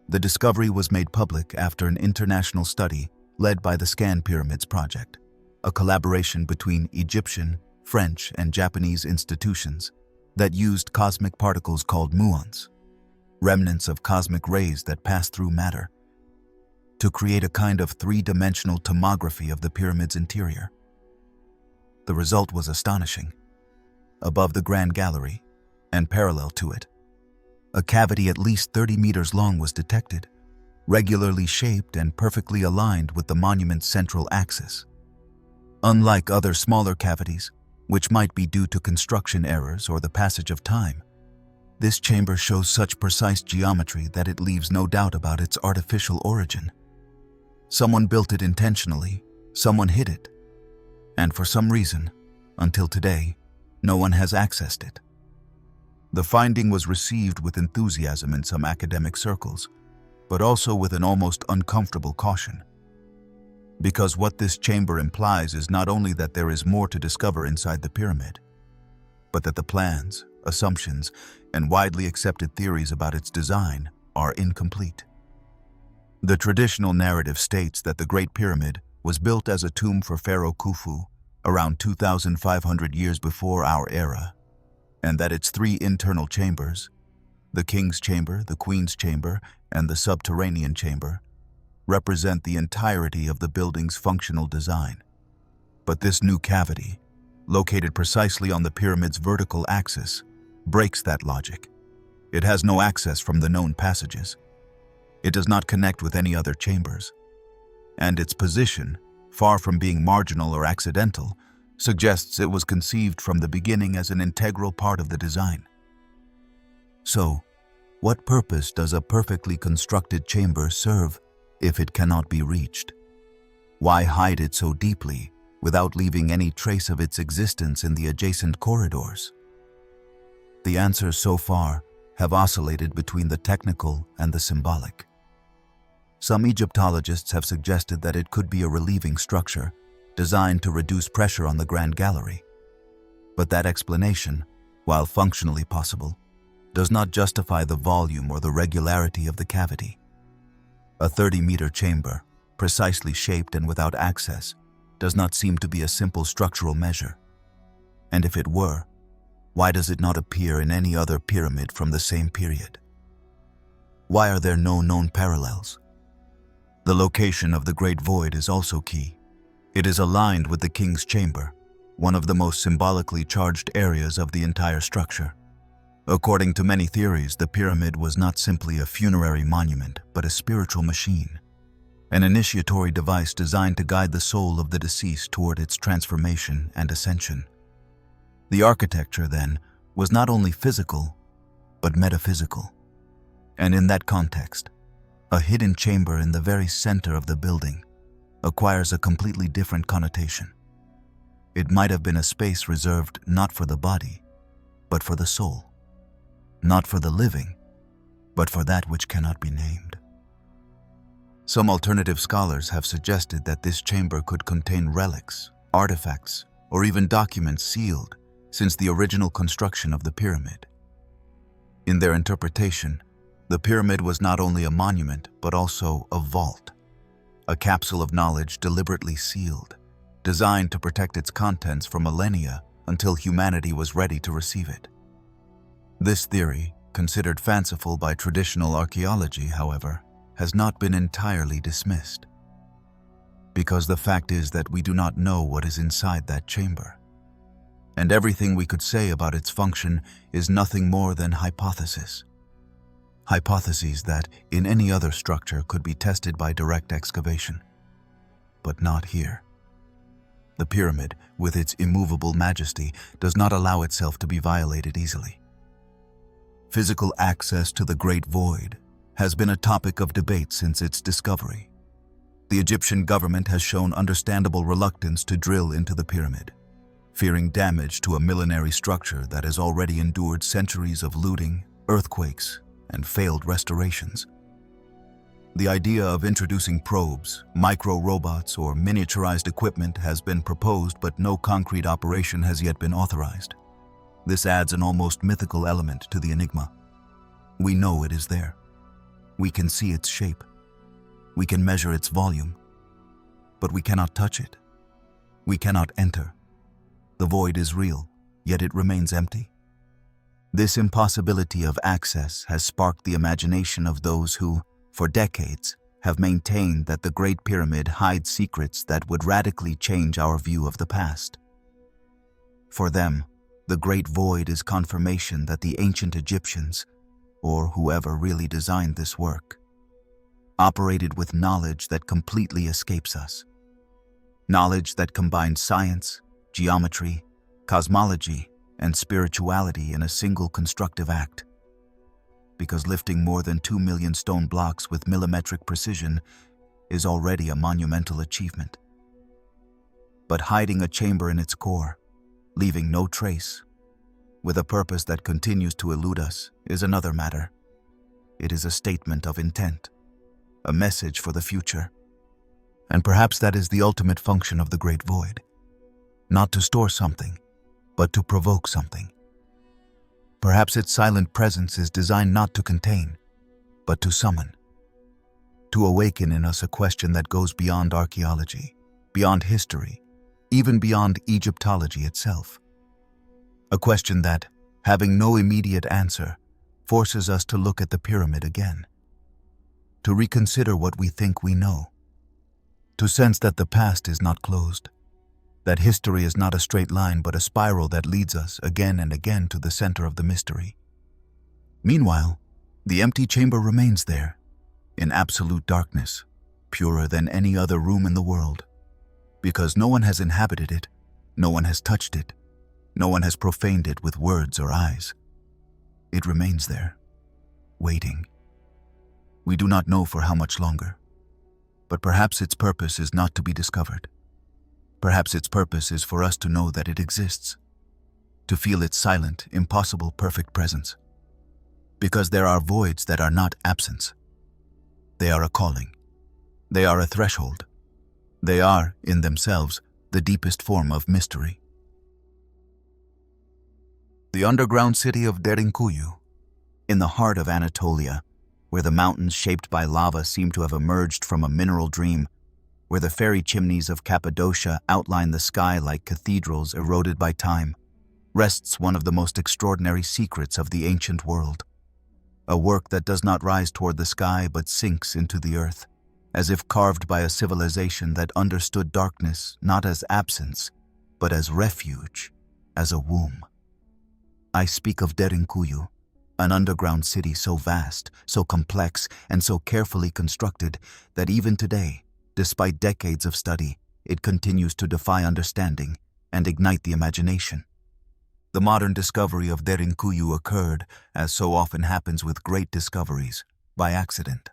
The discovery was made public after an international study led by the Scan Pyramids Project, a collaboration between Egyptian, French, and Japanese institutions that used cosmic particles called muons, remnants of cosmic rays that pass through matter, to create a kind of three-dimensional tomography of the pyramid's interior. The result was astonishing. Above the Grand Gallery, and parallel to it, a cavity at least 30 meters long was detected, regularly shaped and perfectly aligned with the monument's central axis. Unlike other smaller cavities, which might be due to construction errors or the passage of time, this chamber shows such precise geometry that it leaves no doubt about its artificial origin. Someone built it intentionally, Someone hid it, and for some reason, until today, no one has accessed it. The finding was received with enthusiasm in some academic circles, but also with an almost uncomfortable caution. Because what this chamber implies is not only that there is more to discover inside the pyramid, but that the plans, assumptions, and widely accepted theories about its design are incomplete. The traditional narrative states that the Great Pyramid was built as a tomb for Pharaoh Khufu around 2,500 years before our era, and that its three internal chambers, the King's Chamber, the Queen's Chamber, and the Subterranean Chamber, represent the entirety of the building's functional design. But this new cavity, located precisely on the pyramid's vertical axis, breaks that logic. It has no access from the known passages. It does not connect with any other chambers. And its position, far from being marginal or accidental, suggests it was conceived from the beginning as an integral part of the design. So, what purpose does a perfectly constructed chamber serve if it cannot be reached? Why hide it so deeply without leaving any trace of its existence in the adjacent corridors? The answers so far have oscillated between the technical and the symbolic. Some Egyptologists have suggested that it could be a relieving structure designed to reduce pressure on the Grand Gallery. But that explanation, while functionally possible, does not justify the volume or the regularity of the cavity. A 30-meter chamber, precisely shaped and without access, does not seem to be a simple structural measure. And if it were, why does it not appear in any other pyramid from the same period? Why are there no known parallels? The location of the Great Void is also key. It is aligned with the King's Chamber, one of the most symbolically charged areas of the entire structure. According to many theories, the pyramid was not simply a funerary monument, but a spiritual machine, an initiatory device designed to guide the soul of the deceased toward its transformation and ascension. The architecture, then, was not only physical, but metaphysical. And in that context, a hidden chamber in the very center of the building acquires a completely different connotation. It might have been a space reserved not for the body, but for the soul. Not for the living, but for that which cannot be named. Some alternative scholars have suggested that this chamber could contain relics, artifacts, or even documents sealed since the original construction of the pyramid. In their interpretation, the pyramid was not only a monument, but also a vault, a capsule of knowledge deliberately sealed, designed to protect its contents for millennia until humanity was ready to receive it. This theory, considered fanciful by traditional archaeology, however, has not been entirely dismissed. Because the fact is that we do not know what is inside that chamber. And everything we could say about its function is nothing more than hypothesis. Hypotheses that, in any other structure, could be tested by direct excavation. But not here. The pyramid, with its immovable majesty, does not allow itself to be violated easily. Physical access to the Great Void has been a topic of debate since its discovery. The Egyptian government has shown understandable reluctance to drill into the pyramid, fearing damage to a millenary structure that has already endured centuries of looting, earthquakes, and failed restorations. The idea of introducing probes, micro-robots, or miniaturized equipment has been proposed, but no concrete operation has yet been authorized. This adds an almost mythical element to the enigma. We know it is there. We can see its shape. We can measure its volume. But we cannot touch it. We cannot enter. The void is real, yet it remains empty. This impossibility of access has sparked the imagination of those who, for decades, have maintained that the Great Pyramid hides secrets that would radically change our view of the past. For them, the Great Void is confirmation that the ancient Egyptians, or whoever really designed this work, operated with knowledge that completely escapes us. Knowledge that combined science, geometry, cosmology, and spirituality in a single constructive act. Because lifting more than 2 million stone blocks with millimetric precision is already a monumental achievement. but hiding a chamber in its core, leaving no trace, with a purpose that continues to elude us, is another matter. It is a statement of intent, a message for the future. And perhaps that is the ultimate function of the Great Void. Not to store something, but to provoke something. Perhaps its silent presence is designed not to contain, but to summon. To awaken in us a question that goes beyond archaeology, beyond history, even beyond Egyptology itself. A question that, having no immediate answer, forces us to look at the pyramid again. To reconsider what we think we know. To sense that the past is not closed. That history is not a straight line but a spiral that leads us again and again to the center of the mystery. Meanwhile, the empty chamber remains there, in absolute darkness, purer than any other room in the world. Because no one has inhabited it, no one has touched it, no one has profaned it with words or eyes. It remains there, waiting. We do not know for how much longer, but perhaps its purpose is not to be discovered. Perhaps its purpose is for us to know that it exists, to feel its silent, impossible, perfect presence. Because there are voids that are not absence. They are a calling. They are a threshold. They are, in themselves, the deepest form of mystery. The underground city of Derinkuyu, in the heart of Anatolia, where the mountains shaped by lava seem to have emerged from a mineral dream, where the fairy chimneys of Cappadocia outline the sky like cathedrals eroded by time, rests one of the most extraordinary secrets of the ancient world. A work that does not rise toward the sky but sinks into the earth, as if carved by a civilization that understood darkness not as absence, but as refuge, as a womb. I speak of Derinkuyu, an underground city so vast, so complex, and so carefully constructed that even today, despite decades of study, it continues to defy understanding and ignite the imagination. The modern discovery of Derinkuyu occurred, as so often happens with great discoveries, by accident.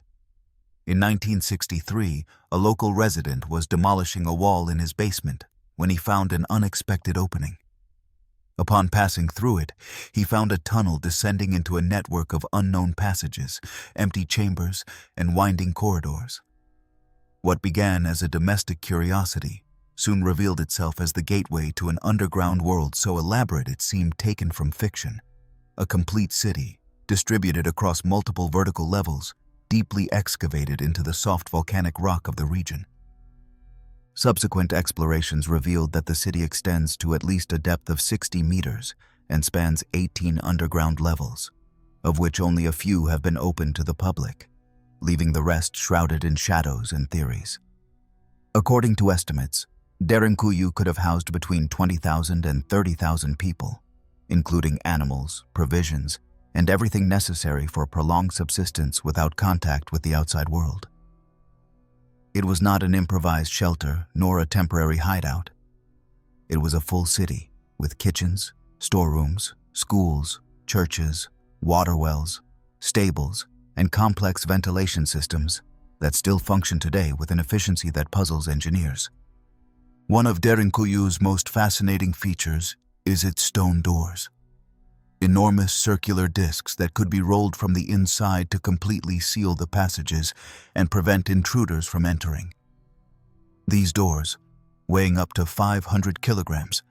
In 1963, a local resident was demolishing a wall in his basement when he found an unexpected opening. Upon passing through it, he found a tunnel descending into a network of unknown passages, empty chambers, and winding corridors. What began as a domestic curiosity soon revealed itself as the gateway to an underground world so elaborate it seemed taken from fiction. A complete city, distributed across multiple vertical levels, deeply excavated into the soft volcanic rock of the region. Subsequent explorations revealed that the city extends to at least a depth of 60 meters and spans 18 underground levels, of which only a few have been opened to the public, leaving the rest shrouded in shadows and theories. According to estimates, Derinkuyu could have housed between 20,000 and 30,000 people, including animals, provisions, and everything necessary for prolonged subsistence without contact with the outside world. It was not an improvised shelter nor a temporary hideout. It was a full city with kitchens, storerooms, schools, churches, water wells, stables, and complex ventilation systems that still function today with an efficiency that puzzles engineers. One of Derinkuyu's most fascinating features is its stone doors. Enormous circular discs that could be rolled from the inside to completely seal the passages and prevent intruders from entering. These doors, weighing up to 500 kilograms,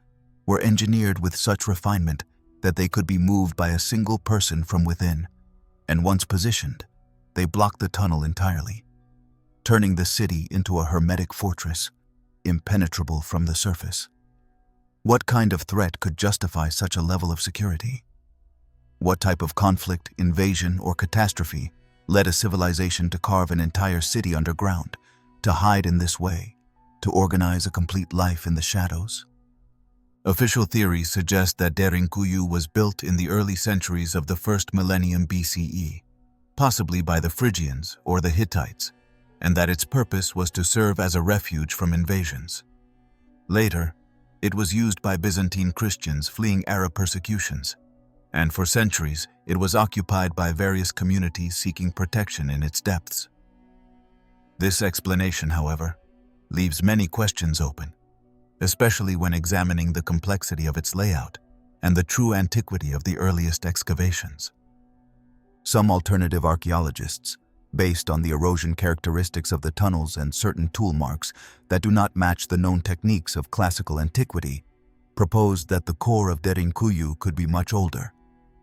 were engineered with such refinement that they could be moved by a single person from within, and once positioned, they blocked the tunnel entirely, turning the city into a hermetic fortress, impenetrable from the surface. What kind of threat could justify such a level of security? What type of conflict, invasion, or catastrophe led a civilization to carve an entire city underground, to hide in this way, to organize a complete life in the shadows? Official theories suggest that Derinkuyu was built in the early centuries of the first millennium BCE, possibly by the Phrygians or the Hittites, and that its purpose was to serve as a refuge from invasions. Later, it was used by Byzantine Christians fleeing Arab persecutions, and for centuries it was occupied by various communities seeking protection in its depths. This explanation, however, leaves many questions open, especially when examining the complexity of its layout and the true antiquity of the earliest excavations. Some alternative archaeologists, based on the erosion characteristics of the tunnels and certain tool marks that do not match the known techniques of classical antiquity, proposed that the core of Derinkuyu could be much older,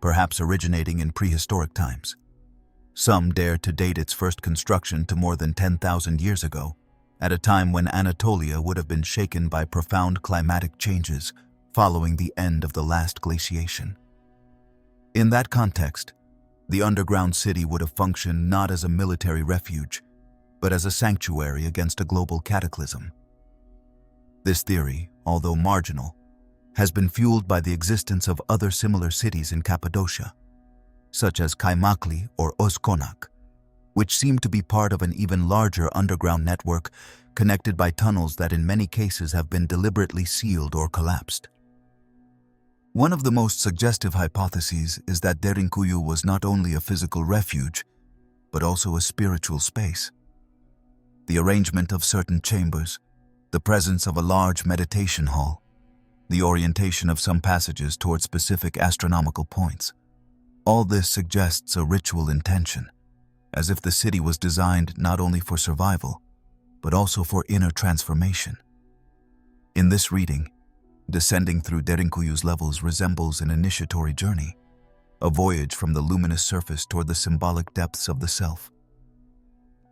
perhaps originating in prehistoric times. Some dare to date its first construction to more than 10,000 years ago, at a time when Anatolia would have been shaken by profound climatic changes following the end of the last glaciation. In that context, the underground city would have functioned not as a military refuge, but as a sanctuary against a global cataclysm. This theory, although marginal, has been fueled by the existence of other similar cities in Cappadocia, such as Kaymakli or Oskonak, which seem to be part of an even larger underground network connected by tunnels that in many cases have been deliberately sealed or collapsed. One of the most suggestive hypotheses is that Derinkuyu was not only a physical refuge, but also a spiritual space. The arrangement of certain chambers, the presence of a large meditation hall, the orientation of some passages toward specific astronomical points, all this suggests a ritual intention, as if the city was designed not only for survival, but also for inner transformation. In this reading, descending through Derinkuyu's levels resembles an initiatory journey, a voyage from the luminous surface toward the symbolic depths of the self.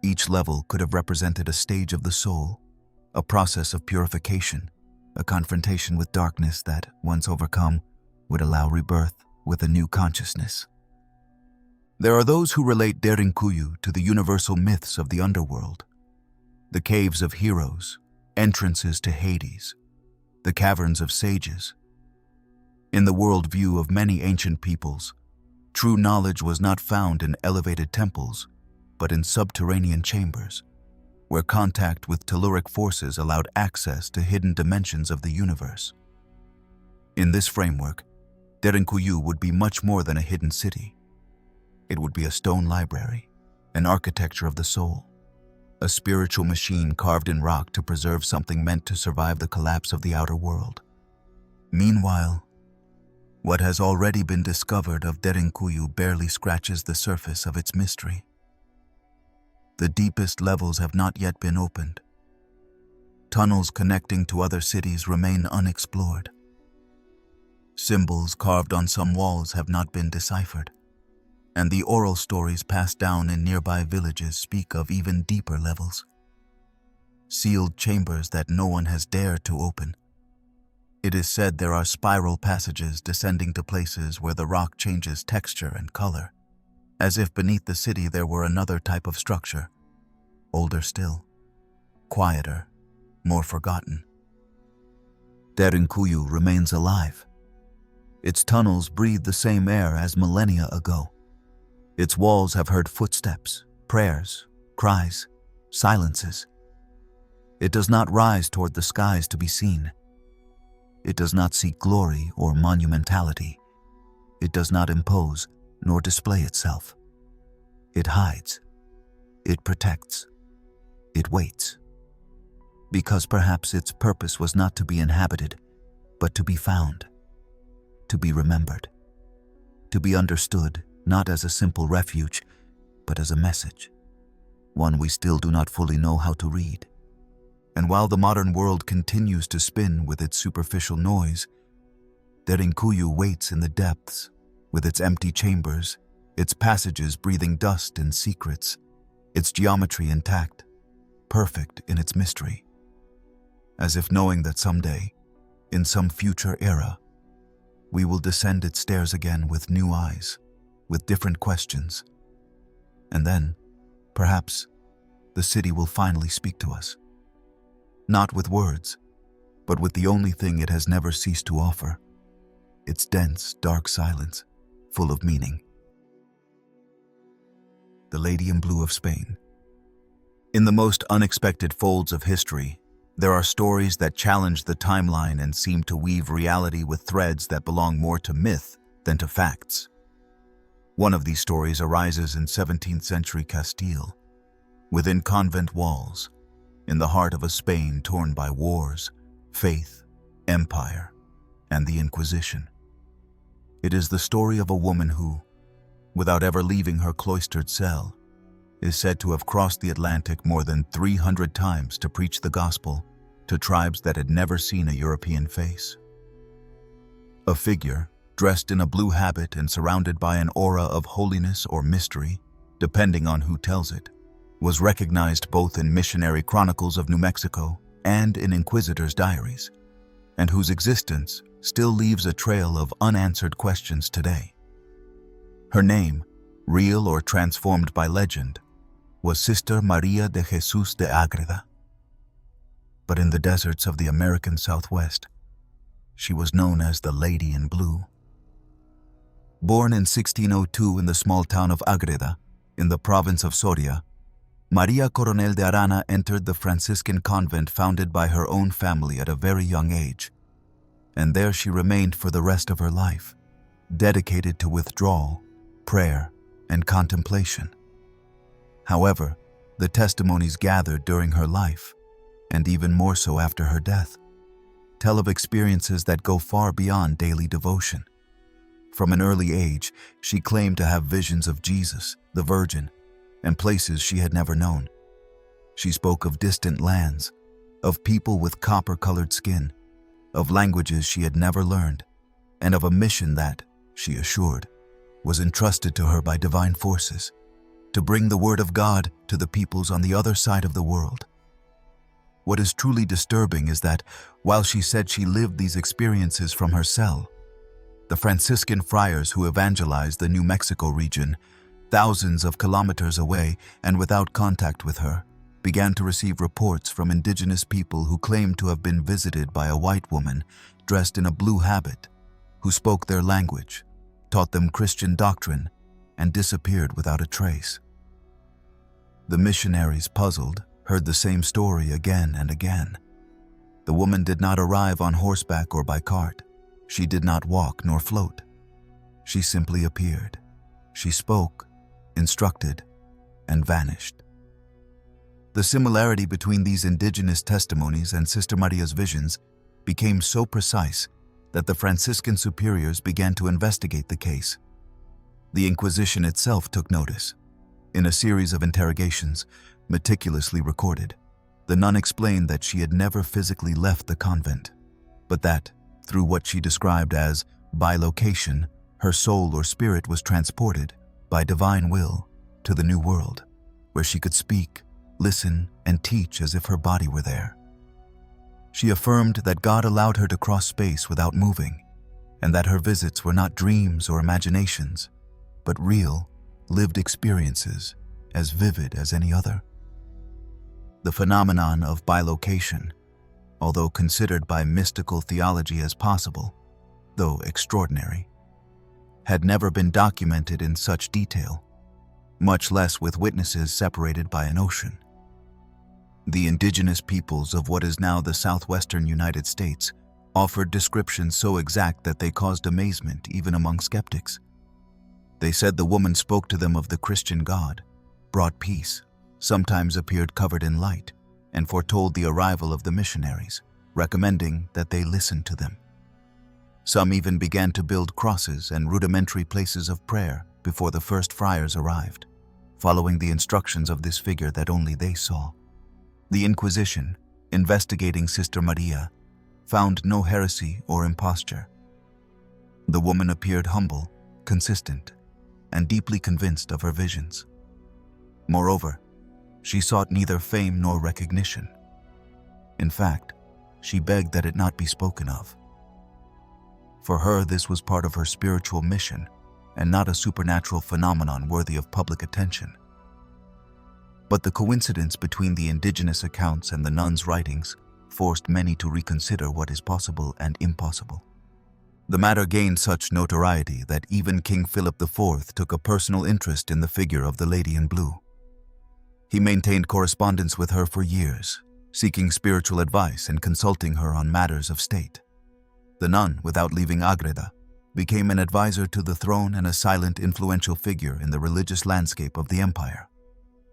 Each level could have represented a stage of the soul, a process of purification, a confrontation with darkness that, once overcome, would allow rebirth with a new consciousness. There are those who relate Derinkuyu to the universal myths of the underworld, the caves of heroes, entrances to Hades, the caverns of sages. In the worldview of many ancient peoples, true knowledge was not found in elevated temples, but in subterranean chambers, where contact with telluric forces allowed access to hidden dimensions of the universe. In this framework, Derinkuyu would be much more than a hidden city. It would be a stone library, an architecture of the soul, a spiritual machine carved in rock to preserve something meant to survive the collapse of the outer world. Meanwhile, what has already been discovered of Derinkuyu barely scratches the surface of its mystery. The deepest levels have not yet been opened. Tunnels connecting to other cities remain unexplored. Symbols carved on some walls have not been deciphered, and the oral stories passed down in nearby villages speak of even deeper levels. Sealed chambers that no one has dared to open. It is said there are spiral passages descending to places where the rock changes texture and color, as if beneath the city there were another type of structure, older still, quieter, more forgotten. Derinkuyu remains alive. Its tunnels breathe the same air as millennia ago. Its walls have heard footsteps, prayers, cries, silences. It does not rise toward the skies to be seen. It does not seek glory or monumentality. It does not impose nor display itself. It hides. It protects. It waits. Because perhaps its purpose was not to be inhabited, but to be found, to be remembered, to be understood not as a simple refuge, but as a message, one we still do not fully know how to read. And while the modern world continues to spin with its superficial noise, Derinkuyu waits in the depths, with its empty chambers, its passages breathing dust and secrets, its geometry intact, perfect in its mystery, as if knowing that someday, in some future era, we will descend its stairs again with new eyes, with different questions, and then, perhaps, the city will finally speak to us. Not with words, but with the only thing it has never ceased to offer, its dense, dark silence, full of meaning. The Lady in Blue of Spain. In the most unexpected folds of history, there are stories that challenge the timeline and seem to weave reality with threads that belong more to myth than to facts. One of these stories arises in 17th century Castile, within convent walls, in the heart of a Spain torn by wars, faith, empire, and the Inquisition. It is the story of a woman who, without ever leaving her cloistered cell, is said to have crossed the Atlantic more than 300 times to preach the gospel to tribes that had never seen a European face. A figure, dressed in a blue habit and surrounded by an aura of holiness or mystery, depending on who tells it, was recognized both in missionary chronicles of New Mexico and in inquisitors' diaries, and whose existence still leaves a trail of unanswered questions today. Her name, real or transformed by legend, was Sister Maria de Jesus de Agreda. But in the deserts of the American Southwest, she was known as the Lady in Blue. Born in 1602 in the small town of Agreda, in the province of Soria, Maria Coronel de Arana entered the Franciscan convent founded by her own family at a very young age, and there she remained for the rest of her life, dedicated to withdrawal, prayer, and contemplation. However, the testimonies gathered during her life, and even more so after her death, tell of experiences that go far beyond daily devotion. From an early age, she claimed to have visions of Jesus, the Virgin, and places she had never known. She spoke of distant lands, of people with copper-colored skin, of languages she had never learned, and of a mission that, she assured, was entrusted to her by divine forces, to bring the word of God to the peoples on the other side of the world. What is truly disturbing is that, while she said she lived these experiences from her cell, the Franciscan friars who evangelized the New Mexico region, thousands of kilometers away and without contact with her, began to receive reports from indigenous people who claimed to have been visited by a white woman dressed in a blue habit, who spoke their language, taught them Christian doctrine, and disappeared without a trace. The missionaries, puzzled, heard the same story again and again. The woman did not arrive on horseback or by cart. She did not walk nor float. She simply appeared. She spoke, instructed, and vanished. The similarity between these indigenous testimonies and Sister Maria's visions became so precise that the Franciscan superiors began to investigate the case. The Inquisition itself took notice. In a series of interrogations, meticulously recorded, the nun explained that she had never physically left the convent, but that, through what she described as bilocation, her soul or spirit was transported, by divine will, to the new world, where she could speak, listen, and teach as if her body were there. She affirmed that God allowed her to cross space without moving, and that her visits were not dreams or imaginations, but real, lived experiences, as vivid as any other. The phenomenon of bilocation, although considered by mystical theology as possible, though extraordinary, had never been documented in such detail, much less with witnesses separated by an ocean. The indigenous peoples of what is now the southwestern United States offered descriptions so exact that they caused amazement even among skeptics. They said the woman spoke to them of the Christian God, brought peace, sometimes appeared covered in light, and foretold the arrival of the missionaries, recommending that they listen to them. Some even began to build crosses and rudimentary places of prayer before the first friars arrived, following the instructions of this figure that only they saw. The Inquisition, investigating Sister Maria, found no heresy or imposture. The woman appeared humble, consistent, and deeply convinced of her visions. Moreover, she sought neither fame nor recognition. In fact, she begged that it not be spoken of. For her, this was part of her spiritual mission and not a supernatural phenomenon worthy of public attention. But the coincidence between the indigenous accounts and the nun's writings forced many to reconsider what is possible and impossible. The matter gained such notoriety that even King Philip IV took a personal interest in the figure of the Lady in Blue. He maintained correspondence with her for years, seeking spiritual advice and consulting her on matters of state. The nun, without leaving Agreda, became an advisor to the throne and a silent, influential figure in the religious landscape of the empire.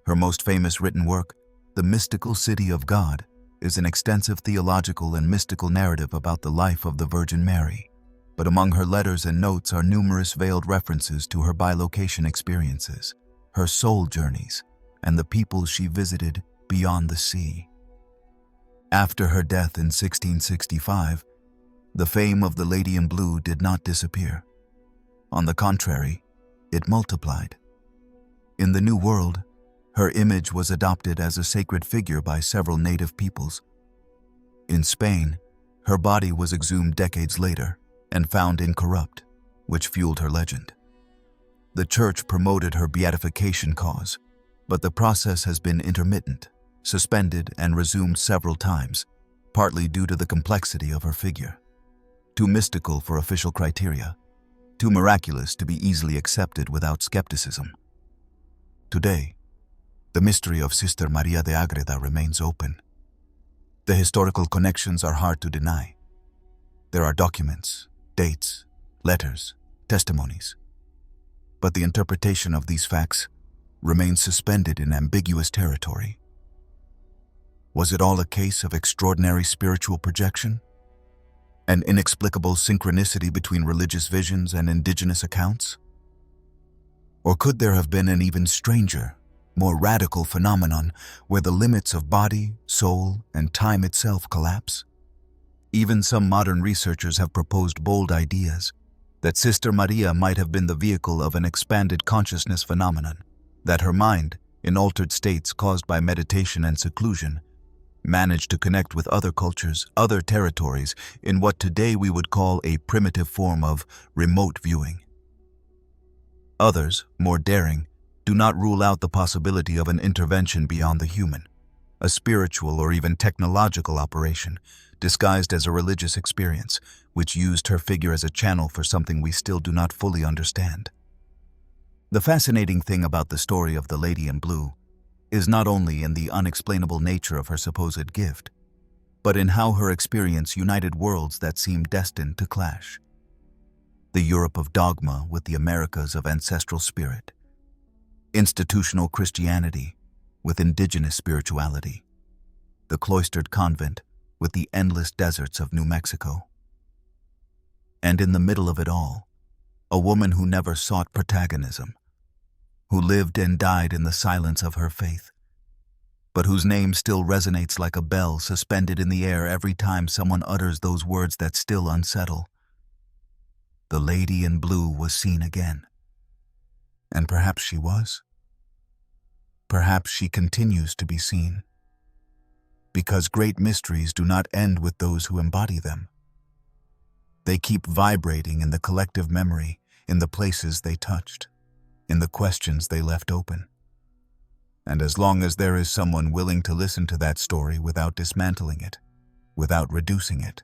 Her most famous written work, The Mystical City of God, is an extensive theological and mystical narrative about the life of the Virgin Mary, but among her letters and notes are numerous veiled references to her bilocation experiences, her soul journeys, and the people she visited beyond the sea. After her death in 1665, the fame of the Lady in Blue did not disappear. On the contrary, it multiplied. In the New World, her image was adopted as a sacred figure by several native peoples. In Spain, her body was exhumed decades later and found incorrupt, which fueled her legend. The Church promoted her beatification cause, but the process has been intermittent, suspended and resumed several times, partly due to the complexity of her figure. Too mystical for official criteria, too miraculous to be easily accepted without skepticism. Today, the mystery of Sister Maria de Agreda remains open. The historical connections are hard to deny. There are documents, dates, letters, testimonies. But the interpretation of these facts remains suspended in ambiguous territory. Was it all a case of extraordinary spiritual projection? An inexplicable synchronicity between religious visions and indigenous accounts? Or could there have been an even stranger, more radical phenomenon where the limits of body, soul, and time itself collapse? Even some modern researchers have proposed bold ideas that Sister Maria might have been the vehicle of an expanded consciousness phenomenon, that her mind, in altered states caused by meditation and seclusion, managed to connect with other cultures, other territories, in what today we would call a primitive form of remote viewing. Others, more daring, do not rule out the possibility of an intervention beyond the human, a spiritual or even technological operation, disguised as a religious experience, which used her figure as a channel for something we still do not fully understand. The fascinating thing about the story of the Lady in Blue is not only in the unexplainable nature of her supposed gift, but in how her experience united worlds that seemed destined to clash. The Europe of dogma with the Americas of ancestral spirit, institutional Christianity with indigenous spirituality, the cloistered convent with the endless deserts of New Mexico. And in the middle of it all, a woman who never sought protagonism, who lived and died in the silence of her faith, but whose name still resonates like a bell suspended in the air every time someone utters those words that still unsettle. The Lady in Blue was seen again. And perhaps she was. Perhaps she continues to be seen. Because great mysteries do not end with those who embody them. They keep vibrating in the collective memory, in the places they touched, in the questions they left open. And as long as there is someone willing to listen to that story without dismantling it, without reducing it,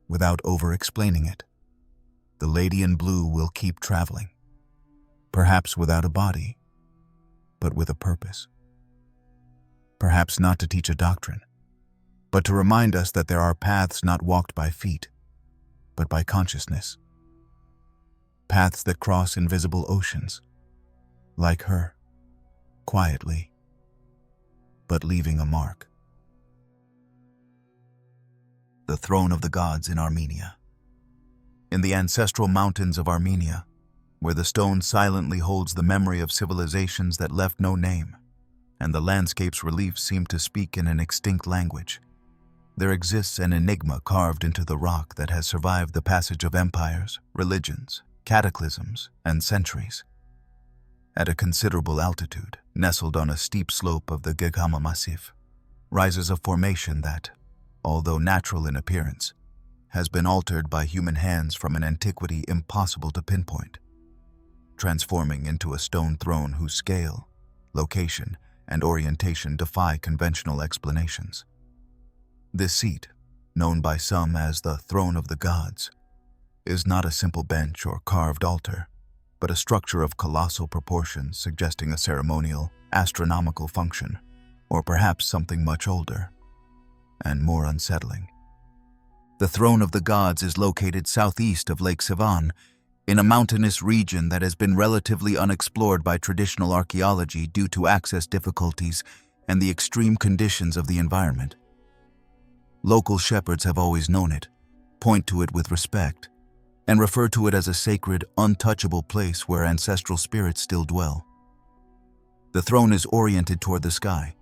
without over-explaining it, the Lady in Blue will keep traveling, perhaps without a body, but with a purpose. Perhaps not to teach a doctrine, but to remind us that there are paths not walked by feet, but by consciousness. Paths that cross invisible oceans, like her, quietly, but leaving a mark. The Throne of the Gods in Armenia. In the ancestral mountains of Armenia, where the stone silently holds the memory of civilizations that left no name, and the landscape's reliefs seem to speak in an extinct language, there exists an enigma carved into the rock that has survived the passage of empires, religions, cataclysms, and centuries. At a considerable altitude, nestled on a steep slope of the Gegama Massif, rises a formation that, although natural in appearance, has been altered by human hands from an antiquity impossible to pinpoint, transforming into a stone throne whose scale, location, and orientation defy conventional explanations. This seat, known by some as the Throne of the Gods, is not a simple bench or carved altar, but a structure of colossal proportions suggesting a ceremonial, astronomical function, or perhaps something much older and more unsettling. The Throne of the Gods is located southeast of Lake Sivan, in a mountainous region that has been relatively unexplored by traditional archaeology due to access difficulties and the extreme conditions of the environment. Local shepherds have always known it, point to it with respect, and refer to it as a sacred, untouchable place where ancestral spirits still dwell. The throne is oriented toward the sky,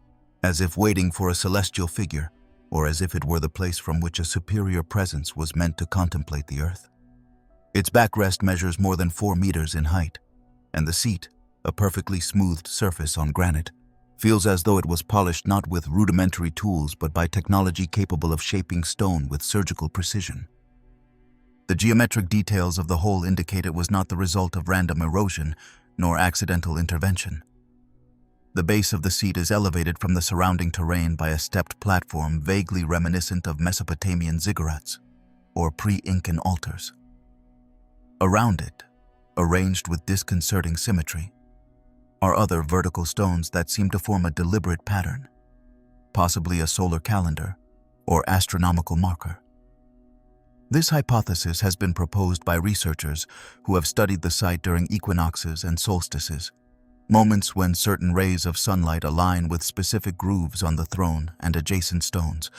as if waiting for a celestial figure, or as if it were the place from which a superior presence was meant to contemplate the earth. Its backrest measures more than 4 meters in height, and the seat, a perfectly smoothed surface on granite, feels as though it was polished not with rudimentary tools but by technology capable of shaping stone with surgical precision. The geometric details of the whole indicate it was not the result of random erosion nor accidental intervention. The base of the seat is elevated from the surrounding terrain by a stepped platform vaguely reminiscent of Mesopotamian ziggurats, or pre-Incan altars. Around it, arranged with disconcerting symmetry, are other vertical stones that seem to form a deliberate pattern, possibly a solar calendar or astronomical marker. This hypothesis has been proposed by researchers who have studied the site during equinoxes and solstices, moments when certain rays of sunlight align with specific grooves on the throne and adjacent stones,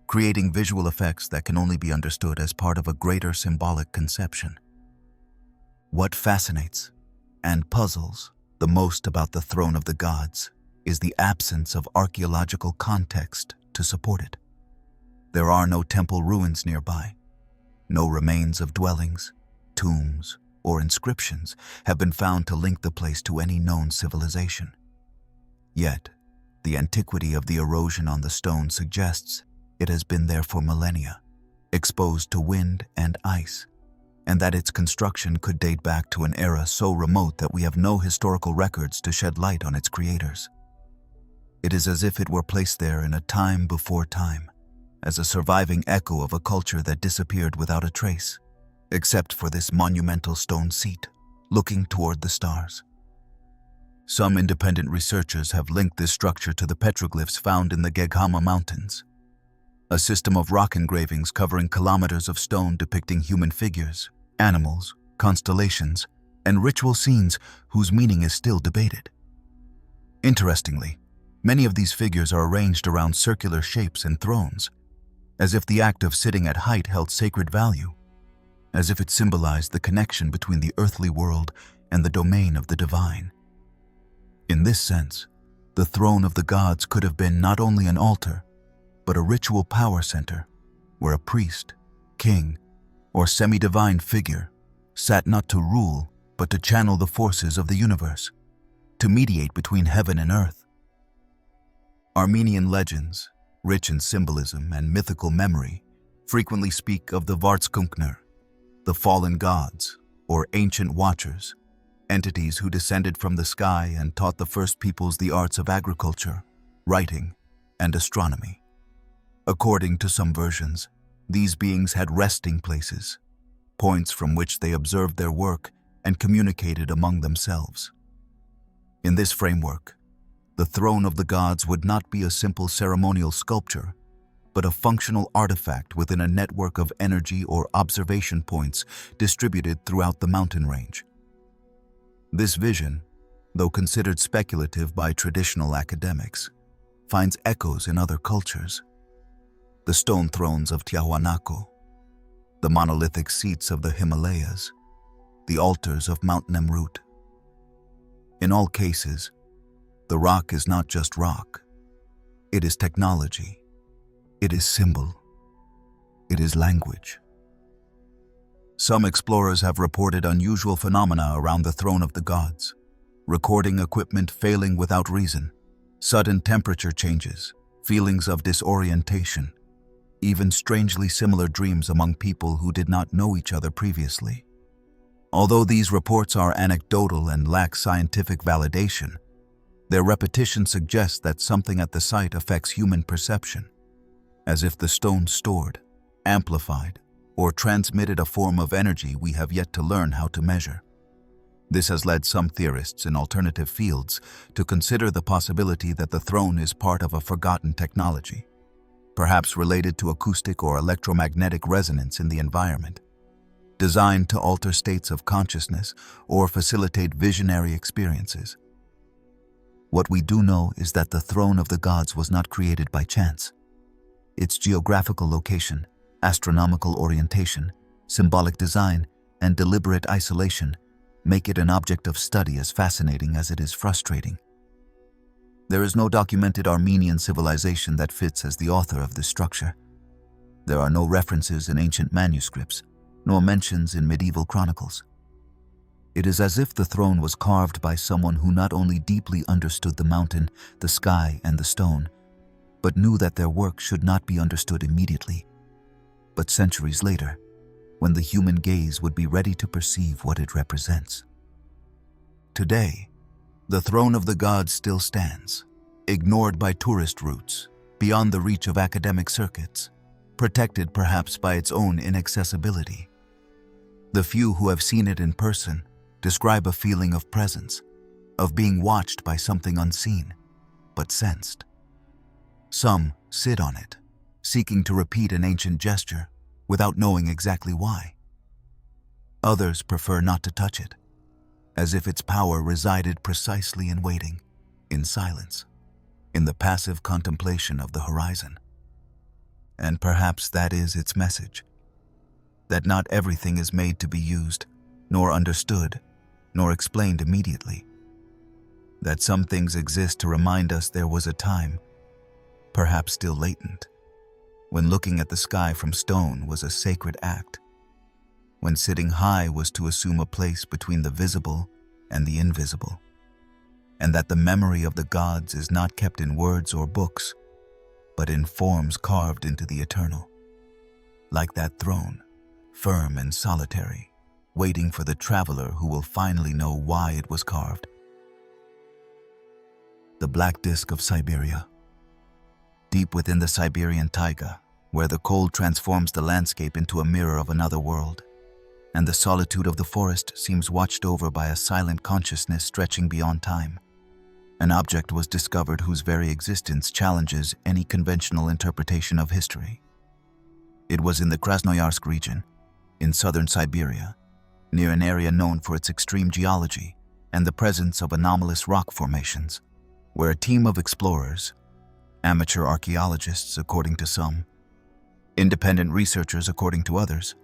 creating visual effects that can only be understood as part of a greater symbolic conception. What fascinates and puzzles the most about the throne of the gods is the absence of archaeological context to support it. There are no temple ruins nearby. No remains of dwellings, tombs, or inscriptions have been found to link the place to any known civilization. Yet, the antiquity of the erosion on the stone suggests it has been there for millennia, exposed to wind and ice, and that its construction could date back to an era so remote that we have no historical records to shed light on its creators. It is as if it were placed there in a time before time, as a surviving echo of a culture that disappeared without a trace, except for this monumental stone seat, looking toward the stars. Some independent researchers have linked this structure to the petroglyphs found in the Geghama Mountains, a system of rock engravings covering kilometers of stone depicting human figures, animals, constellations, and ritual scenes whose meaning is still debated. Interestingly, many of these figures are arranged around circular shapes and thrones, as if the act of sitting at height held sacred value, as if it symbolized the connection between the earthly world and the domain of the divine. In this sense, the throne of the gods could have been not only an altar, but a ritual power center where a priest, king, or semi-divine figure sat not to rule, but to channel the forces of the universe, to mediate between heaven and earth. Armenian legends, rich in symbolism and mythical memory, frequently speak of the Vartskunkner, the fallen gods, or ancient watchers, entities who descended from the sky and taught the first peoples the arts of agriculture, writing, and astronomy. According to some versions, these beings had resting places, points from which they observed their work and communicated among themselves. In this framework, the throne of the gods would not be a simple ceremonial sculpture, but a functional artifact within a network of energy or observation points distributed throughout the mountain range. This vision, though considered speculative by traditional academics, finds echoes in other cultures. The stone thrones of Tiahuanaco, the monolithic seats of the Himalayas, the altars of Mount Nemrut. In all cases, the rock is not just rock. It is technology. It is symbol. It is language. Some explorers have reported unusual phenomena around the throne of the gods, recording equipment failing without reason, sudden temperature changes, feelings of disorientation, even strangely similar dreams among people who did not know each other previously. Although these reports are anecdotal and lack scientific validation, their repetition suggests that something at the site affects human perception, as if the stone stored, amplified, or transmitted a form of energy we have yet to learn how to measure. This has led some theorists in alternative fields to consider the possibility that the throne is part of a forgotten technology, perhaps related to acoustic or electromagnetic resonance in the environment, designed to alter states of consciousness or facilitate visionary experiences. What we do know is that the throne of the gods was not created by chance. Its geographical location, astronomical orientation, symbolic design, and deliberate isolation make it an object of study as fascinating as it is frustrating. There is no documented Armenian civilization that fits as the author of this structure. There are no references in ancient manuscripts, nor mentions in medieval chronicles. It is as if the throne was carved by someone who not only deeply understood the mountain, the sky, and the stone, but knew that their work should not be understood immediately, but centuries later, when the human gaze would be ready to perceive what it represents. Today, the throne of the gods still stands, ignored by tourist routes, beyond the reach of academic circuits, protected perhaps by its own inaccessibility. The few who have seen it in person describe a feeling of presence, of being watched by something unseen, but sensed. Some sit on it, seeking to repeat an ancient gesture without knowing exactly why. Others prefer not to touch it, as if its power resided precisely in waiting, in silence, in the passive contemplation of the horizon. And perhaps that is its message, that not everything is made to be used, nor understood, nor explained immediately. That some things exist to remind us there was a time, perhaps still latent, when looking at the sky from stone was a sacred act, when sitting high was to assume a place between the visible and the invisible, and that the memory of the gods is not kept in words or books, but in forms carved into the eternal, like that throne, firm and solitary, waiting for the traveler who will finally know why it was carved. The black disk of Siberia. Deep within the Siberian taiga, where the cold transforms the landscape into a mirror of another world, and the solitude of the forest seems watched over by a silent consciousness stretching beyond time, an object was discovered whose very existence challenges any conventional interpretation of history. It was in the Krasnoyarsk region, in southern Siberia, near an area known for its extreme geology and the presence of anomalous rock formations, where a team of explorers, amateur archaeologists according to some, independent researchers according to others,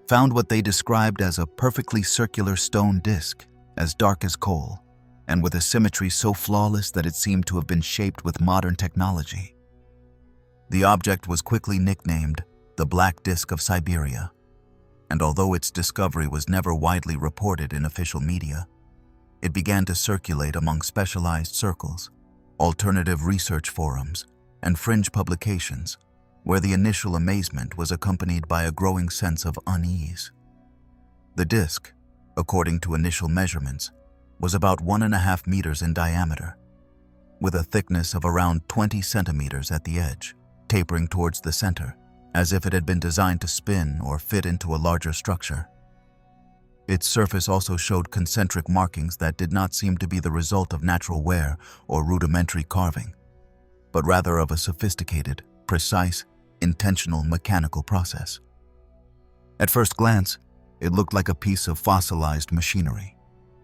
found what they described as a perfectly circular stone disk, as dark as coal, and with a symmetry so flawless that it seemed to have been shaped with modern technology. The object was quickly nicknamed the Black Disk of Siberia, and although its discovery was never widely reported in official media, it began to circulate among specialized circles, alternative research forums, and fringe publications, where the initial amazement was accompanied by a growing sense of unease. The disk, according to initial measurements, was about 1.5 meters in diameter, with a thickness of around 20 centimeters at the edge, tapering towards the center, as if it had been designed to spin or fit into a larger structure. Its surface also showed concentric markings that did not seem to be the result of natural wear or rudimentary carving, but rather of a sophisticated, precise, intentional mechanical process. At first glance, it looked like a piece of fossilized machinery,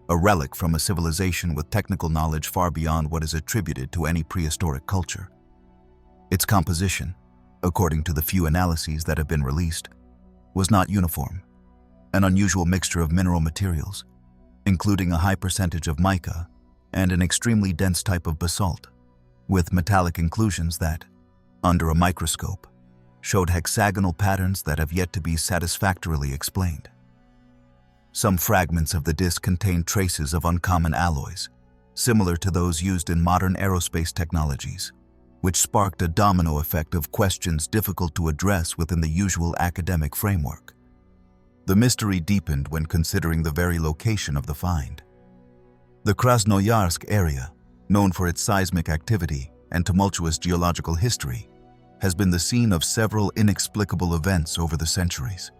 a relic from a civilization with technical knowledge far beyond what is attributed to any prehistoric culture. Its composition, according to the few analyses that have been released, was not uniform, an unusual mixture of mineral materials, including a high percentage of mica and an extremely dense type of basalt, with metallic inclusions that, under a microscope, showed hexagonal patterns that have yet to be satisfactorily explained. Some fragments of the disk contain traces of uncommon alloys, similar to those used in modern aerospace technologies, which sparked a domino effect of questions difficult to address within the usual academic framework. The mystery deepened when considering the very location of the find. The Krasnoyarsk area, known for its seismic activity and tumultuous geological history, has been the scene of several inexplicable events over the centuries.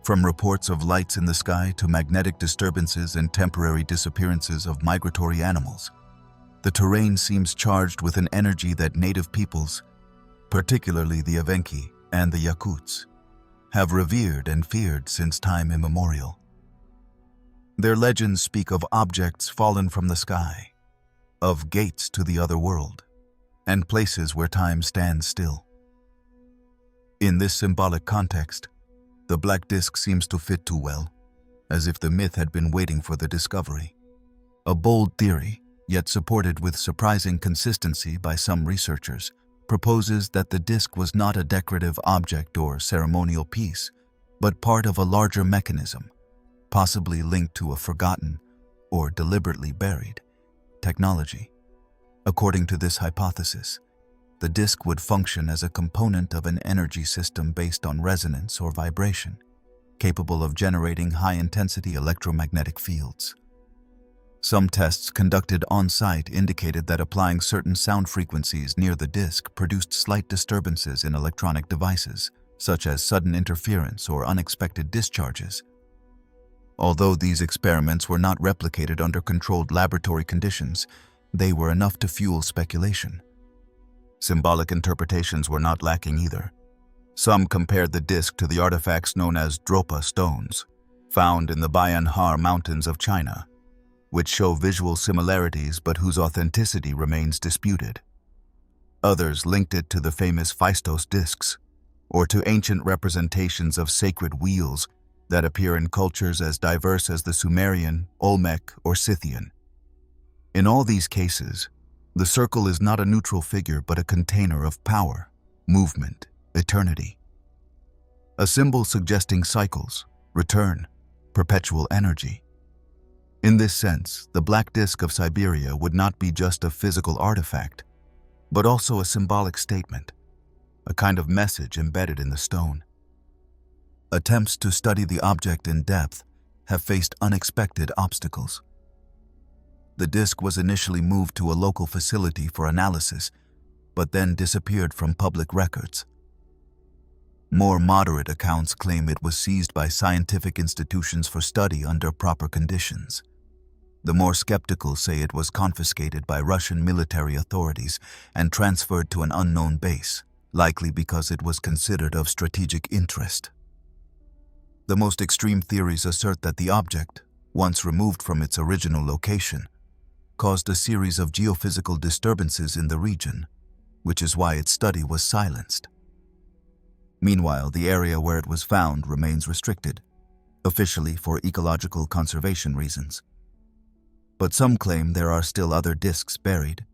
From reports of lights in the sky to magnetic disturbances and temporary disappearances of migratory animals, the terrain seems charged with an energy that native peoples, particularly the Evenki and the Yakuts, have revered and feared since time immemorial. Their legends speak of objects fallen from the sky, of gates to the other world, and places where time stands still. In this symbolic context, the black disk seems to fit too well, as if the myth had been waiting for the discovery. A bold theory, yet supported with surprising consistency by some researchers, proposes that the disk was not a decorative object or ceremonial piece, but part of a larger mechanism, possibly linked to a forgotten or deliberately buried technology. According to this hypothesis, the disk would function as a component of an energy system based on resonance or vibration, capable of generating high-intensity electromagnetic fields. Some tests conducted on-site indicated that applying certain sound frequencies near the disk produced slight disturbances in electronic devices, such as sudden interference or unexpected discharges. Although these experiments were not replicated under controlled laboratory conditions, they were enough to fuel speculation. Symbolic interpretations were not lacking either. Some compared the disk to the artifacts known as Dropa stones, found in the Bayan-Har mountains of China, which show visual similarities but whose authenticity remains disputed. Others linked it to the famous Phaistos discs, or to ancient representations of sacred wheels that appear in cultures as diverse as the Sumerian, Olmec, or Scythian. In all these cases, the circle is not a neutral figure but a container of power, movement, eternity. A symbol suggesting cycles, return, perpetual energy. In this sense, the black disk of Siberia would not be just a physical artifact, but also a symbolic statement, a kind of message embedded in the stone. Attempts to study the object in depth have faced unexpected obstacles. The disk was initially moved to a local facility for analysis, but then disappeared from public records. More moderate accounts claim it was seized by scientific institutions for study under proper conditions. The more skeptical say it was confiscated by Russian military authorities and transferred to an unknown base, likely because it was considered of strategic interest. The most extreme theories assert that the object, once removed from its original location, caused a series of geophysical disturbances in the region, which is why its study was silenced. Meanwhile, the area where it was found remains restricted, officially for ecological conservation reasons. But some claim there are still other disks buried,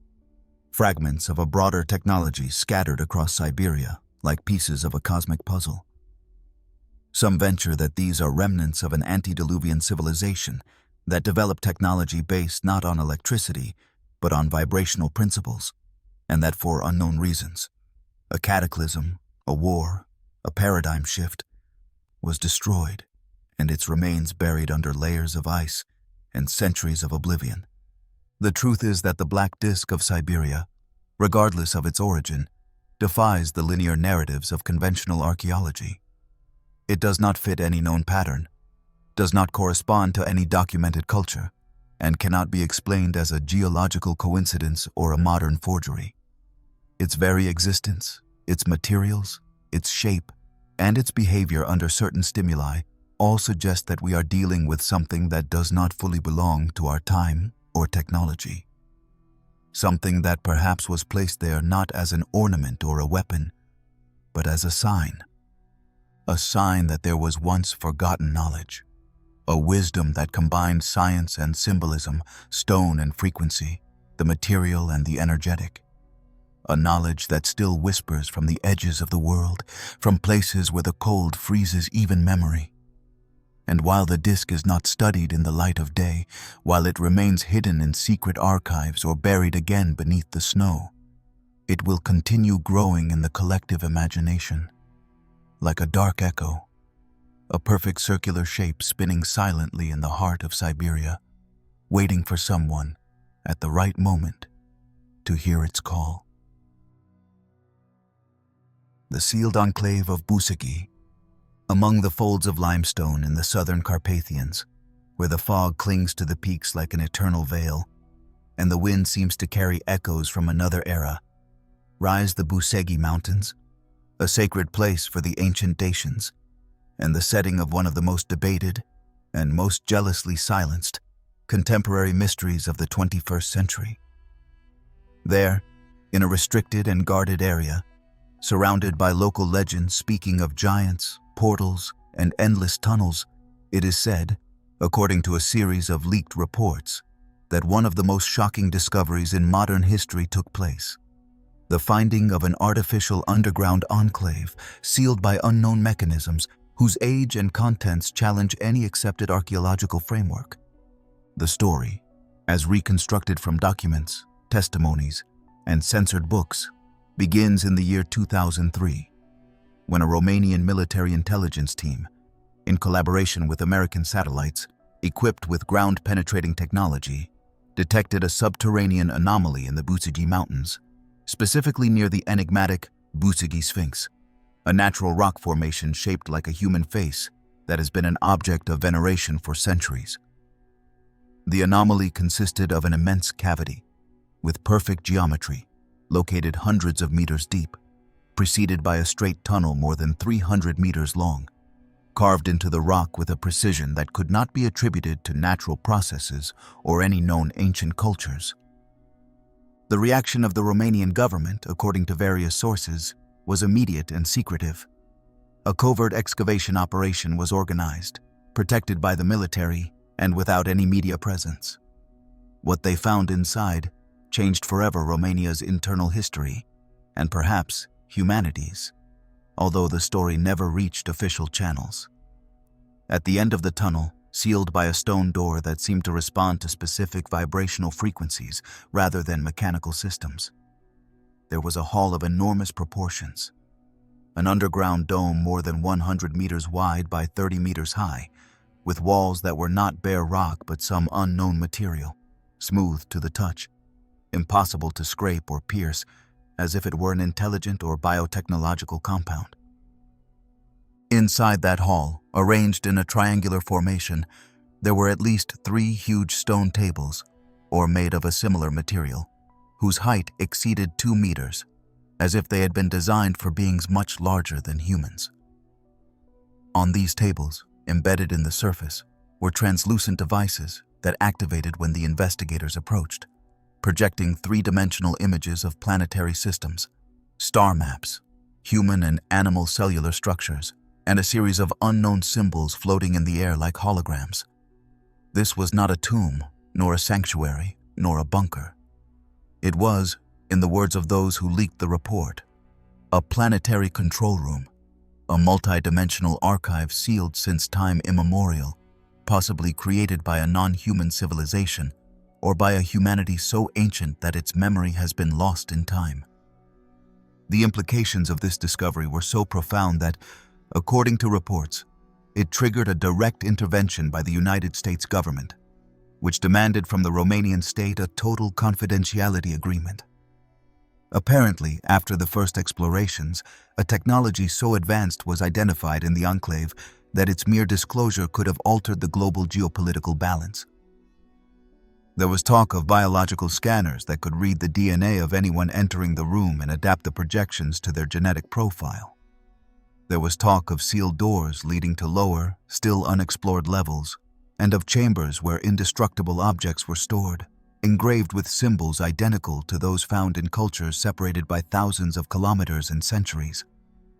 fragments of a broader technology scattered across Siberia, like pieces of a cosmic puzzle. Some venture that these are remnants of an antediluvian civilization that developed technology based not on electricity, but on vibrational principles, and that for unknown reasons, a cataclysm, a war, a paradigm shift, was destroyed, and its remains buried under layers of ice and centuries of oblivion. The truth is that the black disk of Siberia, regardless of its origin, defies the linear narratives of conventional archaeology. It does not fit any known pattern, does not correspond to any documented culture, and cannot be explained as a geological coincidence or a modern forgery. Its very existence, its materials, its shape, and its behavior under certain stimuli all suggest that we are dealing with something that does not fully belong to our time or technology. Something that perhaps was placed there not as an ornament or a weapon, but as a sign that there was once forgotten knowledge, a wisdom that combined science and symbolism, stone and frequency, the material and the energetic. A knowledge that still whispers from the edges of the world, from places where the cold freezes even memory. And while the disk is not studied in the light of day, while it remains hidden in secret archives or buried again beneath the snow, it will continue growing in the collective imagination, like a dark echo, a perfect circular shape spinning silently in the heart of Siberia, waiting for someone, at the right moment, to hear its call. The sealed enclave of Bucegi, among the folds of limestone in the southern Carpathians, where the fog clings to the peaks like an eternal veil, and the wind seems to carry echoes from another era, rise the Bucegi Mountains, a sacred place for the ancient Dacians, and the setting of one of the most debated and most jealously silenced contemporary mysteries of the 21st century. There, in a restricted and guarded area, Surrounded by local legends speaking of giants, portals, and endless tunnels, it is said, according to a series of leaked reports, that one of the most shocking discoveries in modern history took place. The finding of an artificial underground enclave sealed by unknown mechanisms whose age and contents challenge any accepted archaeological framework. The story, as reconstructed from documents, testimonies, and censored books, begins in the year 2003, when a Romanian military intelligence team, in collaboration with American satellites equipped with ground-penetrating technology, detected a subterranean anomaly in the Bucegi Mountains, specifically near the enigmatic Bucegi Sphinx, a natural rock formation shaped like a human face that has been an object of veneration for centuries. The anomaly consisted of an immense cavity with perfect geometry, located hundreds of meters deep, preceded by a straight tunnel more than 300 meters long, carved into the rock with a precision that could not be attributed to natural processes or any known ancient cultures. The reaction of the Romanian government, according to various sources, was immediate and secretive. A covert excavation operation was organized, protected by the military and without any media presence. What they found inside changed forever Romania's internal history, and perhaps humanity's, although the story never reached official channels. At the end of the tunnel, sealed by a stone door that seemed to respond to specific vibrational frequencies rather than mechanical systems, there was a hall of enormous proportions. An underground dome more than 100 meters wide by 30 meters high, with walls that were not bare rock but some unknown material, smooth to the touch, impossible to scrape or pierce, as if it were an intelligent or biotechnological compound. Inside that hall, arranged in a triangular formation, there were at least 3 huge stone tables, or made of a similar material, whose height exceeded 2 meters, as if they had been designed for beings much larger than humans. On these tables, embedded in the surface, were translucent devices that activated when the investigators approached, projecting 3-dimensional images of planetary systems, star maps, human and animal cellular structures, and a series of unknown symbols floating in the air like holograms. This was not a tomb, nor a sanctuary, nor a bunker. It was, in the words of those who leaked the report, a planetary control room, a multi-dimensional archive sealed since time immemorial, possibly created by a non-human civilization or by a humanity so ancient that its memory has been lost in time. The implications of this discovery were so profound that, according to reports, it triggered a direct intervention by the United States government, which demanded from the Romanian state a total confidentiality agreement. Apparently, after the first explorations, a technology so advanced was identified in the enclave that its mere disclosure could have altered the global geopolitical balance. There was talk of biological scanners that could read the DNA of anyone entering the room and adapt the projections to their genetic profile. There was talk of sealed doors leading to lower, still unexplored levels, and of chambers where indestructible objects were stored, engraved with symbols identical to those found in cultures separated by thousands of kilometers and centuries.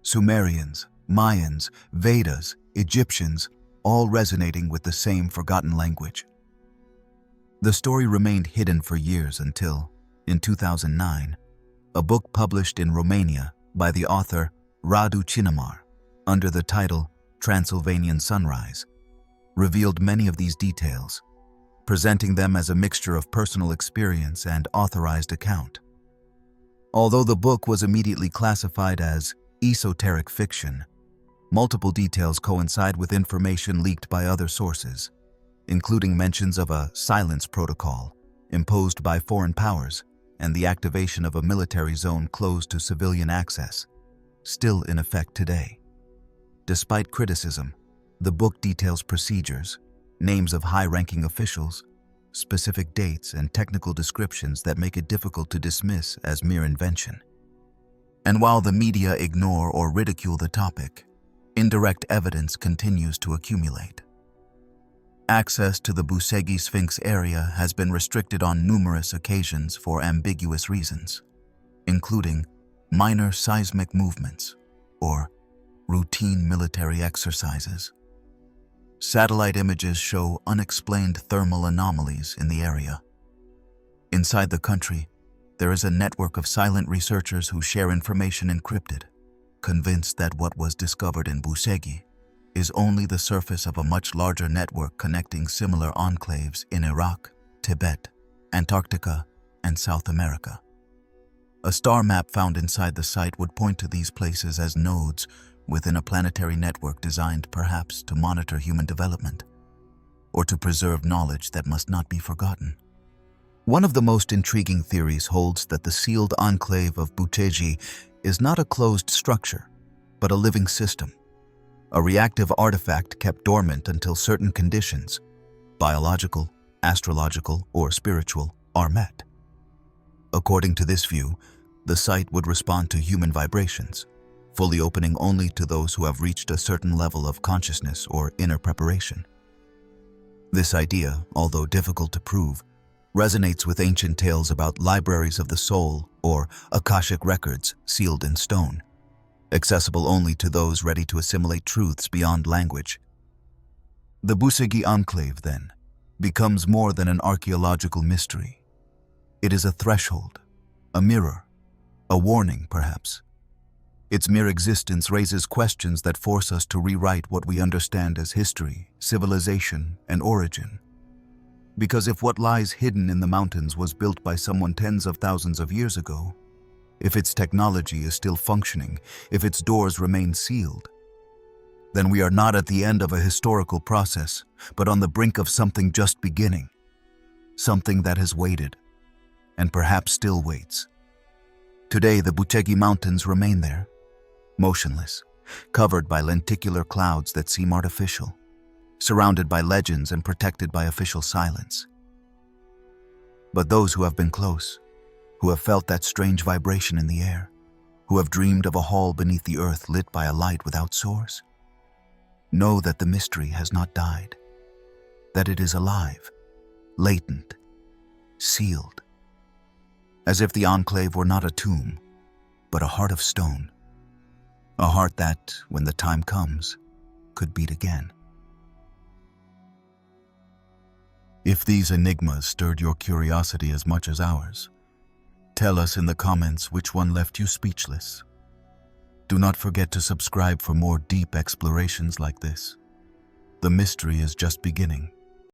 Sumerians, Mayans, Vedas, Egyptians, all resonating with the same forgotten language. The story remained hidden for years until, in 2009, a book published in Romania by the author Radu Cinamar, under the title Transylvanian Sunrise, revealed many of these details, presenting them as a mixture of personal experience and authorized account. Although the book was immediately classified as esoteric fiction, multiple details coincide with information leaked by other sources, including mentions of a silence protocol imposed by foreign powers and the activation of a military zone closed to civilian access, still in effect today. Despite criticism, the book details procedures, names of high-ranking officials, specific dates, and technical descriptions that make it difficult to dismiss as mere invention. And while the media ignore or ridicule the topic, indirect evidence continues to accumulate. Access to the Bucegi Sphinx area has been restricted on numerous occasions for ambiguous reasons, including minor seismic movements, or routine military exercises. Satellite images show unexplained thermal anomalies in the area. Inside the country, there is a network of silent researchers who share information encrypted, convinced that what was discovered in Bucegi is only the surface of a much larger network connecting similar enclaves in Iraq, Tibet, Antarctica, and South America. A star map found inside the site would point to these places as nodes within a planetary network designed perhaps to monitor human development, or to preserve knowledge that must not be forgotten. One of the most intriguing theories holds that the sealed enclave of Bucegi is not a closed structure, but a living system, a reactive artifact kept dormant until certain conditions, biological, astrological, or spiritual, are met. According to this view, the site would respond to human vibrations, fully opening only to those who have reached a certain level of consciousness or inner preparation. This idea, although difficult to prove, resonates with ancient tales about libraries of the soul or Akashic records sealed in stone, accessible only to those ready to assimilate truths beyond language. The Bucegi Enclave, then, becomes more than an archaeological mystery. It is a threshold, a mirror, a warning, perhaps. Its mere existence raises questions that force us to rewrite what we understand as history, civilization, and origin. Because if what lies hidden in the mountains was built by someone tens of thousands of years ago, if its technology is still functioning, if its doors remain sealed, then we are not at the end of a historical process, but on the brink of something just beginning, something that has waited, and perhaps still waits. Today, the Bucegi Mountains remain there, motionless, covered by lenticular clouds that seem artificial, surrounded by legends and protected by official silence. But those who have been close, who have felt that strange vibration in the air, who have dreamed of a hall beneath the earth lit by a light without source, know that the mystery has not died, that it is alive, latent, sealed, as if the enclave were not a tomb, but a heart of stone, a heart that, when the time comes, could beat again. If these enigmas stirred your curiosity as much as ours, tell us in the comments which one left you speechless. Do not forget to subscribe for more deep explorations like this. The mystery is just beginning.